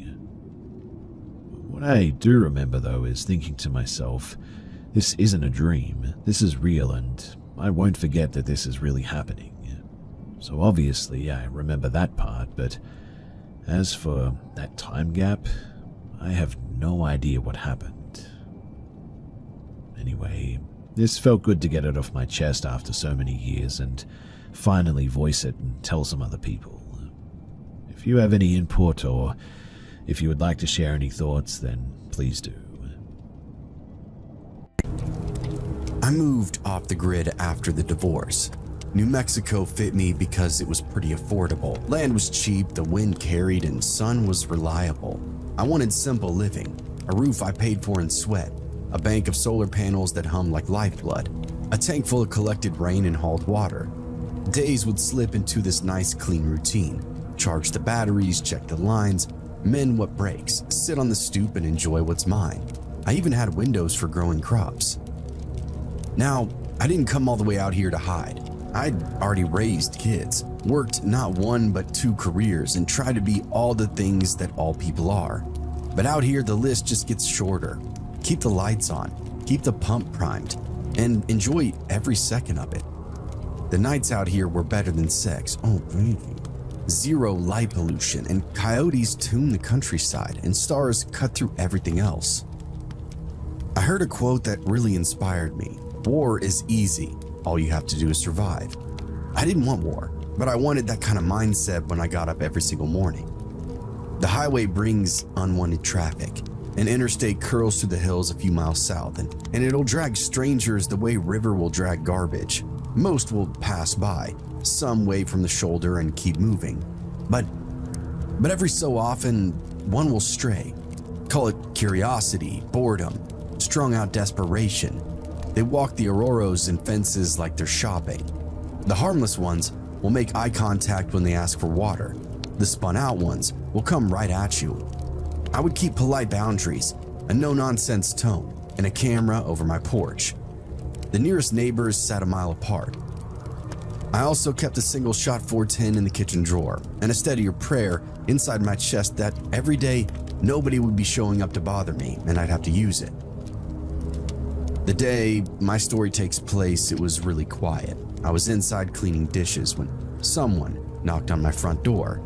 What I do remember, though, is thinking to myself, this isn't a dream, this is real, and I won't forget that this is really happening. So obviously I remember that part, but as for that time gap, I have no idea what happened. Anyway, this felt good to get it off my chest after so many years and finally voice it and tell some other people. If you have any input, or if you would like to share any thoughts, then please do. I moved off the grid after the divorce. New Mexico fit me because it was pretty affordable. Land was cheap, the wind carried, and sun was reliable. I wanted simple living, a roof I paid for in sweat, a bank of solar panels that hummed like lifeblood, a tank full of collected rain and hauled water. Days would slip into this nice clean routine. Charge the batteries, check the lines, mend what breaks, sit on the stoop and enjoy what's mine. I even had windows for growing crops. Now, I didn't come all the way out here to hide. I'd already raised kids, worked not one but 2 careers, and tried to be all the things that all people are. But out here, the list just gets shorter. Keep the lights on, keep the pump primed, and enjoy every second of it. The nights out here were better than sex. Oh, baby. 0 light pollution, and coyotes tune the countryside, and stars cut through everything else. I heard a quote that really inspired me. War is easy. All you have to do is survive. I didn't want war, but I wanted that kind of mindset when I got up every single morning. The highway brings unwanted traffic. An interstate curls through the hills a few miles south, and it'll drag strangers the way river will drag garbage. Most will pass by, some wave from the shoulder and keep moving. But every so often, one will stray. Call it curiosity, boredom, strung out desperation. They walk the Auroros and fences like they're shopping. The harmless ones will make eye contact when they ask for water. The spun out ones will come right at you. I would keep polite boundaries, a no-nonsense tone, and a camera over my porch. The nearest neighbors sat a mile apart. I also kept a single-shot 410 in the kitchen drawer and a steadier prayer inside my chest that every day nobody would be showing up to bother me and I'd have to use it. The day my story takes place, it was really quiet. I was inside cleaning dishes when someone knocked on my front door.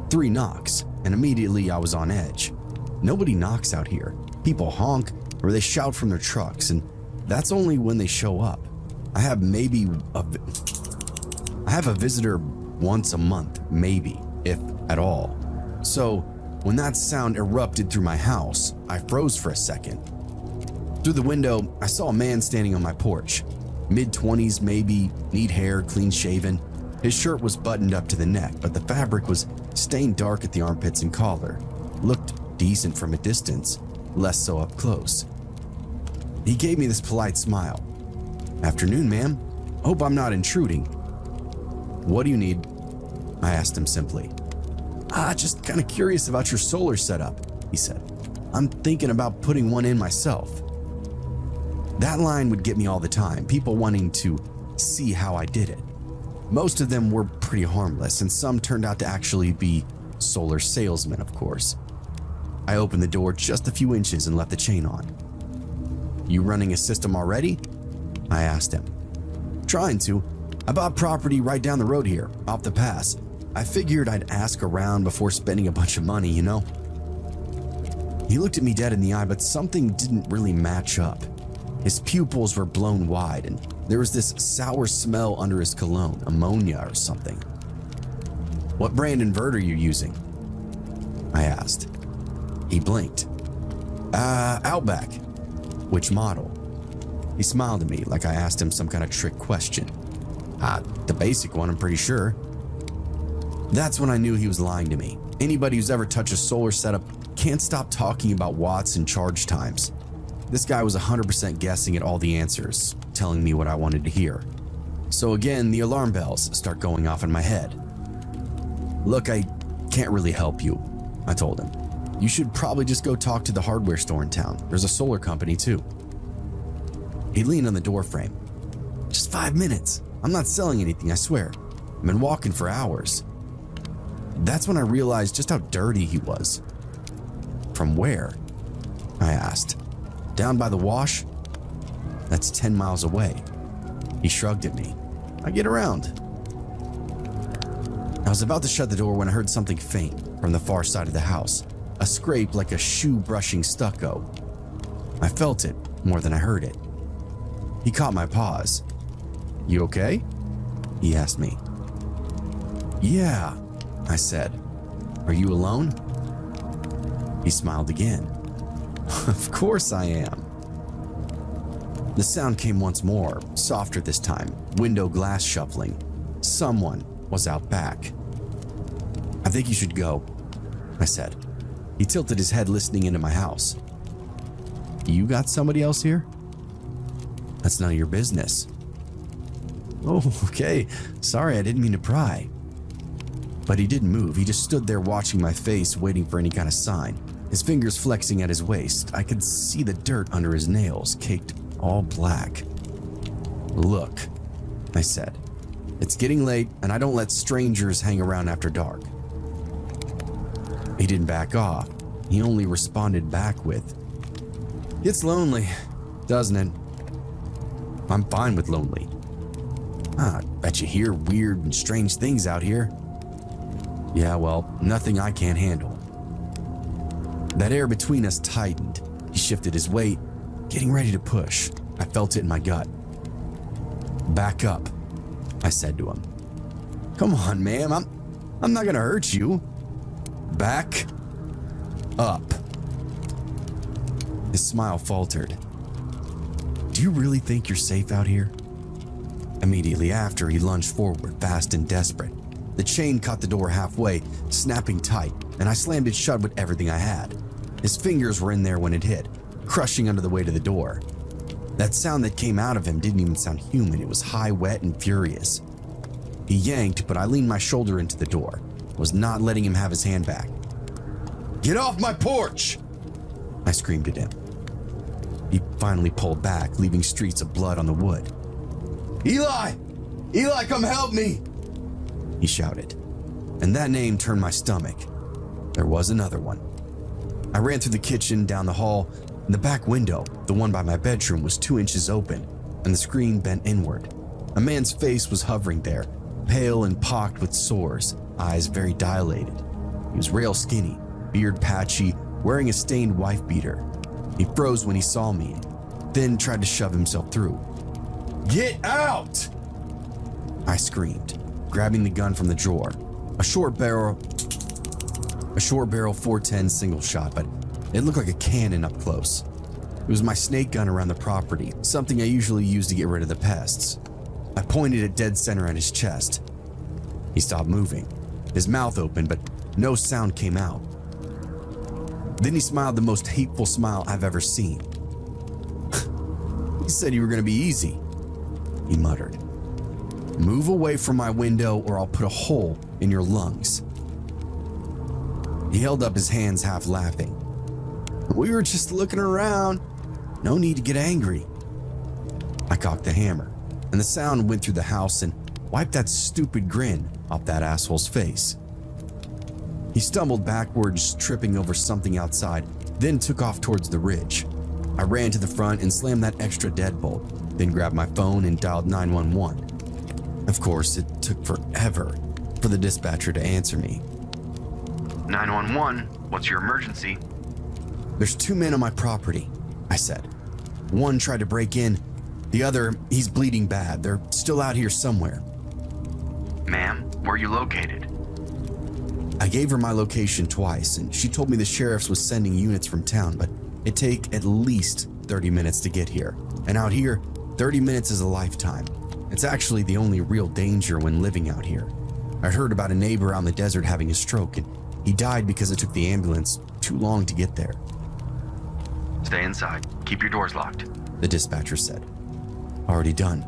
3 knocks, and immediately I was on edge. Nobody knocks out here. People honk or they shout from their trucks, and that's only when they show up. I have a visitor once a month, maybe, if at all. So when that sound erupted through my house, I froze for a second. Through the window, I saw a man standing on my porch. Mid-20s maybe, neat hair, clean shaven. His shirt was buttoned up to the neck, but the fabric was stained dark at the armpits and collar. Looked decent from a distance, less so up close. He gave me this polite smile. "Afternoon, ma'am. Hope I'm not intruding." "What do you need?" I asked him simply. Just kind of curious about your solar setup," he said. "I'm thinking about putting one in myself." That line would get me all the time, people wanting to see how I did it. Most of them were pretty harmless, and some turned out to actually be solar salesmen, of course. I opened the door just a few inches and left the chain on. "You running a system already?" I asked him. "Trying to. I bought property right down the road here, off the pass. I figured I'd ask around before spending a bunch of money, you know?" He looked at me dead in the eye, but something didn't really match up. His pupils were blown wide, and there was this sour smell under his cologne, ammonia or something. "What brand inverter are you using?" I asked. He blinked. Outback." "Which model?" He smiled at me like I asked him some kind of trick question. The basic one, I'm pretty sure." That's when I knew he was lying to me. Anybody who's ever touched a solar setup can't stop talking about watts and charge times. This guy was 100% guessing at all the answers, telling me what I wanted to hear. So again, the alarm bells start going off in my head. "Look, I can't really help you," I told him. "You should probably just go talk to the hardware store in town. There's a solar company too." He leaned on the doorframe. "Just 5 minutes. I'm not selling anything, I swear. I've been walking for hours." That's when I realized just how dirty he was. "From where?" I asked. "Down by the wash?" "That's 10 miles away." He shrugged at me. "I get around." I was about to shut the door when I heard something faint from the far side of the house. A scrape like a shoe brushing stucco. I felt it more than I heard it. He caught my pause. "You okay?" he asked me. "Yeah," I said. "Are you alone?" He smiled again. "Of course I am." The sound came once more, softer this time, window glass shuffling. Someone was out back. "I think you should go," I said. He tilted his head, listening into my house. "You got somebody else here?" "That's none of your business." "Oh, okay. Sorry, I didn't mean to pry." But he didn't move. He just stood there watching my face, waiting for any kind of sign. His fingers flexing at his waist. I could see the dirt under his nails, caked all black. "Look," I said. "It's getting late, and I don't let strangers hang around after dark." He didn't back off. He only responded back with, "It's lonely, doesn't it?" "I'm fine with lonely." "I bet you hear weird and strange things out here." "Yeah, well, nothing I can't handle." That air between us tightened. He shifted his weight. getting ready to push. I felt it in my gut. "Back up," I said to him. "Come on, ma'am, I'm not gonna hurt you." "Back up." His smile faltered. "Do you really think you're safe out here?" Immediately after, he lunged forward, fast and desperate. The chain caught the door halfway, snapping tight, and I slammed it shut with everything I had. His fingers were in there when it hit, crushing under the weight of the door. That sound that came out of him didn't even sound human. It was high, wet, and furious. He yanked, but I leaned my shoulder into the door, was not letting him have his hand back. "Get off my porch!" I screamed at him. He finally pulled back, leaving streaks of blood on the wood. "Eli! Eli, come help me!" he shouted. And that name turned my stomach. There was another one. I ran through the kitchen, down the hall, and the back window, the one by my bedroom, was 2 inches open, and the screen bent inward. A man's face was hovering there, pale and pocked with sores, eyes very dilated. He was rail skinny, beard patchy, wearing a stained wife beater. He froze when he saw me, then tried to shove himself through. "Get out!" I screamed, grabbing the gun from the drawer. A short barrel 410 single shot, but it looked like a cannon up close. It was my snake gun around the property, something I usually use to get rid of the pests. I pointed it dead center at his chest. He stopped moving. His mouth opened, but no sound came out. Then he smiled the most hateful smile I've ever seen. "You said you were going to be easy," he muttered. "Move away from my window or I'll put a hole in your lungs." He held up his hands, half laughing. "We were just looking around. No need to get angry." I cocked the hammer, and the sound went through the house and wiped that stupid grin off that asshole's face. He stumbled backwards, tripping over something outside, then took off towards the ridge. I ran to the front and slammed that extra deadbolt, then grabbed my phone and dialed 911. Of course, it took forever for the dispatcher to answer me. 911, what's your emergency? "There's 2 men on my property," I said. "One tried to break in. The other, he's bleeding bad. They're still out here somewhere." Ma'am, where are you located? I gave her my location twice, and she told me the sheriff's was sending units from town, but it'd take at least 30 minutes to get here. And out here, 30 minutes is a lifetime. It's actually the only real danger when living out here. I heard about a neighbor out in the desert having a stroke, and he died because it took the ambulance too long to get there. Stay inside. Keep your doors locked. The dispatcher said. Already done.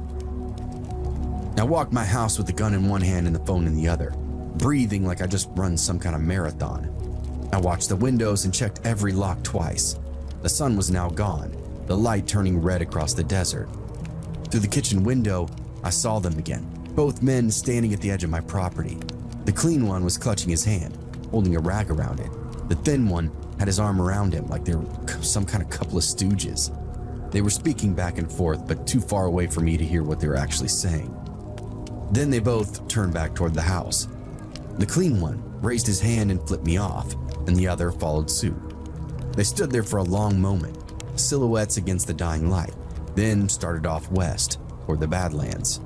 I walked my house with the gun in one hand and the phone in the other, breathing like I just run some kind of marathon. I watched the windows and checked every lock twice. The sun was now gone, the light turning red across the desert. Through the kitchen window, I saw them again, both men standing at the edge of my property. The clean one was clutching his hand, holding a rag around it. The thin one had his arm around him like they were some kind of couple of stooges. They were speaking back and forth, but too far away for me to hear what they were actually saying. Then they both turned back toward the house. The clean one raised his hand and flipped me off, and the other followed suit. They stood there for a long moment, silhouettes against the dying light, then started off west toward the Badlands.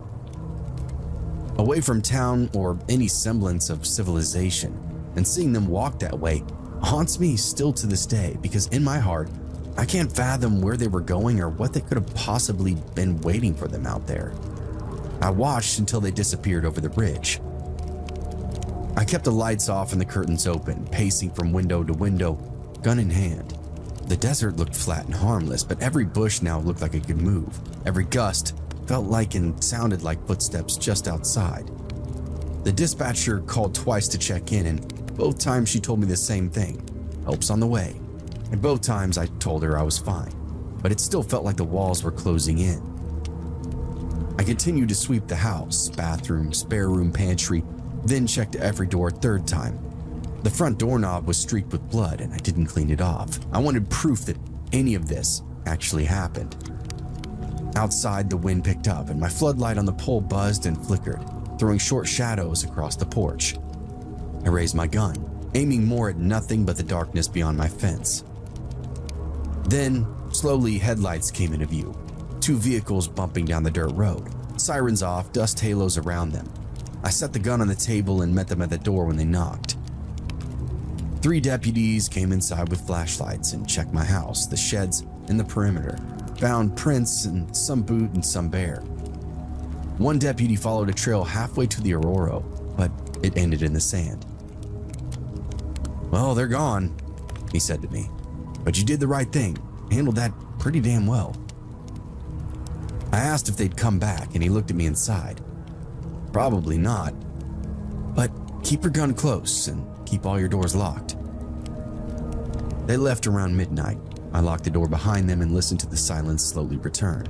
Away from town or any semblance of civilization, and seeing them walk that way haunts me still to this day, because in my heart, I can't fathom where they were going or what they could have possibly been waiting for them out there. I watched until they disappeared over the ridge. I kept the lights off and the curtains open, pacing from window to window, gun in hand. The desert looked flat and harmless, but every bush now looked like it could move. Every gust felt like and sounded like footsteps just outside. The dispatcher called twice to check in, and both times she told me the same thing: help's on the way. And both times I told her I was fine, but it still felt like the walls were closing in. I continued to sweep the house, bathroom, spare room, pantry, then checked every door a third time. The front doorknob was streaked with blood and I didn't clean it off. I wanted proof that any of this actually happened. Outside, the wind picked up and my floodlight on the pole buzzed and flickered, throwing short shadows across the porch. I raised my gun, aiming more at nothing but the darkness beyond my fence. Then Slowly, headlights came into view. 2 vehicles bumping down the dirt road. Sirens off, dust halos around them. I set the gun on the table and met them at the door when they knocked. 3 deputies came inside with flashlights and checked my house, the sheds, and the perimeter. Found prints and some boot and some bear. One deputy followed a trail halfway to the Aurora, but it ended in the sand. "Well, they're gone," he said to me. "But you did the right thing. Handled that pretty damn well." I asked if they'd come back, and he looked at me and sighed. "Probably not. But keep your gun close and keep all your doors locked." They left around midnight. I locked the door behind them and listened to the silence slowly return.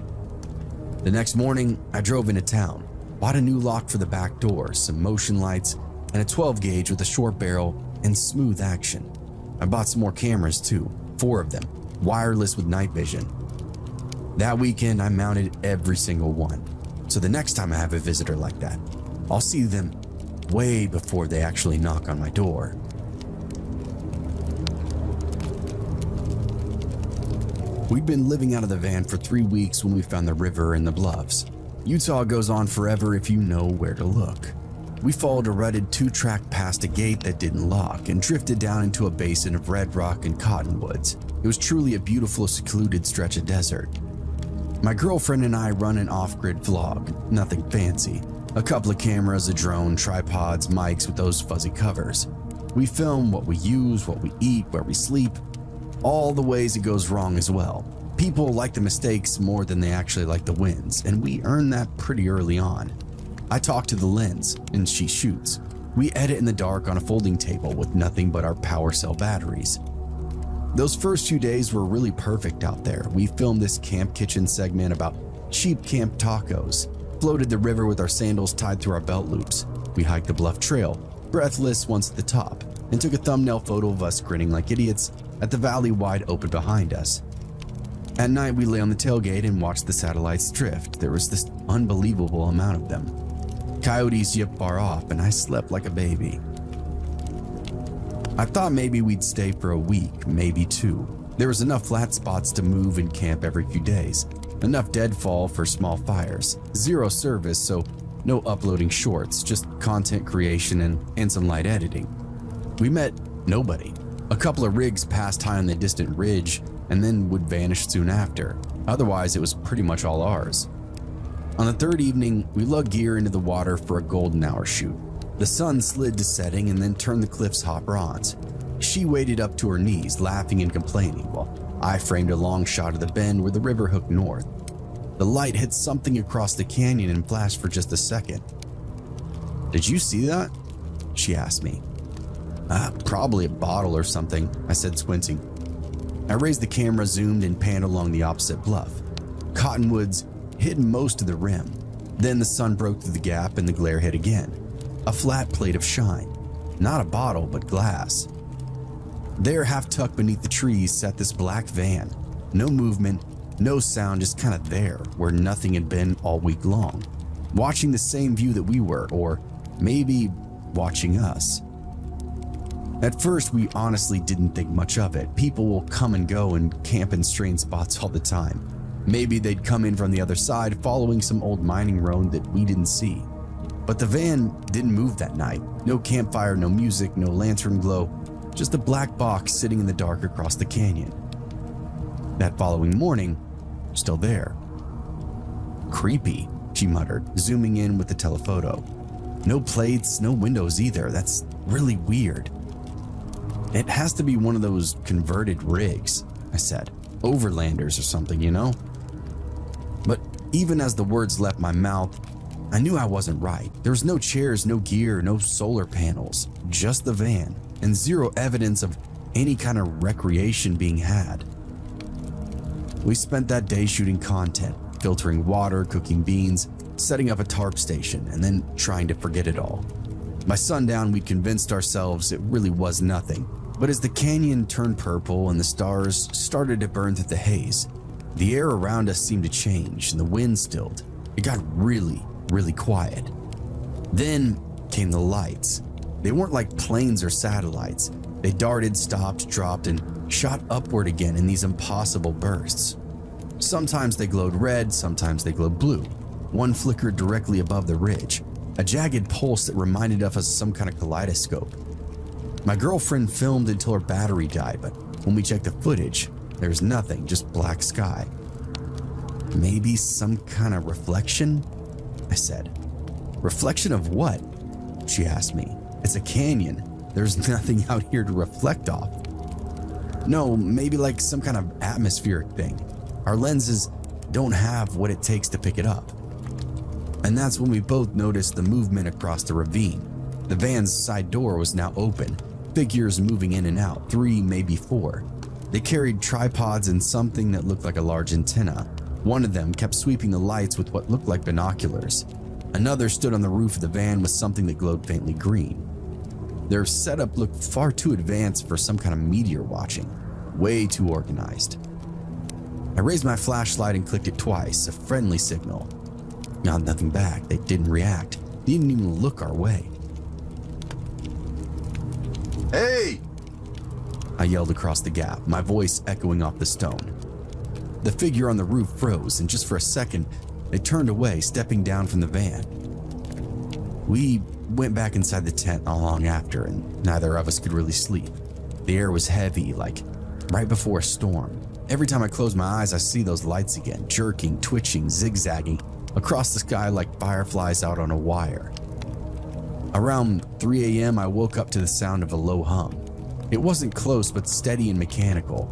The next morning, I drove into town, bought a new lock for the back door, some motion lights, and a 12 gauge with a short barrel and smooth action. I bought some more cameras too, 4 of them, wireless with night vision. That weekend, I mounted every single one. So the next time I have a visitor like that, I'll see them way before they actually knock on my door. We'd been living out of the van for 3 weeks when we found the river and the bluffs. Utah goes on forever if you know where to look. We followed a rutted 2-track past a gate that didn't lock and drifted down into a basin of red rock and cottonwoods. It was truly a beautiful, secluded stretch of desert. My girlfriend and I run an off-grid vlog, nothing fancy. A couple of cameras, a drone, tripods, mics with those fuzzy covers. We film what we use, what we eat, where we sleep, all the ways it goes wrong as well. People like the mistakes more than they actually like the wins, and we earn that pretty early on. I talk to the lens, and she shoots. We edit in the dark on a folding table with nothing but our power cell batteries. Those first few days were really perfect out there. We filmed this camp kitchen segment about cheap camp tacos, floated the river with our sandals tied through our belt loops. We hiked the bluff trail, breathless once at the top, and took a thumbnail photo of us grinning like idiots at the valley wide open behind us. At night, we lay on the tailgate and watched the satellites drift. There was this unbelievable amount of them. Coyotes yipped far off, and I slept like a baby. I thought maybe we'd stay for a week, maybe 2. There was enough flat spots to move and camp every few days, enough deadfall for small fires, 0 service, so no uploading shorts, just content creation and some light editing. We met nobody. A couple of rigs passed high on the distant ridge and then would vanish soon after. Otherwise, it was pretty much all ours. On the 3rd evening, we lugged gear into the water for a golden hour shoot. The sun slid to setting and then turned the cliff's hot bronze. She waded up to her knees, laughing and complaining, while I framed a long shot of the bend where the river hooked north. The light hit something across the canyon and flashed for just a second. "Did you see that?" she asked me. Probably a bottle or something," I said, squinting. I raised the camera, zoomed, and panned along the opposite bluff. Cottonwoods hid most of the rim. Then the sun broke through the gap and the glare hit again. A flat plate of shine. Not a bottle, but glass. There, half tucked beneath the trees, sat this black van. No movement, no sound, just kind of there, where nothing had been all week long. Watching the same view that we were, or maybe watching us. At first, we honestly didn't think much of it. People will come and go and camp in strange spots all the time. Maybe they'd come in from the other side, following some old mining road that we didn't see. But the van didn't move that night. No campfire, no music, no lantern glow, just a black box sitting in the dark across the canyon. That following morning, still there. "Creepy," she muttered, zooming in with the telephoto. "No plates, no windows either. That's really weird." "It has to be one of those converted rigs," I said. "Overlanders or something, you know?" But even as the words left my mouth, I knew I wasn't right. There was no chairs, no gear, no solar panels, just the van, and 0 evidence of any kind of recreation being had. We spent that day shooting content, filtering water, cooking beans, setting up a tarp station, and then trying to forget it all. By sundown, we'd convinced ourselves it really was nothing. But as the canyon turned purple and the stars started to burn through the haze, the air around us seemed to change and the wind stilled. It got really, really quiet. Then came the lights. They weren't like planes or satellites. They darted, stopped, dropped, and shot upward again in these impossible bursts. Sometimes they glowed red, sometimes they glowed blue. One flickered directly above the ridge, a jagged pulse that reminded us of some kind of kaleidoscope. My girlfriend filmed until her battery died, but when we checked the footage, there's nothing, just black sky. Maybe some kind of reflection? I said. Reflection of what? She asked me. It's a canyon. There's nothing out here to reflect off. No, maybe like some kind of atmospheric thing. Our lenses don't have what it takes to pick it up. And that's when we both noticed the movement across the ravine. The van's side door was now open, figures moving in and out, 3, maybe 4. They carried tripods and something that looked like a large antenna. One of them kept sweeping the lights with what looked like binoculars. Another stood on the roof of the van with something that glowed faintly green. Their setup looked far too advanced for some kind of meteor watching, way too organized. I raised my flashlight and clicked it twice, a friendly signal. Got nothing back. They didn't react. They didn't even look our way. Hey! I yelled across the gap, my voice echoing off the stone. The figure on the roof froze, and just for a second, they turned away, stepping down from the van. We went back inside the tent not long after, and neither of us could really sleep. The air was heavy, like right before a storm. Every time I close my eyes, I see those lights again, jerking, twitching, zigzagging across the sky like fireflies out on a wire. Around 3 a.m., I woke up to the sound of a low hum. It wasn't close, but steady and mechanical.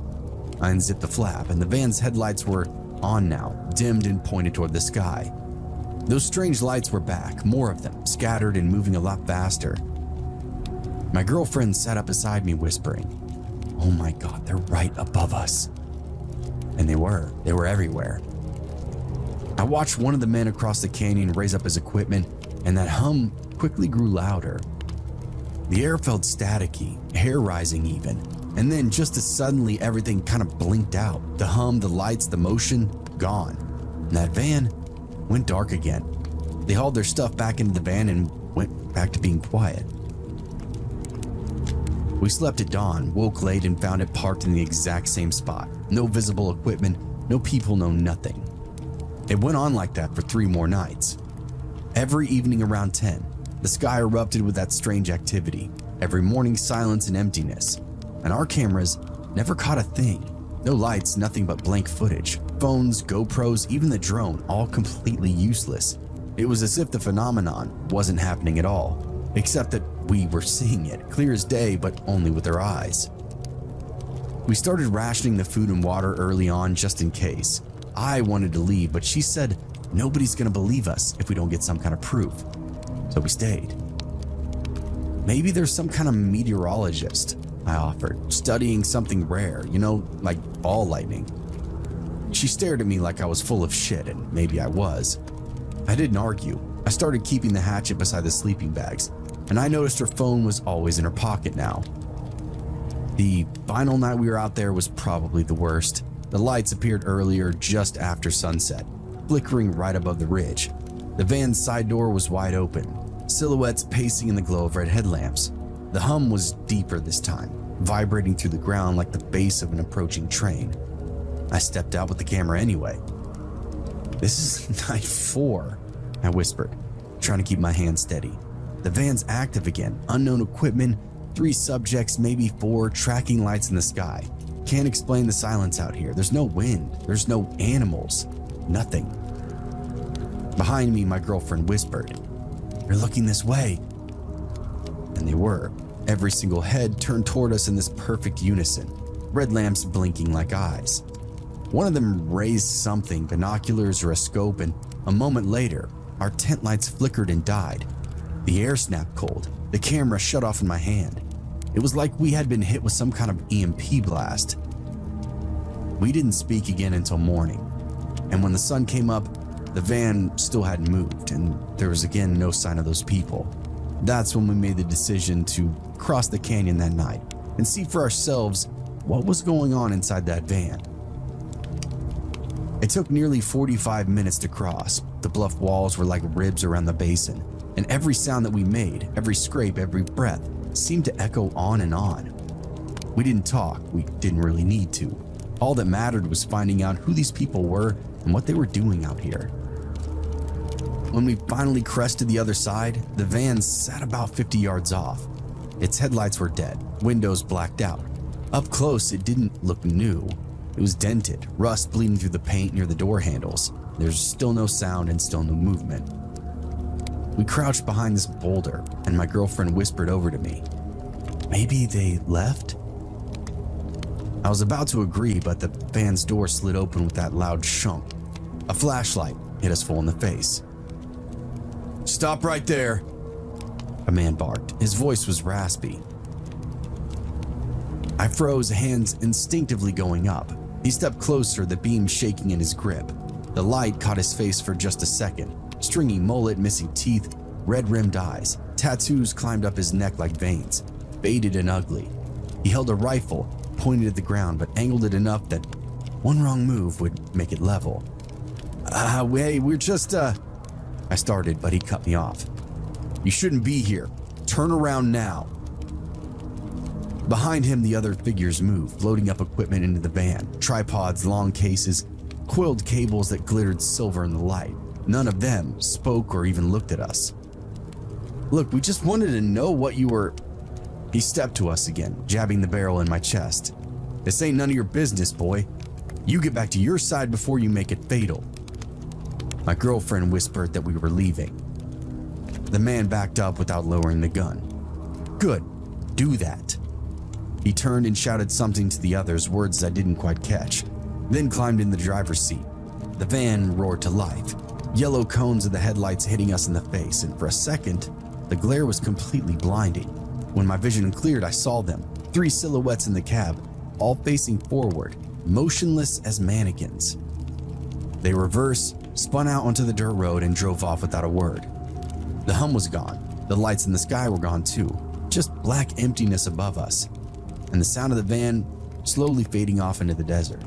I unzipped the flap, and the van's headlights were on now, dimmed and pointed toward the sky. Those strange lights were back, more of them, scattered and moving a lot faster. My girlfriend sat up beside me, whispering, "Oh my God, they're right above us." And they were everywhere. I watched one of the men across the canyon raise up his equipment, and that hum quickly grew louder. The air felt staticky, hair rising even, and then just as suddenly everything kind of blinked out. The hum, the lights, the motion, gone. And that van went dark again. They hauled their stuff back into the van and went back to being quiet. We slept at dawn, woke late, and found it parked in the exact same spot. No visible equipment, no people, no nothing. It went on like that for 3 more nights. Every evening around 10, the sky erupted with that strange activity. Every morning, silence and emptiness. And our cameras never caught a thing. No lights, nothing but blank footage. Phones, GoPros, even the drone, all completely useless. It was as if the phenomenon wasn't happening at all, except that we were seeing it, clear as day, but only with our eyes. We started rationing the food and water early on just in case. I wanted to leave, but she said nobody's gonna believe us if we don't get some kind of proof. So we stayed. Maybe there's some kind of meteorologist, I offered, studying something rare, like ball lightning. She stared at me like I was full of shit, and maybe I was. I didn't argue. I started keeping the hatchet beside the sleeping bags, and I noticed her phone was always in her pocket now. The final night we were out there was probably the worst. The lights appeared earlier, just after sunset, flickering right above the ridge. The van's side door was wide open, silhouettes pacing in the glow of red headlamps. The hum was deeper this time, vibrating through the ground like the bass of an approaching train. I stepped out with the camera anyway. "This is night 4, I whispered, trying to keep my hand steady. The van's active again, unknown equipment, 3 subjects, maybe 4, tracking lights in the sky. Can't explain the silence out here. There's no wind, there's no animals, nothing." Behind me, my girlfriend whispered, "They're looking this way." And they were. Every single head turned toward us in this perfect unison, red lamps blinking like eyes. One of them raised something, binoculars or a scope, and a moment later, our tent lights flickered and died. The air snapped cold. The camera shut off in my hand. It was like we had been hit with some kind of EMP blast. We didn't speak again until morning, and when the sun came up, the van still hadn't moved, and there was again no sign of those people. That's when we made the decision to cross the canyon that night and see for ourselves what was going on inside that van. It took nearly 45 minutes to cross. The bluff walls were like ribs around the basin. and every sound that we made, every scrape, every breath, seemed to echo on and on. We didn't talk, we didn't really need to. All that mattered was finding out who these people were and what they were doing out here. When we finally crested the other side, the van sat about 50 yards off. Its headlights were dead, windows blacked out. Up close, it didn't look new. It was dented, rust bleeding through the paint near the door handles. There's still no sound and still no movement. We crouched behind this boulder, and my girlfriend whispered over to me, "Maybe they left?" I was about to agree, but the van's door slid open with that loud shunk. A flashlight hit us full in the face. "Stop right there," a man barked. His voice was raspy. I froze, hands instinctively going up. He stepped closer, the beam shaking in his grip. The light caught his face for just a second. Stringy mullet, missing teeth, red-rimmed eyes. Tattoos climbed up his neck like veins, faded and ugly. He held a rifle, pointed at the ground, but angled it enough that one wrong move would make it level. Hey, we're just, I started, but he cut me off. "You shouldn't be here. Turn around now." Behind him, the other figures moved, loading up equipment into the van. Tripods, long cases, coiled cables that glittered silver in the light. None of them spoke or even looked at us. "Look, we just wanted to know what you were..." He stepped to us again, jabbing the barrel in my chest. "This ain't none of your business, boy. You get back to your side before you make it fatal." My girlfriend whispered that we were leaving. The man backed up without lowering the gun. "Good, do that." He turned and shouted something to the others, words I didn't quite catch, then climbed in the driver's seat. The van roared to life, yellow cones of the headlights hitting us in the face, and for a second, the glare was completely blinding. When my vision cleared, I saw them, 3 silhouettes in the cab, all facing forward, motionless as mannequins. They reversed, spun out onto the dirt road, and drove off without a word. The hum was gone. The lights in the sky were gone too, just black emptiness above us, and the sound of the van slowly fading off into the desert.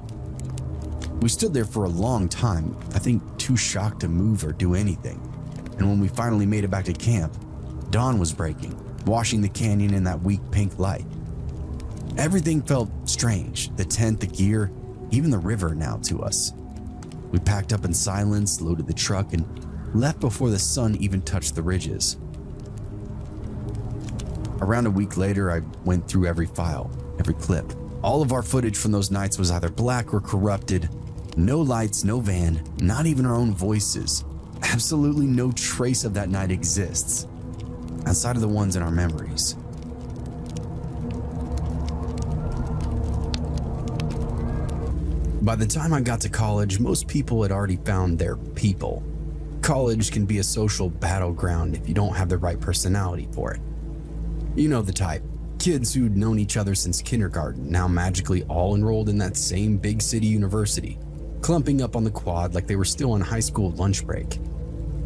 We stood there for a long time, I think too shocked to move or do anything. And when we finally made it back to camp, dawn was breaking, washing the canyon in that weak pink light. Everything felt strange, the tent, the gear, even the river now to us. We packed up in silence, loaded the truck, and left before the sun even touched the ridges. Around a week later, I went through every file, every clip. All of our footage from those nights was either black or corrupted. No lights, no van, not even our own voices. Absolutely no trace of that night exists, outside of the ones in our memories. By the time I got to college, most people had already found their people. College can be a social battleground if you don't have the right personality for it. You know the type. Kids who'd known each other since kindergarten, now magically all enrolled in that same big city university, clumping up on the quad like they were still on high school lunch break.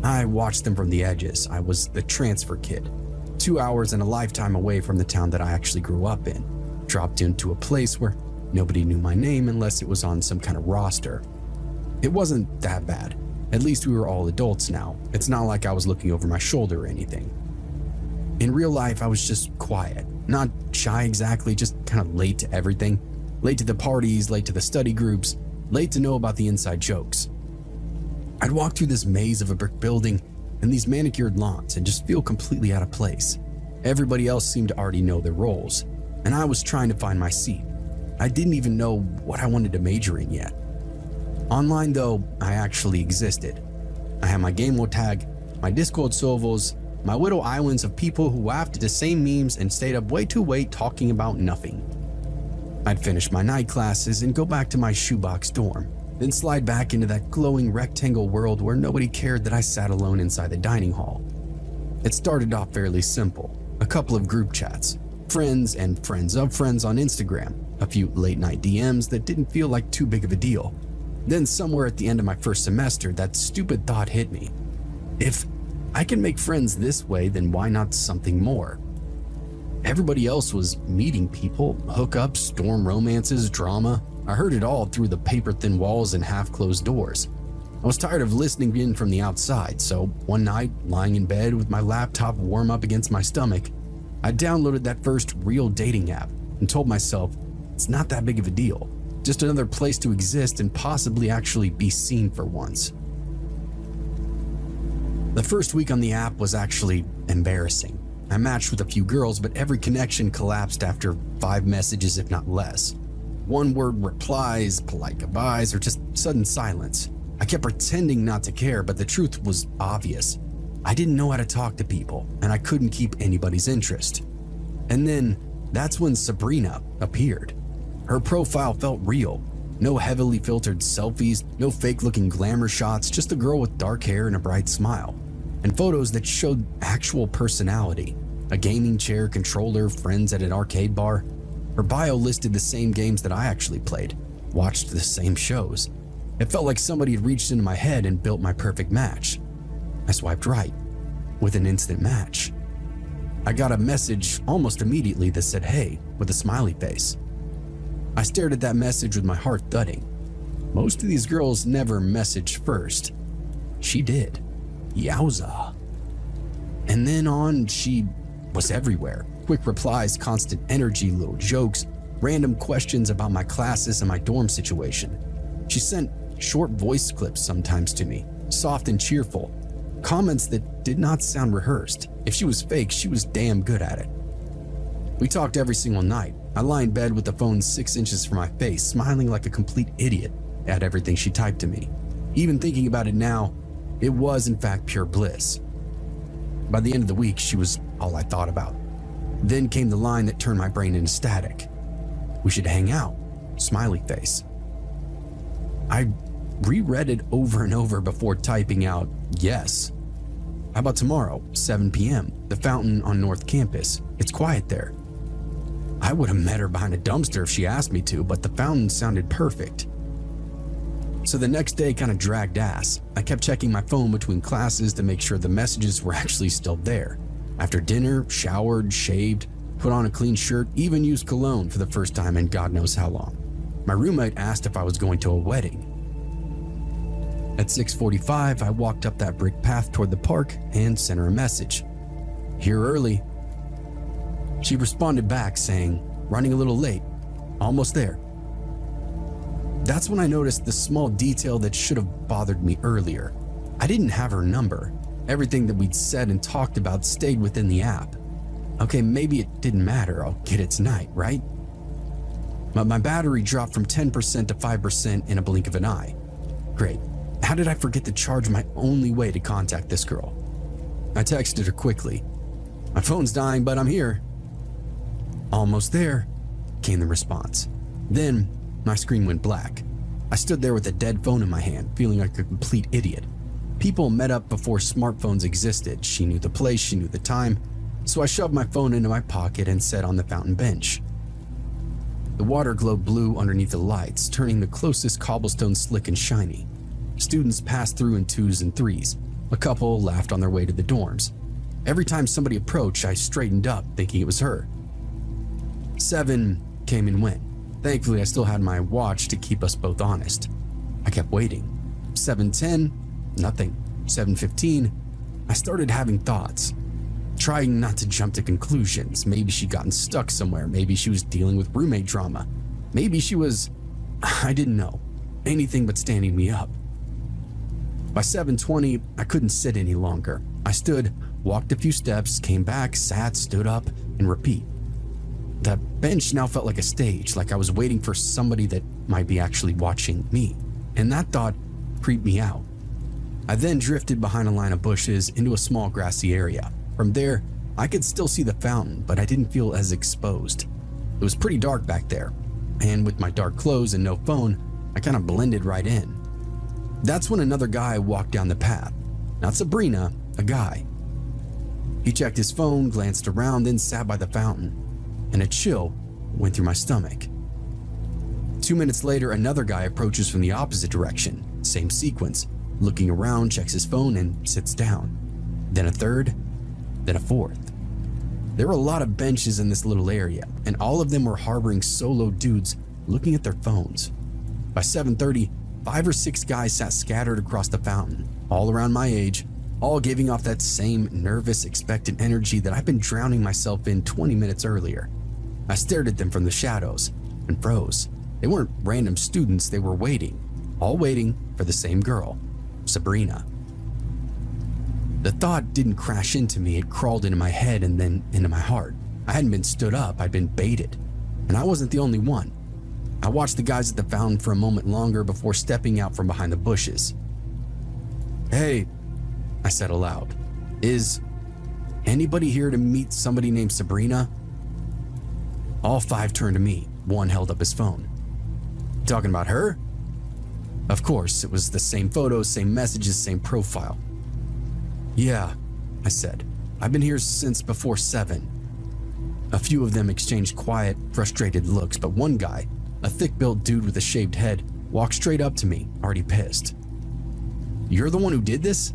I watched them from the edges. I was the transfer kid, 2 hours and a lifetime away from the town that I actually grew up in, dropped into a place where nobody knew my name unless it was on some kind of roster. It wasn't that bad. At least we were all adults now. It's not like I was looking over my shoulder or anything. In real life, I was just quiet, not shy exactly, just kind of late to everything. Late to the parties, late to the study groups, late to know about the inside jokes. I'd walk through this maze of a brick building and these manicured lawns and just feel completely out of place. Everybody else seemed to already know their roles, and I was trying to find my seat. I didn't even know what I wanted to major in yet. Online though, I actually existed. I had my Gameo tag, my Discord servers, my little islands of people who laughed at the same memes and stayed up way too late talking about nothing. I'd finish my night classes and go back to my shoebox dorm, then slide back into that glowing rectangle world where nobody cared that I sat alone inside the dining hall. It started off fairly simple, a couple of group chats, friends and friends of friends on Instagram, a few late night DMs that didn't feel like too big of a deal. Then somewhere at the end of my first semester, that stupid thought hit me. If I can make friends this way, then why not something more? Everybody else was meeting people, hookups, storm romances, drama. I heard it all through the paper-thin walls and half-closed doors. I was tired of listening in from the outside, so one night, lying in bed with my laptop warm up against my stomach, I downloaded that first real dating app and told myself it's not that big of a deal, just another place to exist and possibly actually be seen for once. The first week on the app was actually embarrassing. I matched with a few girls, but every connection collapsed after 5 messages, if not less. One-word replies, polite goodbyes, or just sudden silence. I kept pretending not to care, but the truth was obvious. I didn't know how to talk to people, and I couldn't keep anybody's interest. And then, that's when Sabrina appeared. Her profile felt real. No heavily filtered selfies, no fake-looking glamour shots, just a girl with dark hair and a bright smile. And photos that showed actual personality. A gaming chair, controller, friends at an arcade bar. Her bio listed the same games that I actually played, watched the same shows. It felt like somebody had reached into my head and built my perfect match. I swiped right, with an instant match. I got a message almost immediately that said, "Hey," with a smiley face. I stared at that message with my heart thudding. Most of these girls never message first. She did. Yowza. And then on, she was everywhere. Quick replies, constant energy, little jokes, random questions about my classes and my dorm situation. She sent short voice clips sometimes to me, soft and cheerful, comments that did not sound rehearsed. If she was fake, she was damn good at it. We talked every single night. I lie in bed with the phone 6 inches from my face, smiling like a complete idiot at everything she typed to me. Even thinking about it now, it was in fact pure bliss. By the end of the week, she was all I thought about. Then came the line that turned my brain into static. "We should hang out," smiley face. I reread it over and over before typing out yes. "How about tomorrow, 7 p.m., the fountain on North Campus? It's quiet there." I would have met her behind a dumpster if she asked me to, but the fountain sounded perfect. So the next day kind of dragged ass. I kept checking my phone between classes to make sure the messages were actually still there. After dinner, showered, shaved, put on a clean shirt, even used cologne for the first time in God knows how long. My roommate asked if I was going to a wedding. At 6:45, I walked up that brick path toward the park and sent her a message. "Here early." She responded back saying, "Running a little late. Almost there." That's when I noticed the small detail that should have bothered me earlier. I didn't have her number. Everything that we'd said and talked about stayed within the app. Okay, maybe it didn't matter. I'll get it tonight, right? But my battery dropped from 10% to 5% in a blink of an eye. Great. How did I forget to charge my only way to contact this girl? I texted her quickly. "My phone's dying, but I'm here." "Almost there," came the response. Then my screen went black. I stood there with a dead phone in my hand, feeling like a complete idiot. People met up before smartphones existed. She knew the place, she knew the time, so I shoved my phone into my pocket and sat on the fountain bench. The water glowed blue underneath the lights, turning the closest cobblestone slick and shiny. Students passed through in 2s and 3s. A couple laughed on their way to the dorms. Every time somebody approached, I straightened up, thinking it was her. 7 came and went. Thankfully, I still had my watch to keep us both honest. I kept waiting. 7:10, nothing. 7:15, I started having thoughts. Trying not to jump to conclusions. Maybe she'd gotten stuck somewhere. Maybe she was dealing with roommate drama. Maybe she was, I didn't know. Anything but standing me up. By 7:20, I couldn't sit any longer. I stood, walked a few steps, came back, sat, stood up, and repeat. The bench now felt like a stage, like I was waiting for somebody that might be actually watching me. And that thought creeped me out. I then drifted behind a line of bushes into a small grassy area. From there, I could still see the fountain, but I didn't feel as exposed. It was pretty dark back there, and with my dark clothes and no phone, I kind of blended right in. That's when another guy walked down the path. Not Sabrina, a guy. He checked his phone, glanced around, then sat by the fountain, and a chill went through my stomach. 2 minutes later, another guy approaches from the opposite direction, same sequence, looking around, checks his phone, and sits down. Then a third, then a fourth. There were a lot of benches in this little area, and all of them were harboring solo dudes looking at their phones. By 7:30, 5 or 6 guys sat scattered across the fountain, all around my age, all giving off that same nervous, expectant energy that I've been drowning myself in 20 minutes earlier. I stared at them from the shadows and froze. They weren't random students, they were waiting, all waiting for the same girl, Sabrina. The thought didn't crash into me, it crawled into my head and then into my heart. I hadn't been stood up, I'd been baited. And I wasn't the only one. I watched the guys at the fountain for a moment longer before stepping out from behind the bushes. "Hey," I said aloud, "is anybody here to meet somebody named Sabrina?" All 5 turned to me. One held up his phone. "Talking about her?" Of course, it was the same photos, same messages, same profile. "Yeah," I said. "I've been here since before 7. A few of them exchanged quiet, frustrated looks, but one guy, a thick-built dude with a shaved head, walked straight up to me, already pissed. "You're the one who did this?"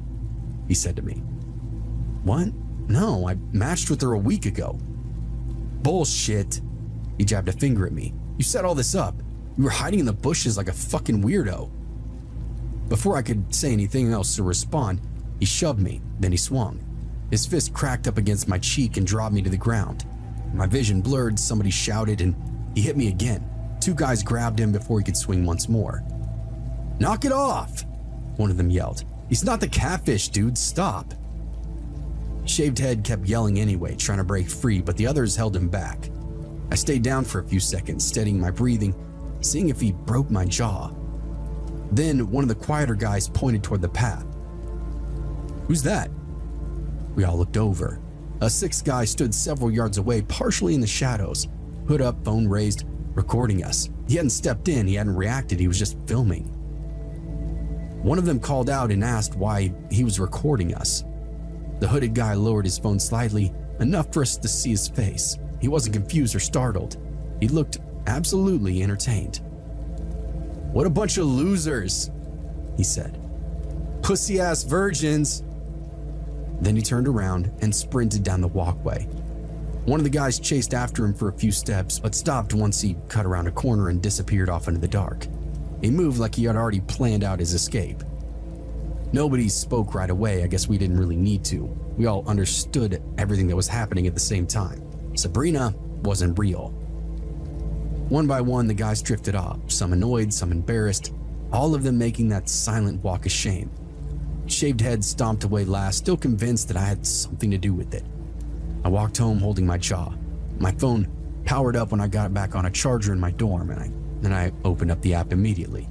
he said to me. "What? No, I matched with her a week ago." "Bullshit." He jabbed a finger at me. "You set all this up. You were hiding in the bushes like a fucking weirdo." Before I could say anything else or respond, he shoved me, then he swung. His fist cracked up against my cheek and dropped me to the ground. My vision blurred, somebody shouted, and he hit me again. 2 guys grabbed him before he could swing once more. "Knock it off!" one of them yelled. "He's not the catfish, dude, stop." Shaved Head kept yelling anyway, trying to break free, but the others held him back. I stayed down for a few seconds, steadying my breathing, seeing if he broke my jaw. Then one of the quieter guys pointed toward the path. "Who's that?" We all looked over. A 6th guy stood several yards away, partially in the shadows, hood up, phone raised, recording us. He hadn't stepped in, he hadn't reacted, he was just filming. One of them called out and asked why he was recording us. The hooded guy lowered his phone slightly, enough for us to see his face. He wasn't confused or startled. He looked absolutely entertained. "What a bunch of losers," he said. "Pussy-ass virgins." Then he turned around and sprinted down the walkway. One of the guys chased after him for a few steps, but stopped once he cut around a corner and disappeared off into the dark. He moved like he had already planned out his escape. Nobody spoke right away. I guess we didn't really need to. We all understood everything that was happening at the same time. Sabrina wasn't real. One by one, the guys drifted off, some annoyed, some embarrassed, all of them making that silent walk of shame. Shaved Head stomped away last, still convinced that I had something to do with it. I walked home holding my jaw. My phone powered up when I got back on a charger in my dorm, and I opened up the app immediately.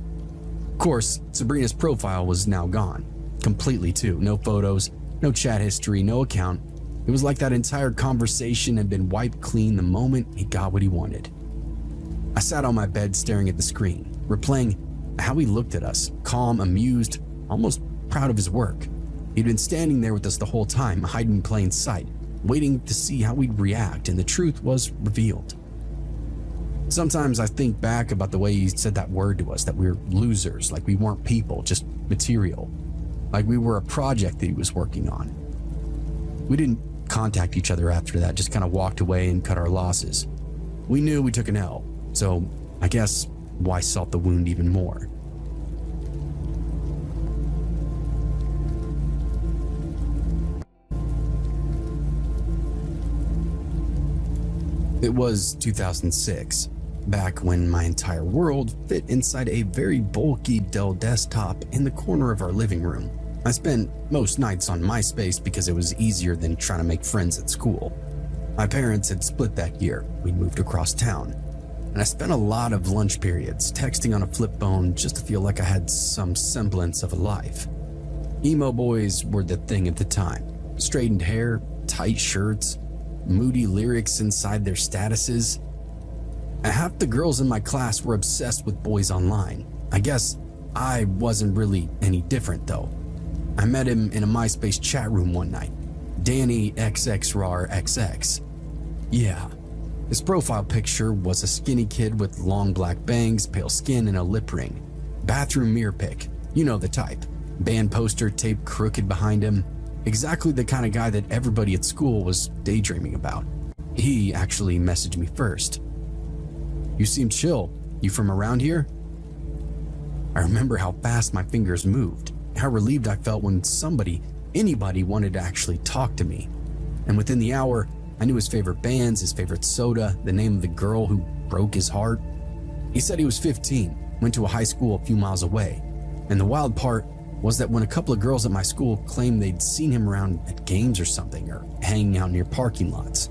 Of course, Sabrina's profile was now gone. Completely too. No photos, no chat history, no account. It was like that entire conversation had been wiped clean the moment he got what he wanted. I sat on my bed staring at the screen, replaying how he looked at us, calm, amused, almost proud of his work. He'd been standing there with us the whole time, hiding in plain sight, waiting to see how we'd react, and the truth was revealed. Sometimes I think back about the way he said that word to us, that we were losers, like we weren't people, just material, like we were a project that he was working on. We didn't contact each other after that, just kind of walked away and cut our losses. We knew we took an L, so I guess why salt the wound even more? It was 2006, back when my entire world fit inside a very bulky Dell desktop in the corner of our living room. I spent most nights on MySpace because it was easier than trying to make friends at school. My parents had split that year. We'd moved across town. And I spent a lot of lunch periods texting on a flip phone just to feel like I had some semblance of a life. Emo boys were the thing at the time. Straightened hair, tight shirts, moody lyrics inside their statuses. Half the girls in my class were obsessed with boys online. I guess I wasn't really any different though. I met him in a MySpace chat room one night. Danny XXRARXX. Yeah. His profile picture was a skinny kid with long black bangs, pale skin, and a lip ring. Bathroom mirror pic. You know the type. Band poster taped crooked behind him. Exactly the kind of guy that everybody at school was daydreaming about. He actually messaged me first. "You seem chill. You from around here?" I remember how fast my fingers moved, how relieved I felt when anybody wanted to actually talk to me. And within the hour, I knew his favorite bands, his favorite soda, the name of the girl who broke his heart. He said he was 15, went to a high school a few miles away. And the wild part was that when a couple of girls at my school claimed they'd seen him around at games or something, or hanging out near parking lots.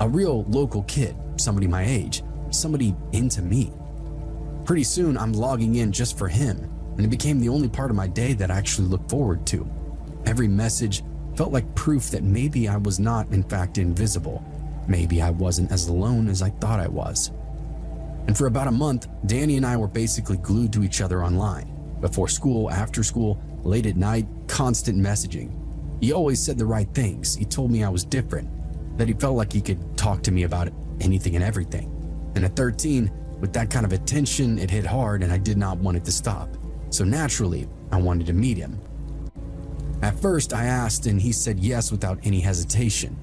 A real local kid, somebody my age, somebody into me. Pretty soon, I'm logging in just for him, and it became the only part of my day that I actually looked forward to. Every message felt like proof that maybe I was not, in fact, invisible. Maybe I wasn't as alone as I thought I was. And for about a month, Danny and I were basically glued to each other online. Before school, after school, late at night, constant messaging. He always said the right things. He told me I was different, that he felt like he could talk to me about anything and everything. And at 13, with that kind of attention, it hit hard and I did not want it to stop. So naturally, I wanted to meet him. At first, I asked and he said yes without any hesitation.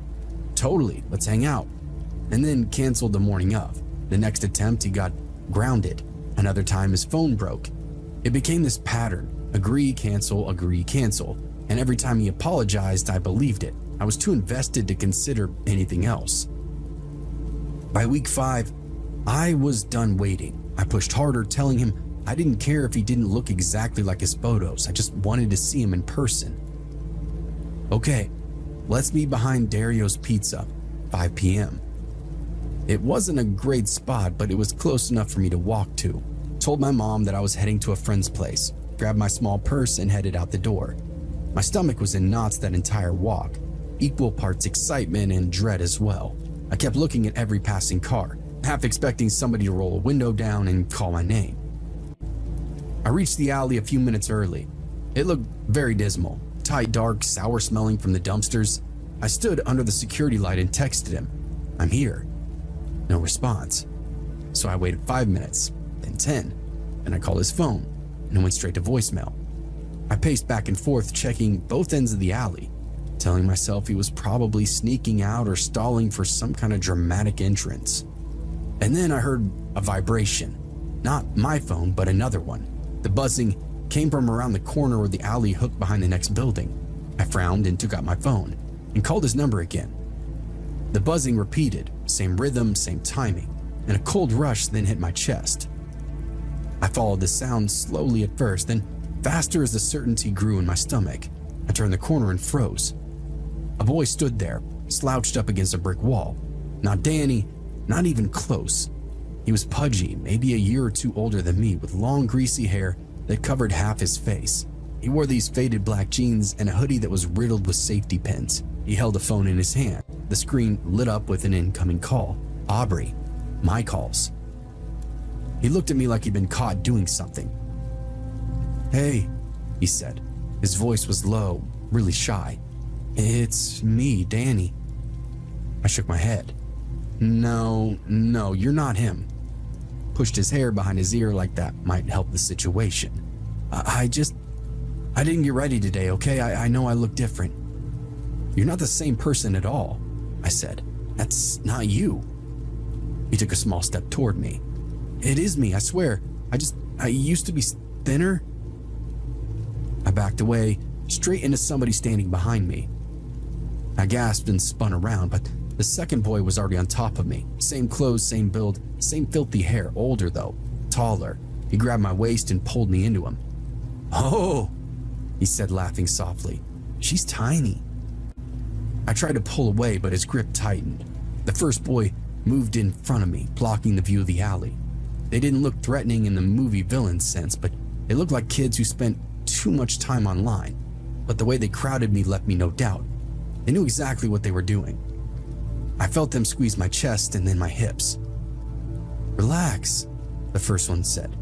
Totally, let's hang out. And then canceled the morning of. The next attempt, he got grounded. Another time, his phone broke. It became this pattern: agree, cancel, and every time he apologized, I believed it. I was too invested to consider anything else. By week 5, I was done waiting. I pushed harder, telling him I didn't care if he didn't look exactly like his photos. I just wanted to see him in person. Okay, let's meet behind Dario's Pizza, 5 p.m. It wasn't a great spot, but it was close enough for me to walk to. Told my mom that I was heading to a friend's place, grabbed my small purse and headed out the door. My stomach was in knots that entire walk, equal parts excitement and dread as well. I kept looking at every passing car, half expecting somebody to roll a window down and call my name. I reached the alley a few minutes early. It looked very dismal, tight, dark, sour smelling from the dumpsters. I stood under the security light and texted him, "I'm here." No response. So I waited 5 minutes, then 10, and I called his phone and it went straight to voicemail. I paced back and forth, checking both ends of the alley, telling myself he was probably sneaking out or stalling for some kind of dramatic entrance. And then I heard a vibration. Not my phone, but another one. The buzzing came from around the corner where the alley hooked behind the next building. I frowned and took out my phone and called his number again. The buzzing repeated, same rhythm, same timing, and a cold rush then hit my chest. I followed the sound slowly at first, then faster as the certainty grew in my stomach. I turned the corner and froze. A boy stood there, slouched up against a brick wall. Not Danny, not even close. He was pudgy, maybe a year or two older than me, with long greasy hair that covered half his face. He wore these faded black jeans and a hoodie that was riddled with safety pins. He held a phone in his hand. The screen lit up with an incoming call. Aubrey. My calls. He looked at me like he'd been caught doing something. "Hey," he said. His voice was low, really shy. "It's me, Danny." I shook my head. No, you're not him." Pushed his hair behind his ear like that might help the situation. I didn't get ready today, okay? I know I look different." "You're not the same person at all," I said. "That's not you." He took a small step toward me. "It is me, I swear. I used to be thinner." I backed away, straight into somebody standing behind me. I gasped and spun around, but the second boy was already on top of me. Same clothes, same build, same filthy hair, older though, taller. He grabbed my waist and pulled me into him. "Oh," he said, laughing softly. "She's tiny." I tried to pull away, but his grip tightened. The first boy moved in front of me, blocking the view of the alley. They didn't look threatening in the movie villain sense, but they looked like kids who spent too much time online. But the way they crowded me left me no doubt. They knew exactly what they were doing. I felt them squeeze my chest and then my hips. "Relax," the first one said.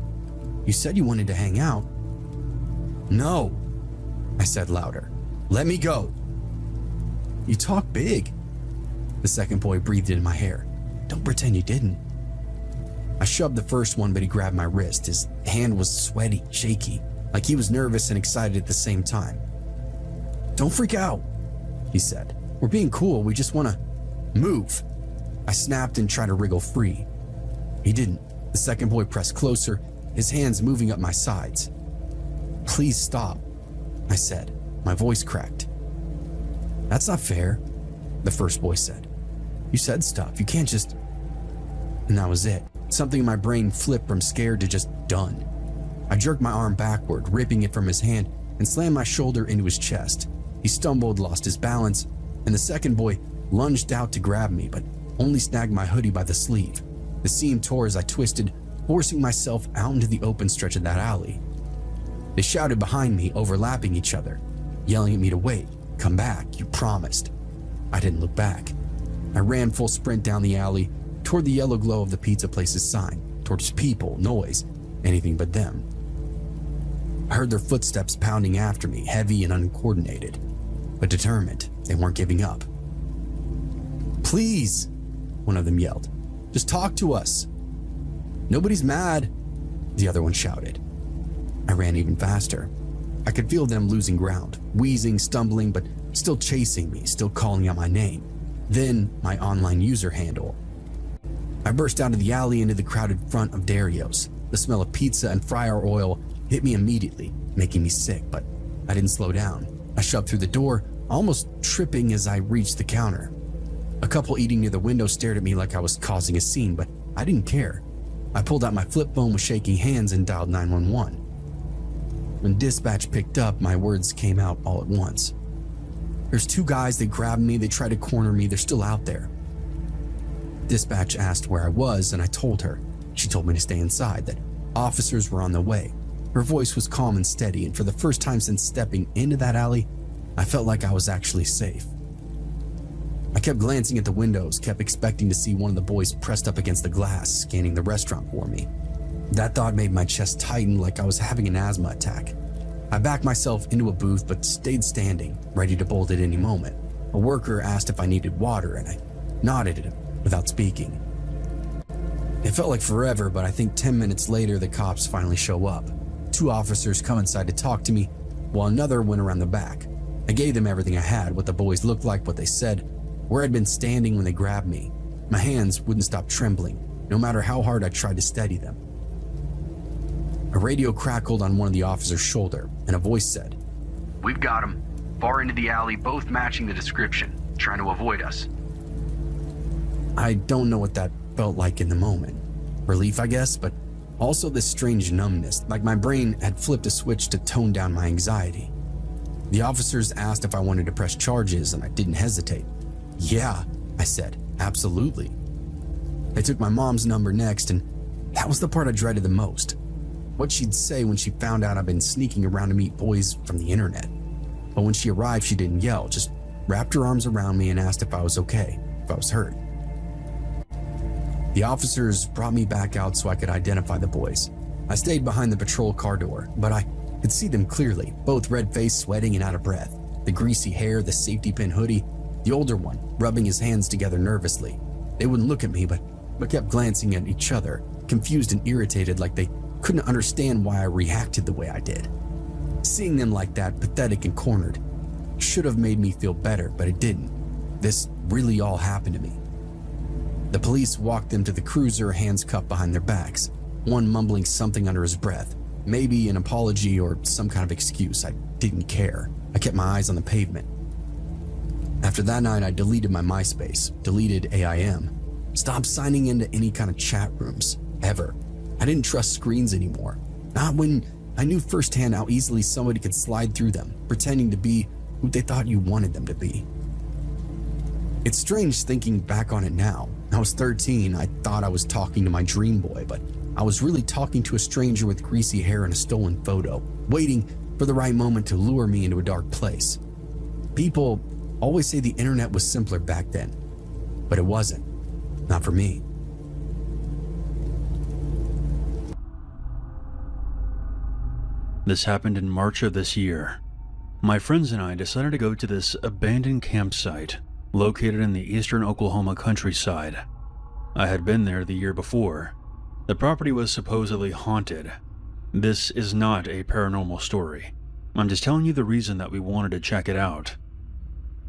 "You said you wanted to hang out." "No," I said louder. "Let me go." "You talk big." The second boy breathed in my hair. "Don't pretend you didn't." I shoved the first one, but he grabbed my wrist. His hand was sweaty, shaky, like he was nervous and excited at the same time. "Don't freak out," he said. "We're being cool. We just want to move." I snapped and tried to wriggle free. He didn't. The second boy pressed closer, his hands moving up my sides. "Please stop," I said, my voice cracked. "That's not fair," the first boy said. "You said stuff, you can't just..." And that was it. Something in my brain flipped from scared to just done. I jerked my arm backward, ripping it from his hand, and slammed my shoulder into his chest. He stumbled, lost his balance, and the second boy lunged out to grab me, but only snagged my hoodie by the sleeve. The seam tore as I twisted, forcing myself out into the open stretch of that alley. They shouted behind me, overlapping each other, yelling at me to wait, "Come back, you promised." I didn't look back. I ran full sprint down the alley, toward the yellow glow of the pizza place's sign, towards people, noise, anything but them. I heard their footsteps pounding after me, heavy and uncoordinated, but determined. They weren't giving up. "Please," one of them yelled. "Just talk to us." "Nobody's mad," the other one shouted. I ran even faster. I could feel them losing ground, wheezing, stumbling, but still chasing me, still calling out my name. Then my online user handle. I burst out of the alley into the crowded front of Dario's. The smell of pizza and fryer oil hit me immediately, making me sick, but I didn't slow down. I shoved through the door, almost tripping as I reached the counter. A couple eating near the window stared at me like I was causing a scene, but I didn't care. I pulled out my flip phone with shaking hands and dialed 911. When dispatch picked up, my words came out all at once. "There's two guys, they grabbed me, they tried to corner me, they're still out there." Dispatch asked where I was, and I told her. She told me to stay inside, that officers were on the way. Her voice was calm and steady, and for the first time since stepping into that alley, I felt like I was actually safe. I kept glancing at the windows, kept expecting to see one of the boys pressed up against the glass, scanning the restaurant for me. That thought made my chest tighten like I was having an asthma attack. I backed myself into a booth but stayed standing, ready to bolt at any moment. A worker asked if I needed water, and I nodded at him without speaking. It felt like forever, but I think 10 minutes later the cops finally show up. Two officers come inside to talk to me, while another went around the back. I gave them everything I had, what the boys looked like, what they said, where I'd been standing when they grabbed me. My hands wouldn't stop trembling, no matter how hard I tried to steady them. A radio crackled on one of the officers' shoulder, and a voice said, "We've got them. Far into the alley, both matching the description, trying to avoid us." I don't know what that felt like in the moment. Relief, I guess, but also this strange numbness, like my brain had flipped a switch to tone down my anxiety. The officers asked if I wanted to press charges, and I didn't hesitate. "Yeah," I said, "absolutely." They took my mom's number next, and that was the part I dreaded the most. What she'd say when she found out I'd been sneaking around to meet boys from the internet. But when she arrived, she didn't yell, just wrapped her arms around me and asked if I was okay, if I was hurt. The officers brought me back out so I could identify the boys. I stayed behind the patrol car door, but I could see them clearly, both red-faced, sweating and out of breath. The greasy hair, the safety pin hoodie, the older one rubbing his hands together nervously. They wouldn't look at me, but kept glancing at each other, confused and irritated, like they couldn't understand why I reacted the way I did. Seeing them like that, pathetic and cornered, should have made me feel better, but it didn't. This really all happened to me. The police walked them to the cruiser, hands cupped behind their backs, one mumbling something under his breath, maybe an apology or some kind of excuse. I didn't care. I kept my eyes on the pavement. After that night, I deleted my MySpace, deleted AIM, stopped signing into any kind of chat rooms, ever. I didn't trust screens anymore, not when I knew firsthand how easily somebody could slide through them, pretending to be who they thought you wanted them to be. It's strange thinking back on it now. I was 13, I thought I was talking to my dream boy, but I was really talking to a stranger with greasy hair and a stolen photo, waiting for the right moment to lure me into a dark place. People always say the internet was simpler back then, but it wasn't. Not for me. This happened in March of this year. My friends and I decided to go to this abandoned campsite located in the eastern Oklahoma countryside. I had been there the year before. The property was supposedly haunted. This is not a paranormal story. I'm just telling you the reason that we wanted to check it out.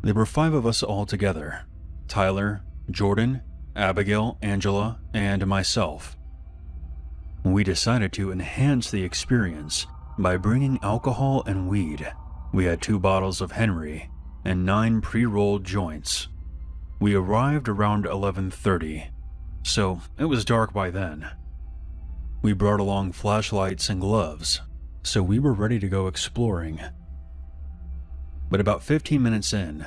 There were 5 of us all together: Tyler, Jordan, Abigail, Angela, and myself. We decided to enhance the experience by bringing alcohol and weed. We had 2 bottles of Henry and 9 pre-rolled joints. We arrived around 11:30, so it was dark by then. We brought along flashlights and gloves, so we were ready to go exploring. But about 15 minutes in,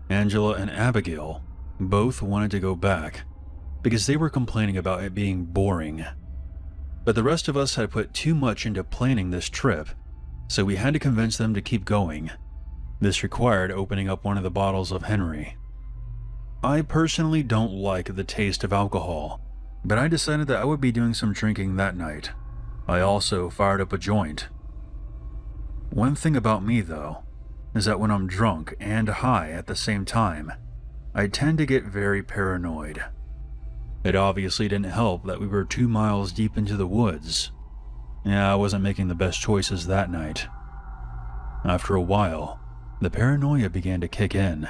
Angela and Abigail both wanted to go back because they were complaining about it being boring. But the rest of us had put too much into planning this trip, so we had to convince them to keep going. This required opening up one of the bottles of Henry. I personally don't like the taste of alcohol, but I decided that I would be doing some drinking that night. I also fired up a joint. One thing about me, though, is that when I'm drunk and high at the same time, I tend to get very paranoid. It obviously didn't help that we were 2 miles deep into the woods. Yeah, I wasn't making the best choices that night. After a while, the paranoia began to kick in.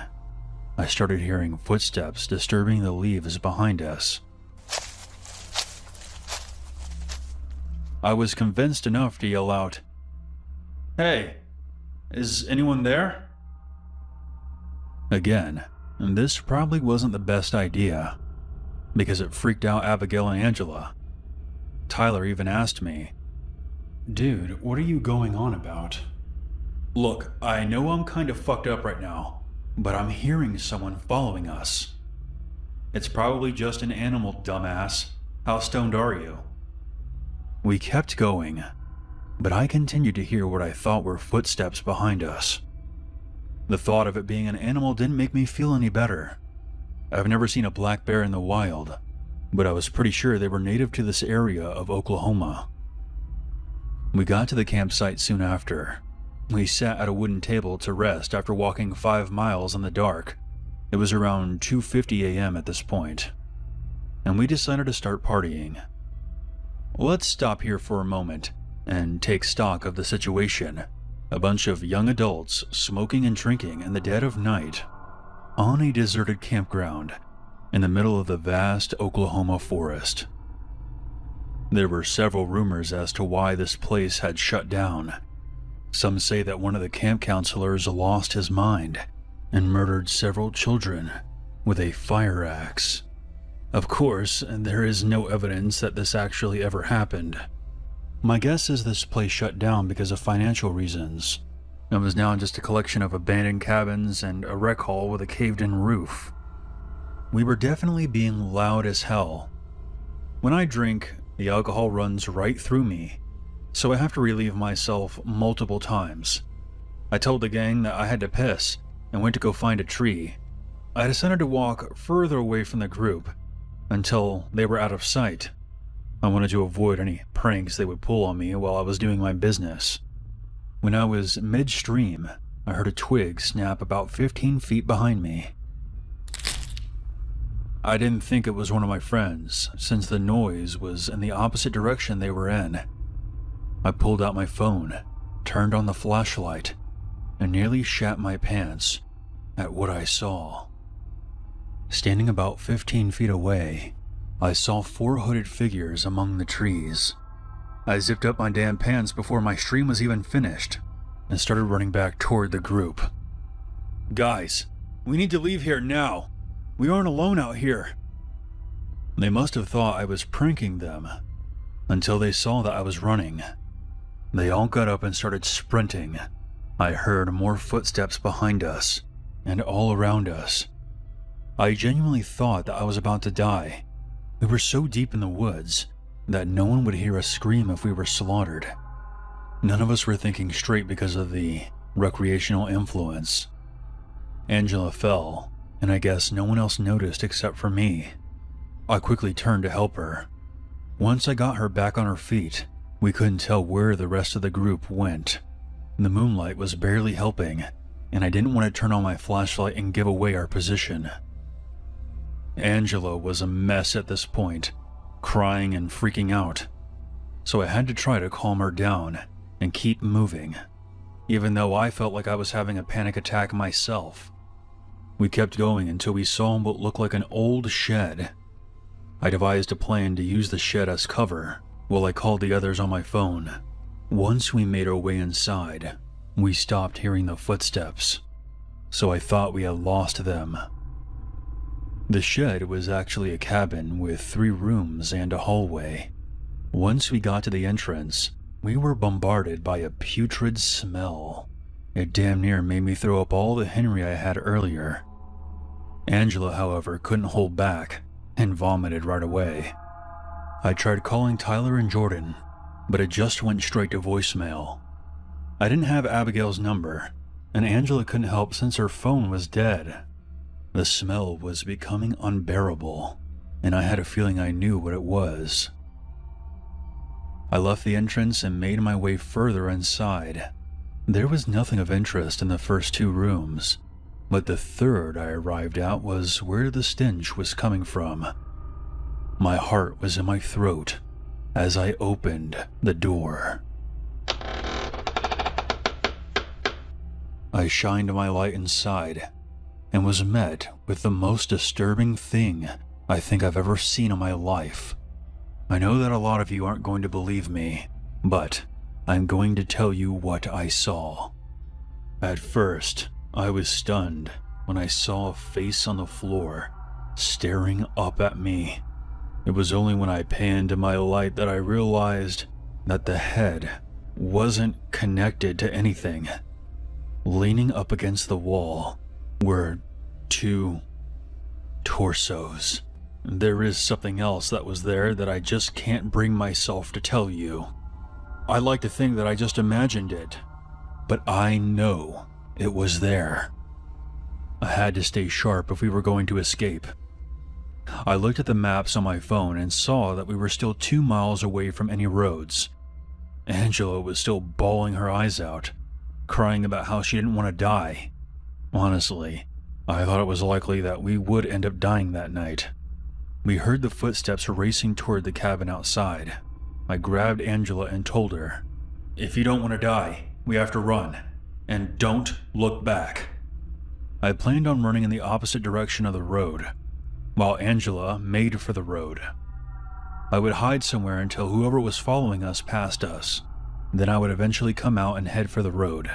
I started hearing footsteps disturbing the leaves behind us. I was convinced enough to yell out, "Hey, is anyone there?" Again, this probably wasn't the best idea, because it freaked out Abigail and Angela. Tyler even asked me, "Dude, what are you going on about?" "Look, I know I'm kind of fucked up right now, but I'm hearing someone following us." "It's probably just an animal, dumbass. How stoned are you?" We kept going, but I continued to hear what I thought were footsteps behind us. The thought of it being an animal didn't make me feel any better. I've never seen a black bear in the wild, but I was pretty sure they were native to this area of Oklahoma. We got to the campsite soon after. We sat at a wooden table to rest after walking 5 miles in the dark. It was around 2:50 a.m. at this point, and we decided to start partying. Let's stop here for a moment and take stock of the situation. A bunch of young adults smoking and drinking in the dead of night on a deserted campground in the middle of the vast Oklahoma forest. There were several rumors as to why this place had shut down. Some say that one of the camp counselors lost his mind and murdered several children with a fire axe. Of course, there is no evidence that this actually ever happened. My guess is this place shut down because of financial reasons. It was now just a collection of abandoned cabins and a rec hall with a caved-in roof. We were definitely being loud as hell. When I drink, the alcohol runs right through me, so I have to relieve myself multiple times. I told the gang that I had to piss and went to go find a tree. I decided to walk further away from the group until they were out of sight. I wanted to avoid any pranks they would pull on me while I was doing my business. When I was midstream, I heard a twig snap about 15 feet behind me. I didn't think it was one of my friends, since the noise was in the opposite direction they were in. I pulled out my phone, turned on the flashlight, and nearly shat my pants at what I saw. Standing about 15 feet away, I saw 4 hooded figures among the trees. I zipped up my damn pants before my stream was even finished and started running back toward the group. "Guys, we need to leave here now. We aren't alone out here." They must have thought I was pranking them until they saw that I was running. They all got up and started sprinting. I heard more footsteps behind us and all around us. I genuinely thought that I was about to die. We were so deep in the woods that no one would hear us scream if we were slaughtered. None of us were thinking straight because of the recreational influence. Angela fell, and I guess no one else noticed except for me. I quickly turned to help her. Once I got her back on her feet, we couldn't tell where the rest of the group went. The moonlight was barely helping, and I didn't want to turn on my flashlight and give away our position. Angela was a mess at this point, crying and freaking out, so I had to try to calm her down and keep moving, even though I felt like I was having a panic attack myself. We kept going until we saw what looked like an old shed. I devised a plan to use the shed as cover while I called the others on my phone. Once we made our way inside, we stopped hearing the footsteps, so I thought we had lost them. The shed was actually a cabin with 3 rooms and a hallway. Once we got to the entrance, we were bombarded by a putrid smell. It damn near made me throw up all the Henry I had earlier. Angela, however, couldn't hold back and vomited right away. I tried calling Tyler and Jordan, but it just went straight to voicemail. I didn't have Abigail's number, and Angela couldn't help since her phone was dead. The smell was becoming unbearable, and I had a feeling I knew what it was. I left the entrance and made my way further inside. There was nothing of interest in the first 2 rooms, but the third I arrived at was where the stench was coming from. My heart was in my throat as I opened the door. I shined my light inside and was met with the most disturbing thing I think I've ever seen in my life. I know that a lot of you aren't going to believe me, but I'm going to tell you what I saw. At first, I was stunned when I saw a face on the floor staring up at me. It was only when I panned to my light that I realized that the head wasn't connected to anything. Leaning up against the wall were 2 torsos. There is something else that was there that I just can't bring myself to tell you. I like to think that I just imagined it, but I know it was there. I had to stay sharp if we were going to escape. I looked at the maps on my phone and saw that we were still 2 miles away from any roads. Angela was still bawling her eyes out, crying about how she didn't want to die. Honestly, I thought it was likely that we would end up dying that night. We heard the footsteps racing toward the cabin outside. I grabbed Angela and told her, "If you don't want to die, we have to run, and don't look back." I planned on running in the opposite direction of the road, while Angela made for the road. I would hide somewhere until whoever was following us passed us. Then I would eventually come out and head for the road.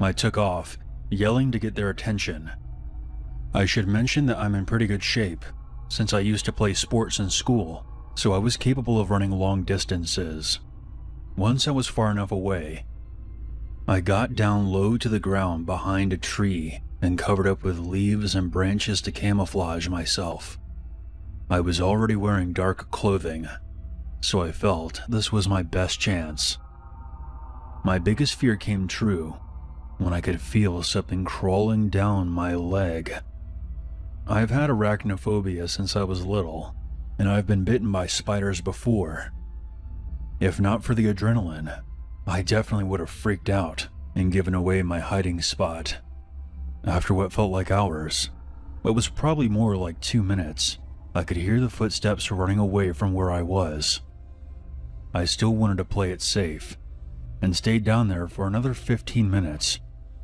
I took off, yelling to get their attention. I should mention that I'm in pretty good shape, since I used to play sports in school, so I was capable of running long distances. Once I was far enough away, I got down low to the ground behind a tree and covered up with leaves and branches to camouflage myself. I was already wearing dark clothing, so I felt this was my best chance. My biggest fear came true when I could feel something crawling down my leg. I've had arachnophobia since I was little, and I've been bitten by spiders before. If not for the adrenaline, I definitely would have freaked out and given away my hiding spot. After what felt like hours, but was probably more like 2 minutes, I could hear the footsteps running away from where I was. I still wanted to play it safe, and stayed down there for another 15 minutes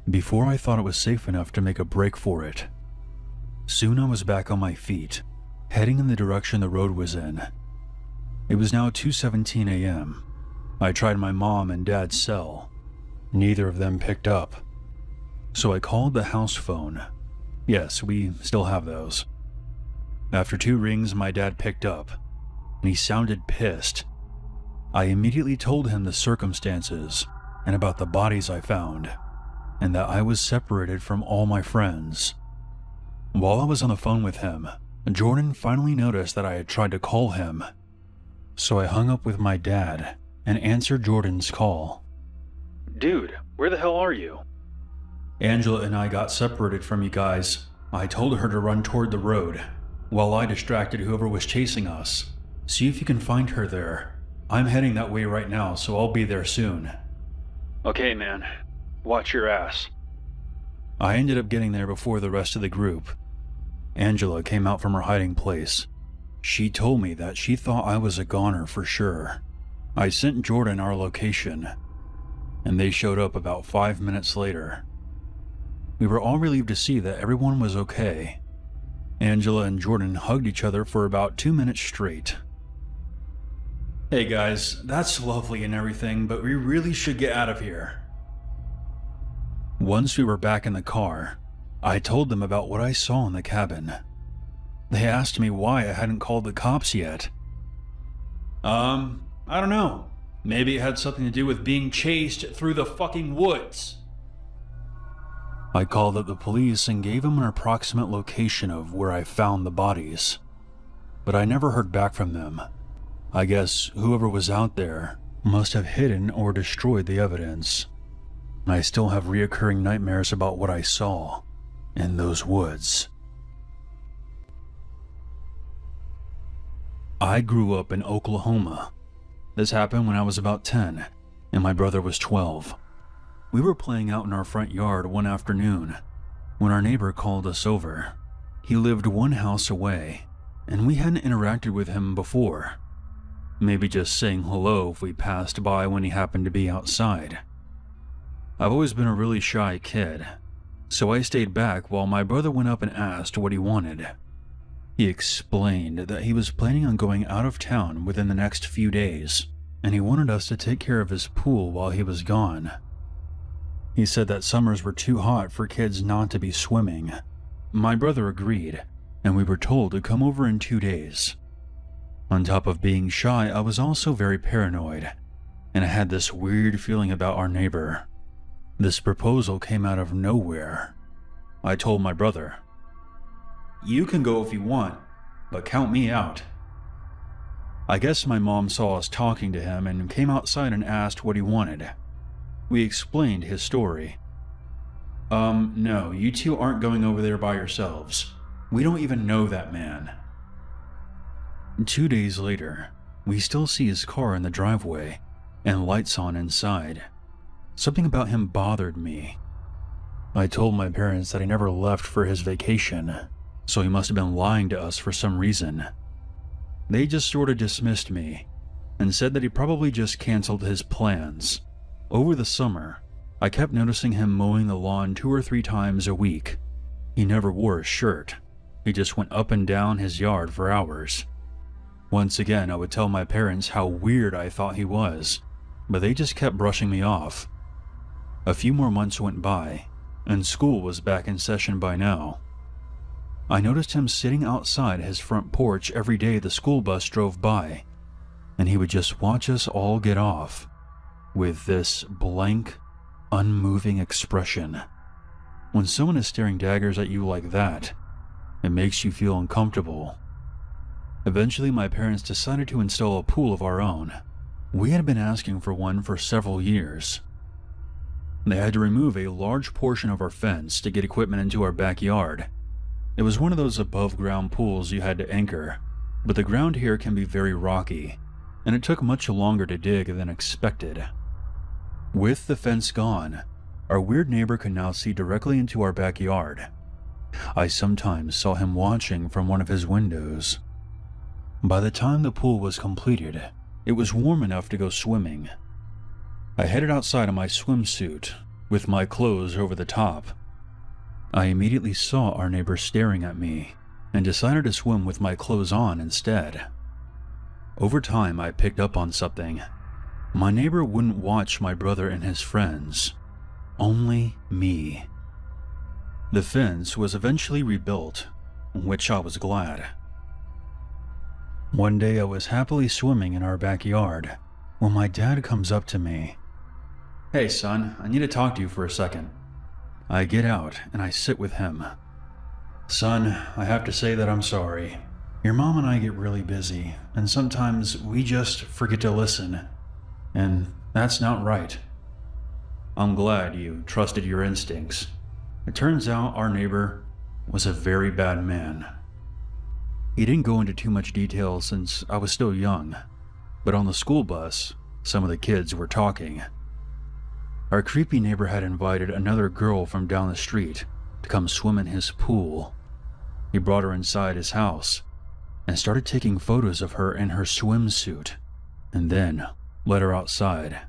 before I thought it was safe enough to make a break for it. Soon I was back on my feet, heading in the direction the road was in. It was now 2:17 a.m. I tried my mom and dad's cell. Neither of them picked up. So I called the house phone. Yes, we still have those. After 2 rings, my dad picked up, and he sounded pissed. I immediately told him the circumstances and about the bodies I found, and that I was separated from all my friends. While I was on the phone with him, Jordan finally noticed that I had tried to call him. So I hung up with my dad and answered Jordan's call. "Dude, where the hell are you?" "Angela and I got separated from you guys. I told her to run toward the road, while I distracted whoever was chasing us. See if you can find her there. I'm heading that way right now, so I'll be there soon." "Okay, man. Watch your ass." I ended up getting there before the rest of the group. Angela came out from her hiding place. She told me that she thought I was a goner for sure. I sent Jordan our location, and they showed up about 5 minutes later. We were all relieved to see that everyone was okay. Angela and Jordan hugged each other for about 2 minutes straight. Hey guys, that's lovely and everything, but we really should get out of here. Once we were back in the car, I told them about what I saw in the cabin. They asked me why I hadn't called the cops yet. I don't know. Maybe it had something to do with being chased through the fucking woods. I called up the police and gave them an approximate location of where I found the bodies, but I never heard back from them. I guess whoever was out there must have hidden or destroyed the evidence. I still have reoccurring nightmares about what I saw in those woods. I grew up in Oklahoma. This happened when I was about 10 and my brother was 12. We were playing out in our front yard one afternoon when our neighbor called us over. He lived one house away, and we hadn't interacted with him before. Maybe just saying hello if we passed by when he happened to be outside. I've always been a really shy kid, so I stayed back while my brother went up and asked what he wanted. He explained that he was planning on going out of town within the next few days, and he wanted us to take care of his pool while he was gone. He said that summers were too hot for kids not to be swimming. My brother agreed, and we were told to come over in 2 days. On top of being shy, I was also very paranoid, and I had this weird feeling about our neighbor. This proposal came out of nowhere. I told my brother, "You can go if you want, but count me out." I guess my mom saw us talking to him and came outside and asked what he wanted. We explained his story. No, you two aren't going over there by yourselves. We don't even know that man." 2 days later, we still see his car in the driveway and lights on inside. Something about him bothered me. I told my parents that he never left for his vacation, so he must have been lying to us for some reason. They just sort of dismissed me and said that he probably just canceled his plans. Over the summer, I kept noticing him mowing the lawn 2 or 3 times a week. He never wore a shirt. He just went up and down his yard for hours. Once again, I would tell my parents how weird I thought he was, but they just kept brushing me off. A few more months went by, and school was back in session by now. I noticed him sitting outside his front porch every day the school bus drove by, and he would just watch us all get off, with this blank, unmoving expression. When someone is staring daggers at you like that, it makes you feel uncomfortable. Eventually, my parents decided to install a pool of our own. We had been asking for one for several years. They had to remove a large portion of our fence to get equipment into our backyard. It was one of those above-ground pools you had to anchor, but the ground here can be very rocky, and it took much longer to dig than expected. With the fence gone, our weird neighbor could now see directly into our backyard. I sometimes saw him watching from one of his windows. By the time the pool was completed, it was warm enough to go swimming. I headed outside in my swimsuit, with my clothes over the top. I immediately saw our neighbor staring at me, and decided to swim with my clothes on instead. Over time, I picked up on something. My neighbor wouldn't watch my brother and his friends, only me. The fence was eventually rebuilt, which I was glad. One day I was happily swimming in our backyard when my dad comes up to me. "Hey son, I need to talk to you for a second." I get out and I sit with him. "Son, I have to say that I'm sorry. Your mom and I get really busy, and sometimes we just forget to listen, and that's not right. I'm glad you trusted your instincts. It turns out our neighbor was a very bad man." He didn't go into too much detail since I was still young, but on the school bus, some of the kids were talking. Our creepy neighbor had invited another girl from down the street to come swim in his pool. He brought her inside his house and started taking photos of her in her swimsuit, and then let her outside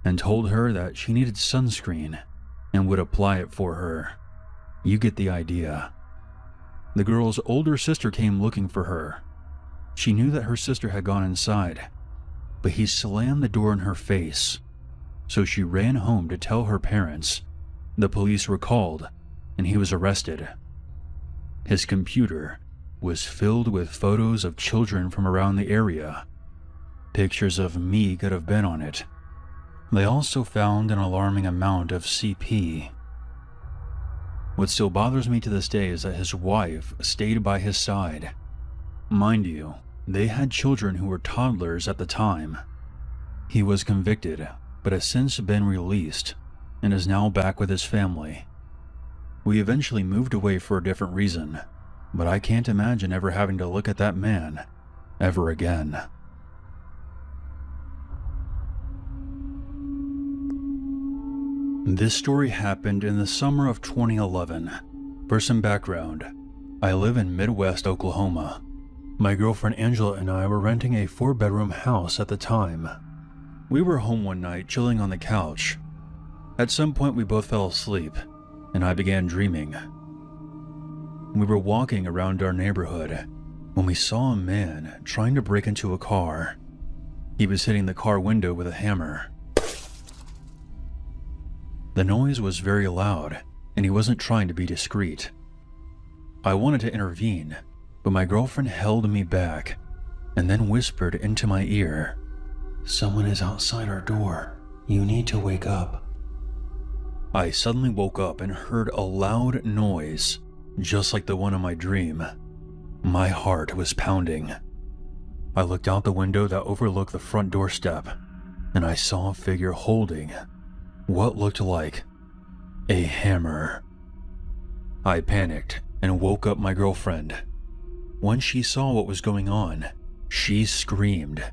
and told her that she needed sunscreen and would apply it for her. You get the idea. The girl's older sister came looking for her. She knew that her sister had gone inside, but he slammed the door in her face. So she ran home to tell her parents. The police were called, and he was arrested. His computer was filled with photos of children from around the area. Pictures of me could have been on it. They also found an alarming amount of CP. What still bothers me to this day is that his wife stayed by his side. Mind you, they had children who were toddlers at the time. He was convicted, but has since been released and is now back with his family. We eventually moved away for a different reason, but I can't imagine ever having to look at that man ever again. This story happened in the summer of 2011. For some background, I live in Midwest Oklahoma. My girlfriend Angela and I were renting a 4-bedroom house at the time. We were home one night chilling on the couch. At some point we both fell asleep, and I began dreaming. We were walking around our neighborhood when we saw a man trying to break into a car. He was hitting the car window with a hammer. The noise was very loud, and he wasn't trying to be discreet. I wanted to intervene, but my girlfriend held me back and then whispered into my ear, "Someone is outside our door. You need to wake up." I suddenly woke up and heard a loud noise, just like the one in my dream. My heart was pounding. I looked out the window that overlooked the front doorstep, and I saw a figure holding what looked like a hammer. I panicked and woke up my girlfriend. When she saw what was going on, she screamed.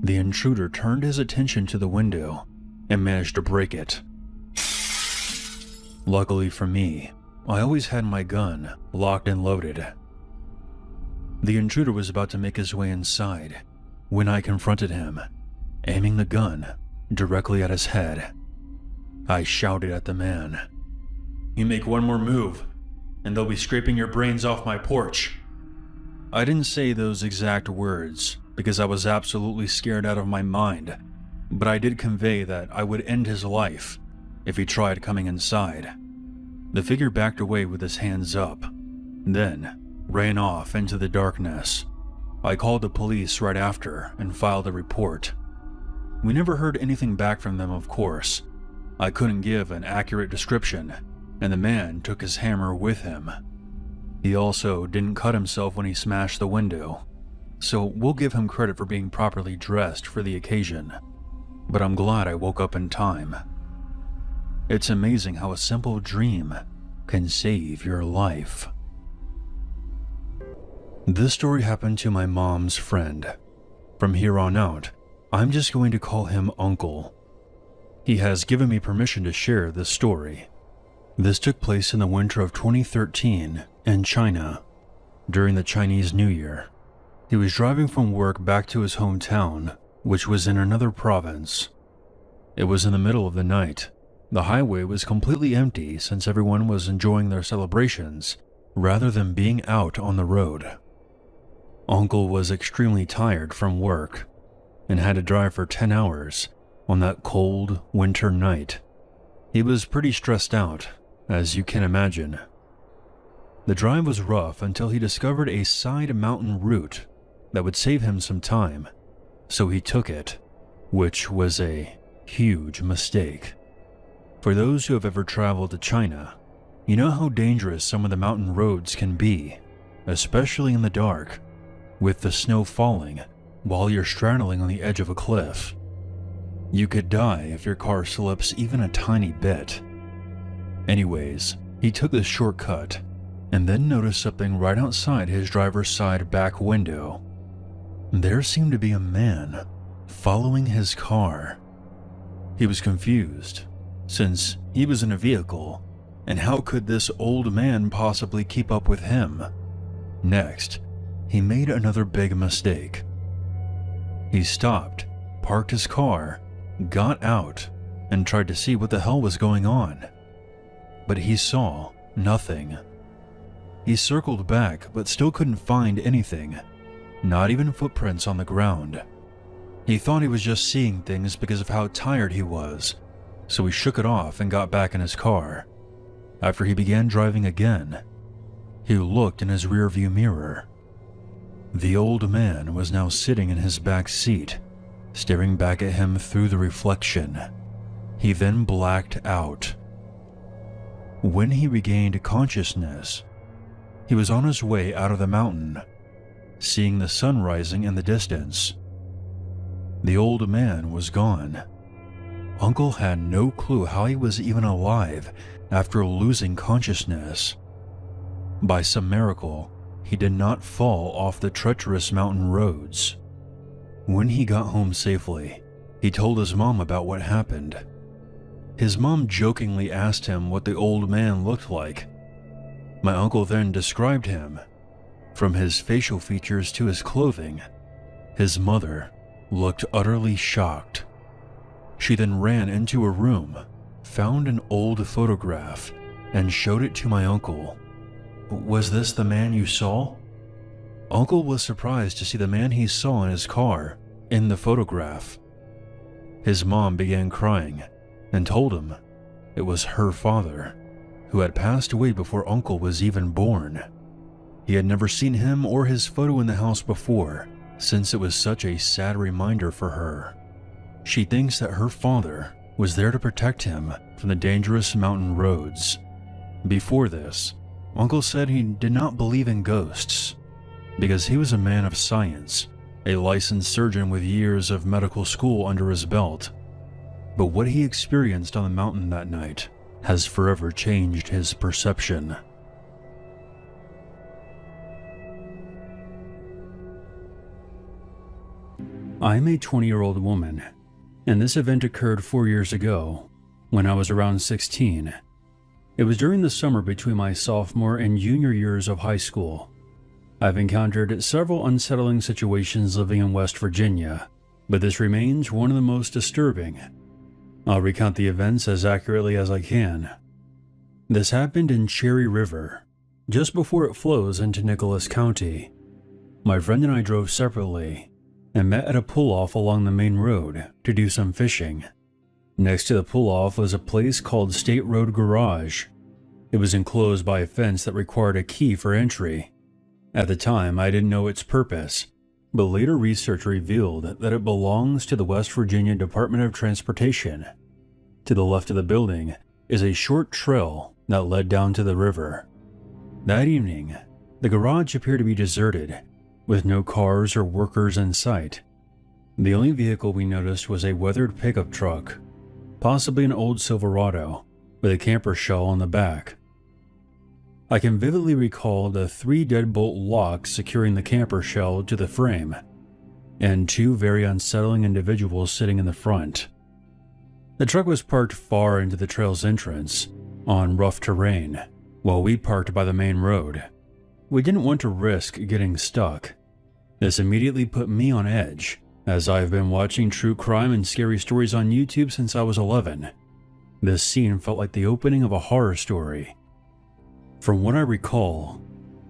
The intruder turned his attention to the window and managed to break it. Luckily for me, I always had my gun locked and loaded. The intruder was about to make his way inside when I confronted him, aiming the gun directly at his head. I shouted at the man, "You make one more move, and they'll be scraping your brains off my porch." I didn't say those exact words because I was absolutely scared out of my mind, but I did convey that I would end his life if he tried coming inside. The figure backed away with his hands up, then ran off into the darkness. I called the police right after and filed a report. We never heard anything back from them, of course. I couldn't give an accurate description, and the man took his hammer with him. He also didn't cut himself when he smashed the window, so we'll give him credit for being properly dressed for the occasion. But I'm glad I woke up in time. It's amazing how a simple dream can save your life. This story happened to my mom's friend. From here on out, I'm just going to call him Uncle. He has given me permission to share this story. This took place in the winter of 2013 in China, during the Chinese New Year. He was driving from work back to his hometown, which was in another province. It was in the middle of the night. The highway was completely empty since everyone was enjoying their celebrations rather than being out on the road. Uncle was extremely tired from work and had to drive for 10 hours on that cold winter night. He was pretty stressed out, as you can imagine. The drive was rough until he discovered a side mountain route that would save him some time, so he took it, which was a huge mistake. For those who have ever traveled to China, you know how dangerous some of the mountain roads can be, especially in the dark, with the snow falling while you're straddling on the edge of a cliff. You could die if your car slips even a tiny bit. Anyways, he took the shortcut and then noticed something right outside his driver's side back window. There seemed to be a man following his car. He was confused, since he was in a vehicle, and how could this old man possibly keep up with him? Next, he made another big mistake. He stopped, parked his car, got out, and tried to see what the hell was going on. But he saw nothing. He circled back but still couldn't find anything, not even footprints on the ground. He thought he was just seeing things because of how tired he was, so he shook it off and got back in his car. After he began driving again, he looked in his rearview mirror. The old man was now sitting in his back seat, staring back at him through the reflection. He then blacked out. When he regained consciousness, he was on his way out of the mountain, seeing the sun rising in the distance. The old man was gone. Uncle had no clue how he was even alive after losing consciousness. By some miracle, he did not fall off the treacherous mountain roads. When he got home safely, he told his mom about what happened. His mom jokingly asked him what the old man looked like. My uncle then described him. From his facial features to his clothing, his mother looked utterly shocked. She then ran into a room, found an old photograph, and showed it to my uncle. "Was this the man you saw?" Uncle was surprised to see the man he saw in his car in the photograph. His mom began crying and told him it was her father, who had passed away before Uncle was even born. He had never seen him or his photo in the house before, since it was such a sad reminder for her. She thinks that her father was there to protect him from the dangerous mountain roads. Before this, Uncle said he did not believe in ghosts because he was a man of science, a licensed surgeon with years of medical school under his belt. But what he experienced on the mountain that night has forever changed his perception. I'm a 20-year-old woman, and this event occurred 4 years ago, when I was around 16. It was during the summer between my sophomore and junior years of high school. I've encountered several unsettling situations living in West Virginia, but this remains one of the most disturbing. I'll recount the events as accurately as I can. This happened in Cherry River, just before it flows into Nicholas County. My friend and I drove separately and met at a pull-off along the main road to do some fishing. Next to the pull-off was a place called State Road Garage. It was enclosed by a fence that required a key for entry. At the time, I didn't know its purpose, but later research revealed that it belongs to the West Virginia Department of Transportation. To the left of the building is a short trail that led down to the river. That evening, the garage appeared to be deserted, with no cars or workers in sight. The only vehicle we noticed was a weathered pickup truck, possibly an old Silverado, with a camper shell on the back. I can vividly recall the 3 deadbolt locks securing the camper shell to the frame, and 2 very unsettling individuals sitting in the front. The truck was parked far into the trail's entrance, on rough terrain, while we parked by the main road. We didn't want to risk getting stuck. This immediately put me on edge, as I've been watching true crime and scary stories on YouTube since I was 11. This scene felt like the opening of a horror story. From what I recall,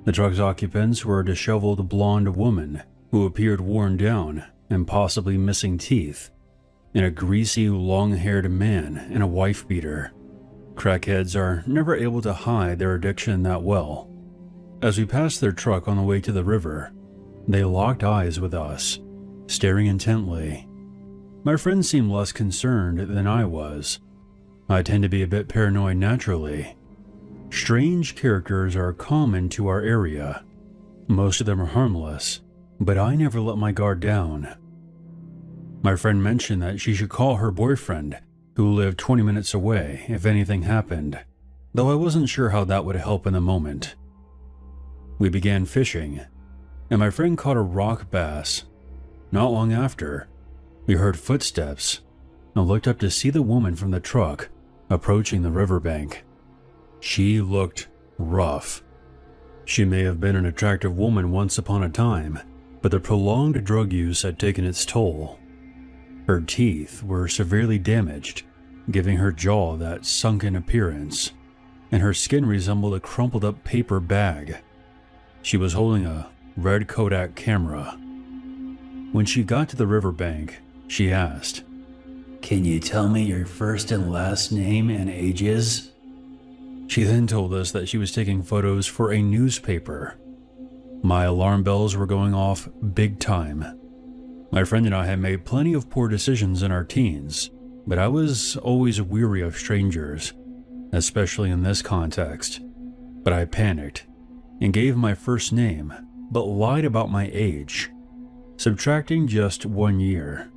the truck's occupants were a disheveled blonde woman who appeared worn down and possibly missing teeth, and a greasy, long-haired man in a wife beater. Crackheads are never able to hide their addiction that well. As we passed their truck on the way to the river, they locked eyes with us, staring intently. My friend seemed less concerned than I was. I tend to be a bit paranoid naturally. Strange characters are common to our area. Most of them are harmless, but I never let my guard down. My friend mentioned that she should call her boyfriend, who lived 20 minutes away, if anything happened, though I wasn't sure how that would help in the moment. We began fishing, and my friend caught a rock bass. Not long after, we heard footsteps and looked up to see the woman from the truck approaching the riverbank. She looked rough. She may have been an attractive woman once upon a time, but the prolonged drug use had taken its toll. Her teeth were severely damaged, giving her jaw that sunken appearance, and her skin resembled a crumpled up paper bag. She was holding a red Kodak camera. When she got to the riverbank, she asked, "Can you tell me your first and last name and ages?" She then told us that she was taking photos for a newspaper. My alarm bells were going off big time. My friend and I had made plenty of poor decisions in our teens, but I was always weary of strangers, especially in this context. But I panicked and gave my first name, but lied about my age, subtracting just 1 year.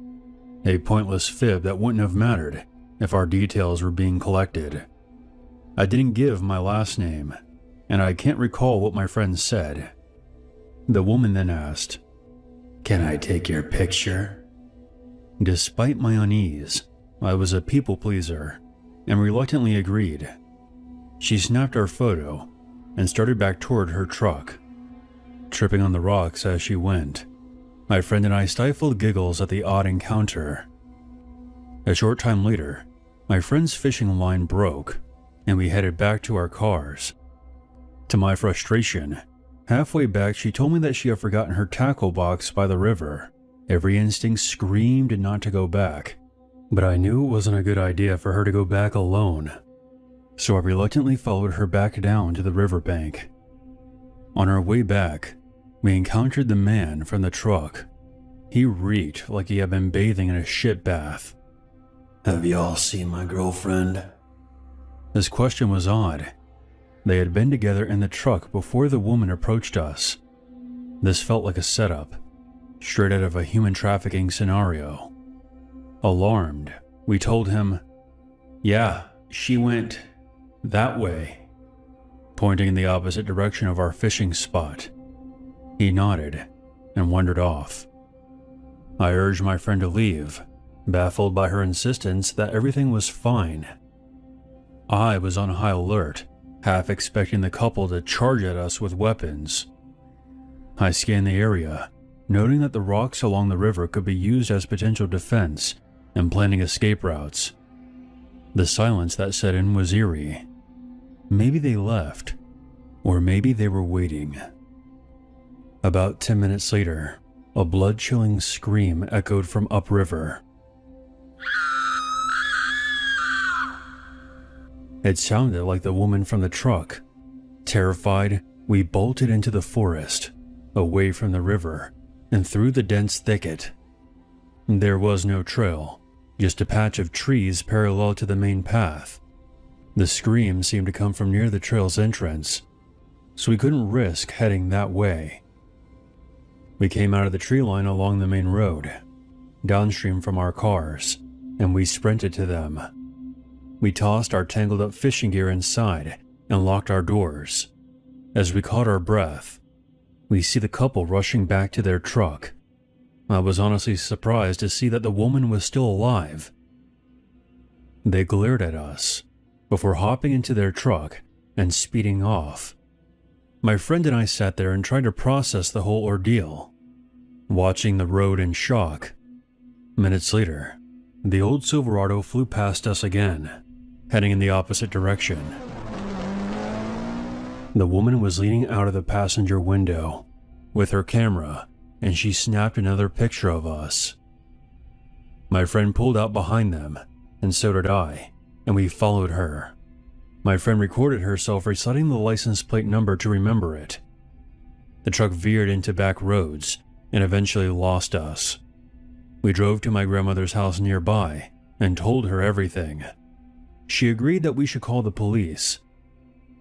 A pointless fib that wouldn't have mattered if our details were being collected. I didn't give my last name, and I can't recall what my friend said. The woman then asked, "Can I take your picture?" Despite my unease, I was a people pleaser and reluctantly agreed. She snapped our photo and started back toward her truck, tripping on the rocks as she went. My friend and I stifled giggles at the odd encounter. A short time later, my friend's fishing line broke, and we headed back to our cars. To my frustration, halfway back she told me that she had forgotten her tackle box by the river. Every instinct screamed not to go back, but I knew it wasn't a good idea for her to go back alone, so I reluctantly followed her back down to the riverbank. On our way back, we encountered the man from the truck. He reeked like he had been bathing in a shit bath. "Have y'all seen my girlfriend?" This question was odd. They had been together in the truck before the woman approached us. This felt like a setup, straight out of a human trafficking scenario. Alarmed, we told him, "Yeah, she went that way," pointing in the opposite direction of our fishing spot. He nodded and wandered off. I urged my friend to leave, baffled by her insistence that everything was fine. I was on high alert, half expecting the couple to charge at us with weapons. I scanned the area, noting that the rocks along the river could be used as potential defense and planning escape routes. The silence that set in was eerie. Maybe they left, or maybe they were waiting. About 10 minutes later, a blood-chilling scream echoed from upriver. It sounded like the woman from the truck. Terrified, we bolted into the forest, away from the river, and through the dense thicket. There was no trail, just a patch of trees parallel to the main path. The scream seemed to come from near the trail's entrance, so we couldn't risk heading that way. We came out of the tree line along the main road, downstream from our cars, and we sprinted to them. We tossed our tangled up fishing gear inside and locked our doors. As we caught our breath, we see the couple rushing back to their truck. I was honestly surprised to see that the woman was still alive. They glared at us before hopping into their truck and speeding off. My friend and I sat there and tried to process the whole ordeal, watching the road in shock. Minutes later, the old Silverado flew past us again, heading in the opposite direction. The woman was leaning out of the passenger window with her camera, and she snapped another picture of us. My friend pulled out behind them, and so did I, and we followed her. My friend recorded herself reciting the license plate number to remember it. The truck veered into back roads and eventually lost us. We drove to my grandmother's house nearby and told her everything. She agreed that we should call the police.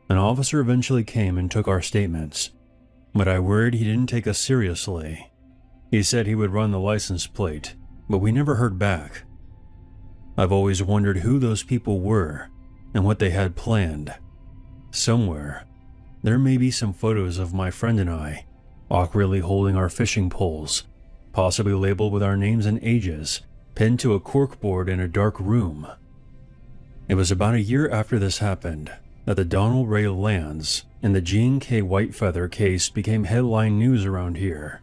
An officer eventually came and took our statements, but I worried he didn't take us seriously. He said he would run the license plate, but we never heard back. I've always wondered who those people were and what they had planned. Somewhere, there may be some photos of my friend and I, awkwardly holding our fishing poles, possibly labeled with our names and ages, pinned to a corkboard in a dark room. It was about a year after this happened that the Donald Ray Lands and the Jean K. Whitefeather case became headline news around here.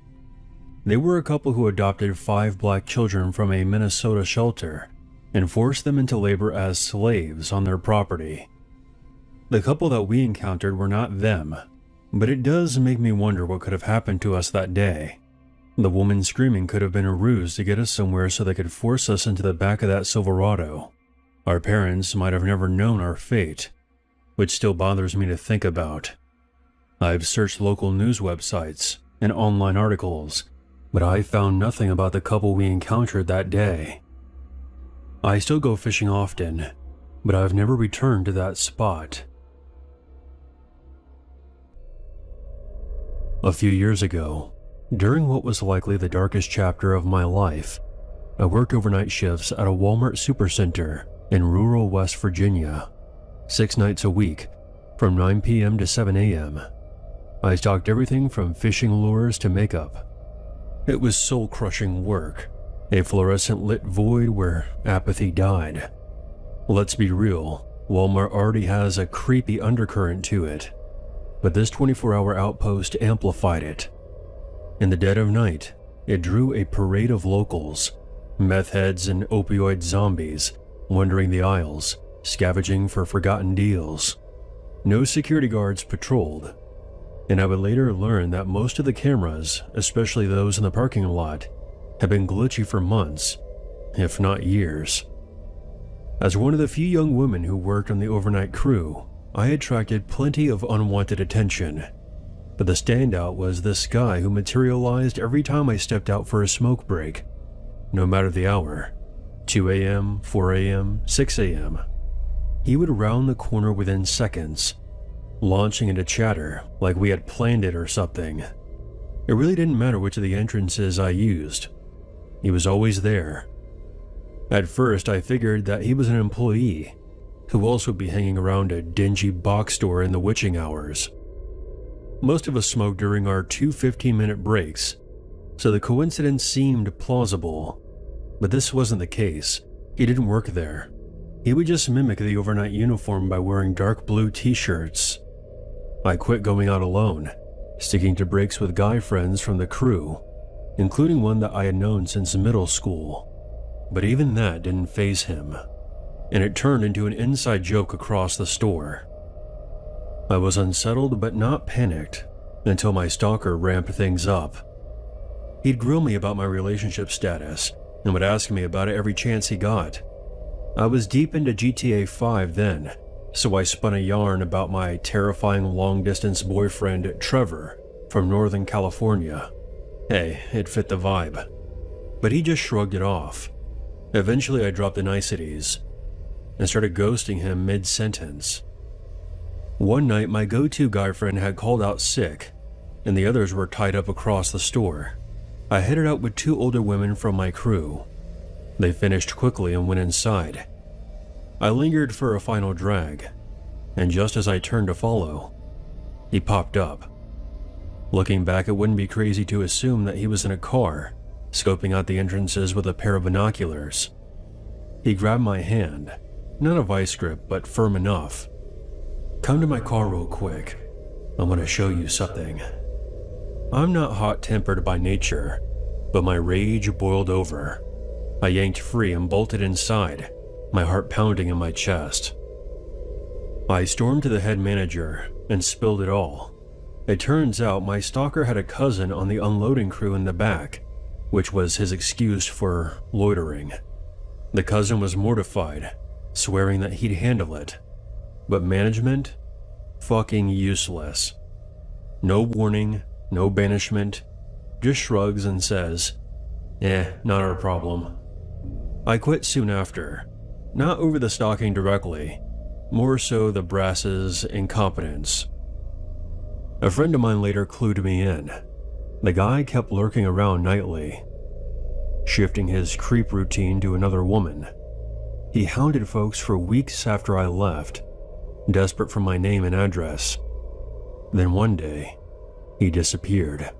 They were a couple who adopted 5 black children from a Minnesota shelter and forced them into labor as slaves on their property. The couple that we encountered were not them, but it does make me wonder what could have happened to us that day. The woman screaming could have been a ruse to get us somewhere so they could force us into the back of that Silverado. Our parents might have never known our fate, which still bothers me to think about. I've searched local news websites and online articles, but I found nothing about the couple we encountered that day. I still go fishing often, but I've never returned to that spot. A few years ago, during what was likely the darkest chapter of my life, I worked overnight shifts at a Walmart supercenter in rural West Virginia, 6 nights a week, from 9 p.m. to 7 a.m. I stocked everything from fishing lures to makeup. It was soul-crushing work, a fluorescent-lit void where apathy died. Let's be real, Walmart already has a creepy undercurrent to it, but this 24-hour outpost amplified it. In the dead of night, it drew a parade of locals, meth heads and opioid zombies, wandering the aisles, scavenging for forgotten deals. No security guards patrolled, and I would later learn that most of the cameras, especially those in the parking lot, had been glitchy for months, if not years. As one of the few young women who worked on the overnight crew, I attracted plenty of unwanted attention. But the standout was this guy who materialized every time I stepped out for a smoke break, no matter the hour, 2 a.m., 4 a.m., 6 a.m. He would round the corner within seconds, launching into chatter like we had planned it or something. It really didn't matter which of the entrances I used. He was always there. At first, I figured that he was an employee who also would be hanging around a dingy box store in the witching hours. Most of us smoked during our 2 15-minute breaks, so the coincidence seemed plausible. But this wasn't the case. He didn't work there. He would just mimic the overnight uniform by wearing dark blue t-shirts. I quit going out alone, sticking to breaks with guy friends from the crew, including one that I had known since middle school. But even that didn't faze him, and it turned into an inside joke across the store. I was unsettled but not panicked until my stalker ramped things up. He'd grill me about my relationship status and would ask me about it every chance he got. I was deep into GTA 5 then, so I spun a yarn about my terrifying long-distance boyfriend Trevor from Northern California. Hey, it fit the vibe. But he just shrugged it off. Eventually I dropped the niceties and started ghosting him mid-sentence. One night my go-to guy friend had called out sick, and the others were tied up across the store. I headed out with 2 older women from my crew. They finished quickly and went inside. I lingered for a final drag, and just as I turned to follow, he popped up. Looking back, it wouldn't be crazy to assume that he was in a car, scoping out the entrances with a pair of binoculars. He grabbed my hand, not a vice grip, but firm enough. "Come to my car real quick. I want to show you something." I'm not hot-tempered by nature, but my rage boiled over. I yanked free and bolted inside, my heart pounding in my chest. I stormed to the head manager and spilled it all. It turns out my stalker had a cousin on the unloading crew in the back, which was his excuse for loitering. The cousin was mortified, swearing that he'd handle it. But management? Fucking useless. No warning, no banishment, just shrugs and says, not our problem. I quit soon after, not over the stalking directly, more so the brass's incompetence. A friend of mine later clued me in. The guy kept lurking around nightly, shifting his creep routine to another woman. He hounded folks for weeks after I left, desperate for my name and address. Then one day, he disappeared.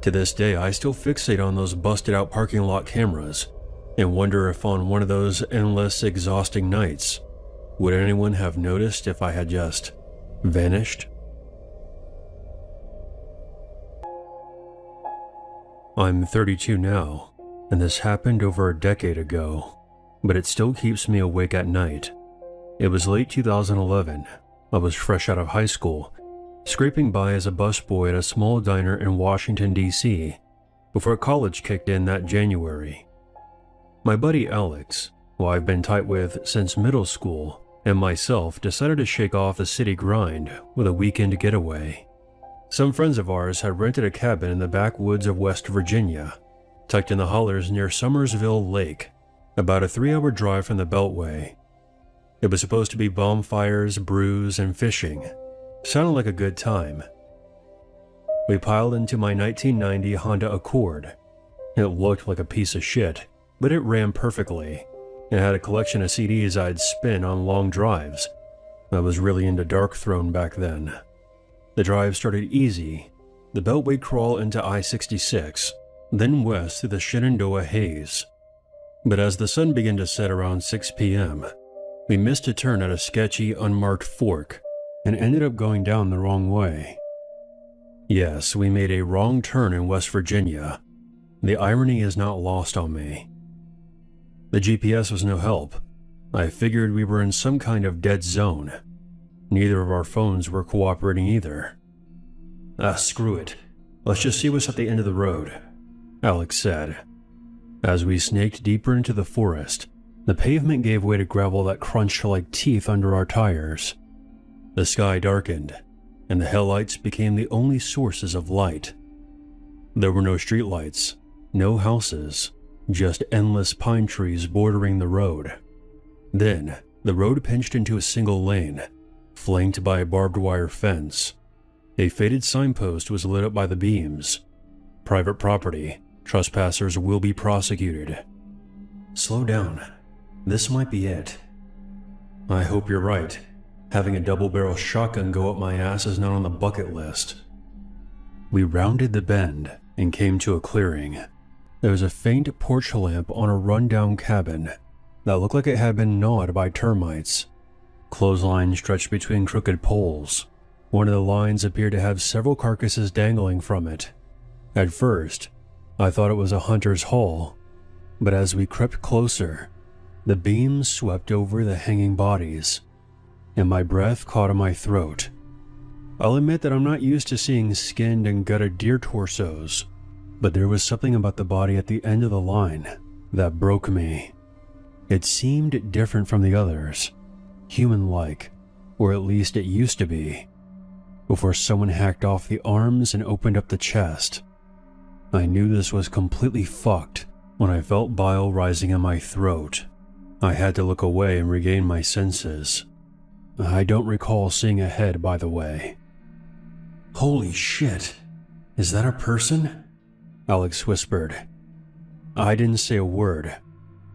To this day, I still fixate on those busted out parking lot cameras and wonder if on one of those endless, exhausting nights, would anyone have noticed if I had just vanished? I'm 32 now, and this happened over a decade ago, but it still keeps me awake at night. It was late 2011. I was fresh out of high school, scraping by as a busboy at a small diner in Washington, D.C. before college kicked in that January. My buddy Alex, who I've been tight with since middle school, and myself decided to shake off the city grind with a weekend getaway. Some friends of ours had rented a cabin in the backwoods of West Virginia, tucked in the hollers near Summersville Lake, about a 3-hour drive from the Beltway. It was supposed to be bonfires, brews, and fishing. Sounded like a good time. We piled into my 1990 Honda Accord. It looked like a piece of shit, but it ran perfectly. It had a collection of CDs I'd spin on long drives. I was really into Dark Throne back then. The drive started easy, the Beltway crawl into I-66, then west through the Shenandoah Haze. But as the sun began to set around 6 p.m., we missed a turn at a sketchy, unmarked fork and ended up going down the wrong way. Yes, we made a wrong turn in West Virginia. The irony is not lost on me. The GPS was no help. I figured we were in some kind of dead zone. Neither of our phones were cooperating either. Screw it. Let's just see what's at the end of the road, Alex said. As we snaked deeper into the forest, the pavement gave way to gravel that crunched like teeth under our tires. The sky darkened, and the headlights became the only sources of light. There were no streetlights, no houses, just endless pine trees bordering the road. Then, the road pinched into a single lane, flanked by a barbed wire fence. A faded signpost was lit up by the beams. Private property. Trespassers will be prosecuted. Slow down. This might be it. I hope you're right. Having a double-barrel shotgun go up my ass is not on the bucket list. We rounded the bend and came to a clearing. There was a faint porch lamp on a run-down cabin that looked like it had been gnawed by termites. Clotheslines stretched between crooked poles. One of the lines appeared to have several carcasses dangling from it. At first, I thought it was a hunter's haul, but as we crept closer, the beams swept over the hanging bodies, and my breath caught in my throat. I'll admit that I'm not used to seeing skinned and gutted deer torsos, but there was something about the body at the end of the line that broke me. It seemed different from the others, human-like, or at least it used to be, before someone hacked off the arms and opened up the chest. I knew this was completely fucked when I felt bile rising in my throat. I had to look away and regain my senses. I don't recall seeing a head, by the way. Holy shit, is that a person? Alex whispered. I didn't say a word.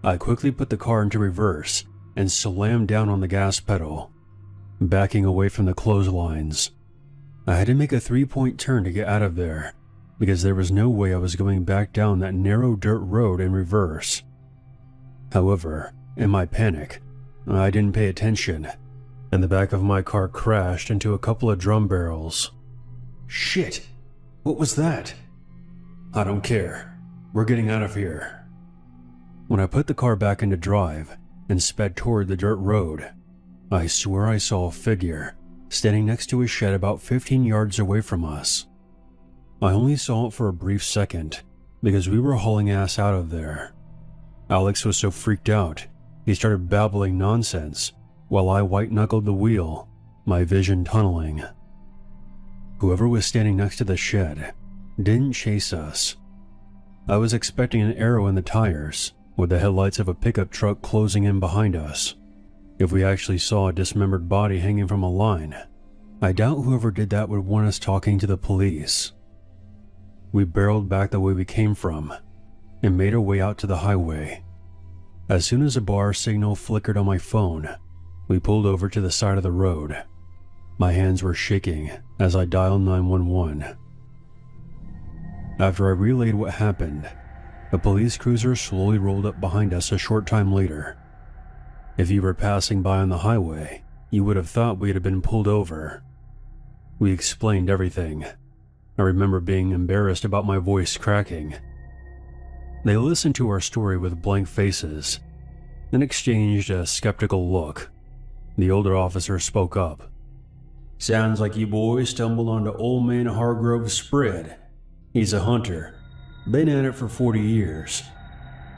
I quickly put the car into reverse and slammed down on the gas pedal, backing away from the clotheslines. I had to make a 3-point turn to get out of there, because there was no way I was going back down that narrow dirt road in reverse. However, in my panic, I didn't pay attention, and the back of my car crashed into a couple of drum barrels. Shit! What was that? I don't care. We're getting out of here. When I put the car back into drive and sped toward the dirt road, I swear I saw a figure standing next to a shed about 15 yards away from us. I only saw it for a brief second because we were hauling ass out of there. Alex was so freaked out, he started babbling nonsense while I white-knuckled the wheel, my vision tunneling. Whoever was standing next to the shed didn't chase us. I was expecting an arrow in the tires, with the headlights of a pickup truck closing in behind us. If we actually saw a dismembered body hanging from a line, I doubt whoever did that would want us talking to the police. We barreled back the way we came from and made our way out to the highway. As soon as a bar signal flickered on my phone, we pulled over to the side of the road. My hands were shaking as I dialed 911. After I relayed what happened, a police cruiser slowly rolled up behind us a short time later. If you were passing by on the highway, you would have thought we had been pulled over. We explained everything. I remember being embarrassed about my voice cracking. They listened to our story with blank faces, then exchanged a skeptical look. The older officer spoke up. Sounds like you boys stumbled onto Old Man Hargrove's spread. He's a hunter. Been at it for 40 years.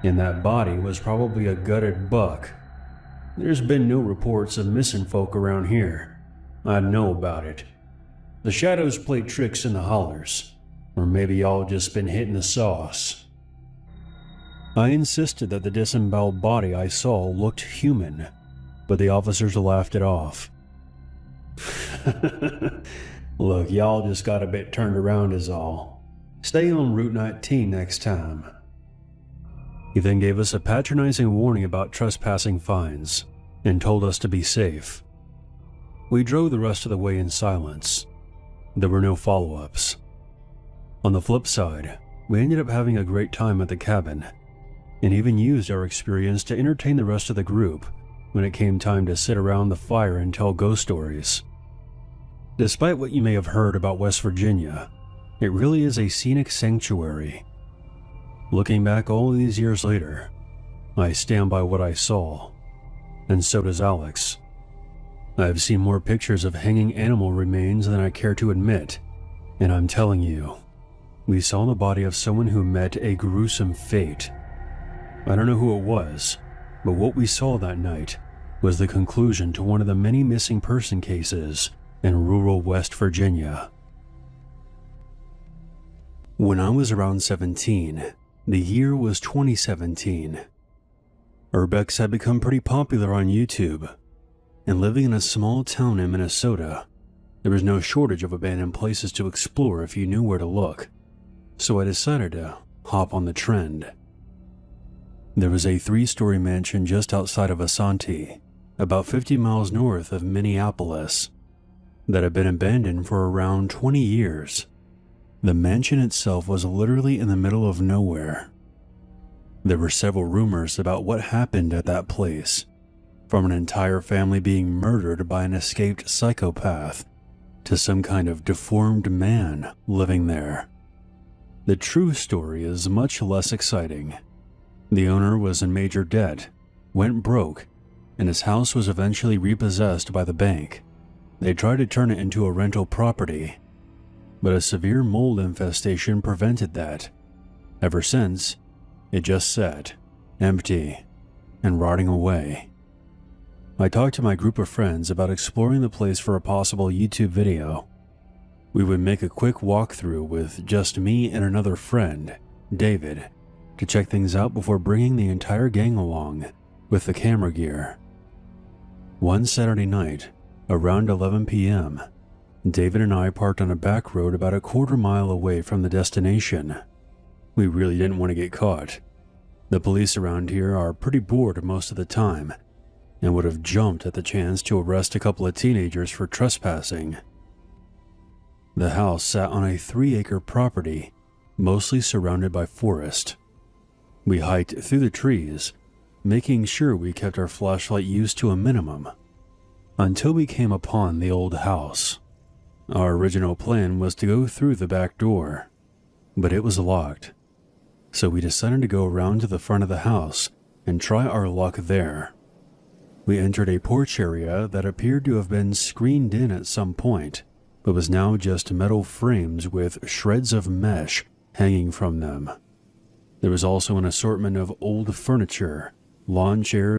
And that body was probably a gutted buck. There's been no reports of missing folk around here. I know about it. The shadows play tricks in the hollers. Or maybe y'all just been hitting the sauce. I insisted that the disemboweled body I saw looked human, but the officers laughed it off. Look, y'all just got a bit turned around is all. Stay on Route 19 next time. He then gave us a patronizing warning about trespassing fines and told us to be safe. We drove the rest of the way in silence. There were no follow-ups. On the flip side, we ended up having a great time at the cabin and even used our experience to entertain the rest of the group when it came time to sit around the fire and tell ghost stories. Despite what you may have heard about West Virginia, it really is a scenic sanctuary. Looking back all these years later, I stand by what I saw, and so does Alex. I've seen more pictures of hanging animal remains than I care to admit, and I'm telling you, we saw the body of someone who met a gruesome fate. I don't know who it was, but what we saw that night was the conclusion to one of the many missing person cases in rural West Virginia. When I was around 17, the year was 2017. Urbex had become pretty popular on YouTube, and living in a small town in Minnesota, there was no shortage of abandoned places to explore if you knew where to look, so I decided to hop on the trend. There was a 3-story mansion just outside of Asante, about 50 miles north of Minneapolis, that had been abandoned for around 20 years. The mansion itself was literally in the middle of nowhere. There were several rumors about what happened at that place, from an entire family being murdered by an escaped psychopath to some kind of deformed man living there. The true story is much less exciting. The owner was in major debt, went broke, and his house was eventually repossessed by the bank. They tried to turn it into a rental property, but a severe mold infestation prevented that. Ever since, it just sat, empty, and rotting away. I talked to my group of friends about exploring the place for a possible YouTube video. We would make a quick walkthrough with just me and another friend, David, to check things out before bringing the entire gang along with the camera gear. One Saturday night, around 11 p.m., David and I parked on a back road about a quarter mile away from the destination. We really didn't want to get caught. The police around here are pretty bored most of the time and would have jumped at the chance to arrest a couple of teenagers for trespassing. The house sat on a 3-acre property, mostly surrounded by forest. We hiked through the trees, making sure we kept our flashlight use to a minimum, until we came upon the old house. Our original plan was to go through the back door, but it was locked, so we decided to go around to the front of the house and try our luck there. We entered a porch area that appeared to have been screened in at some point, but was now just metal frames with shreds of mesh hanging from them. There was also an assortment of old furniture, lawn chairs,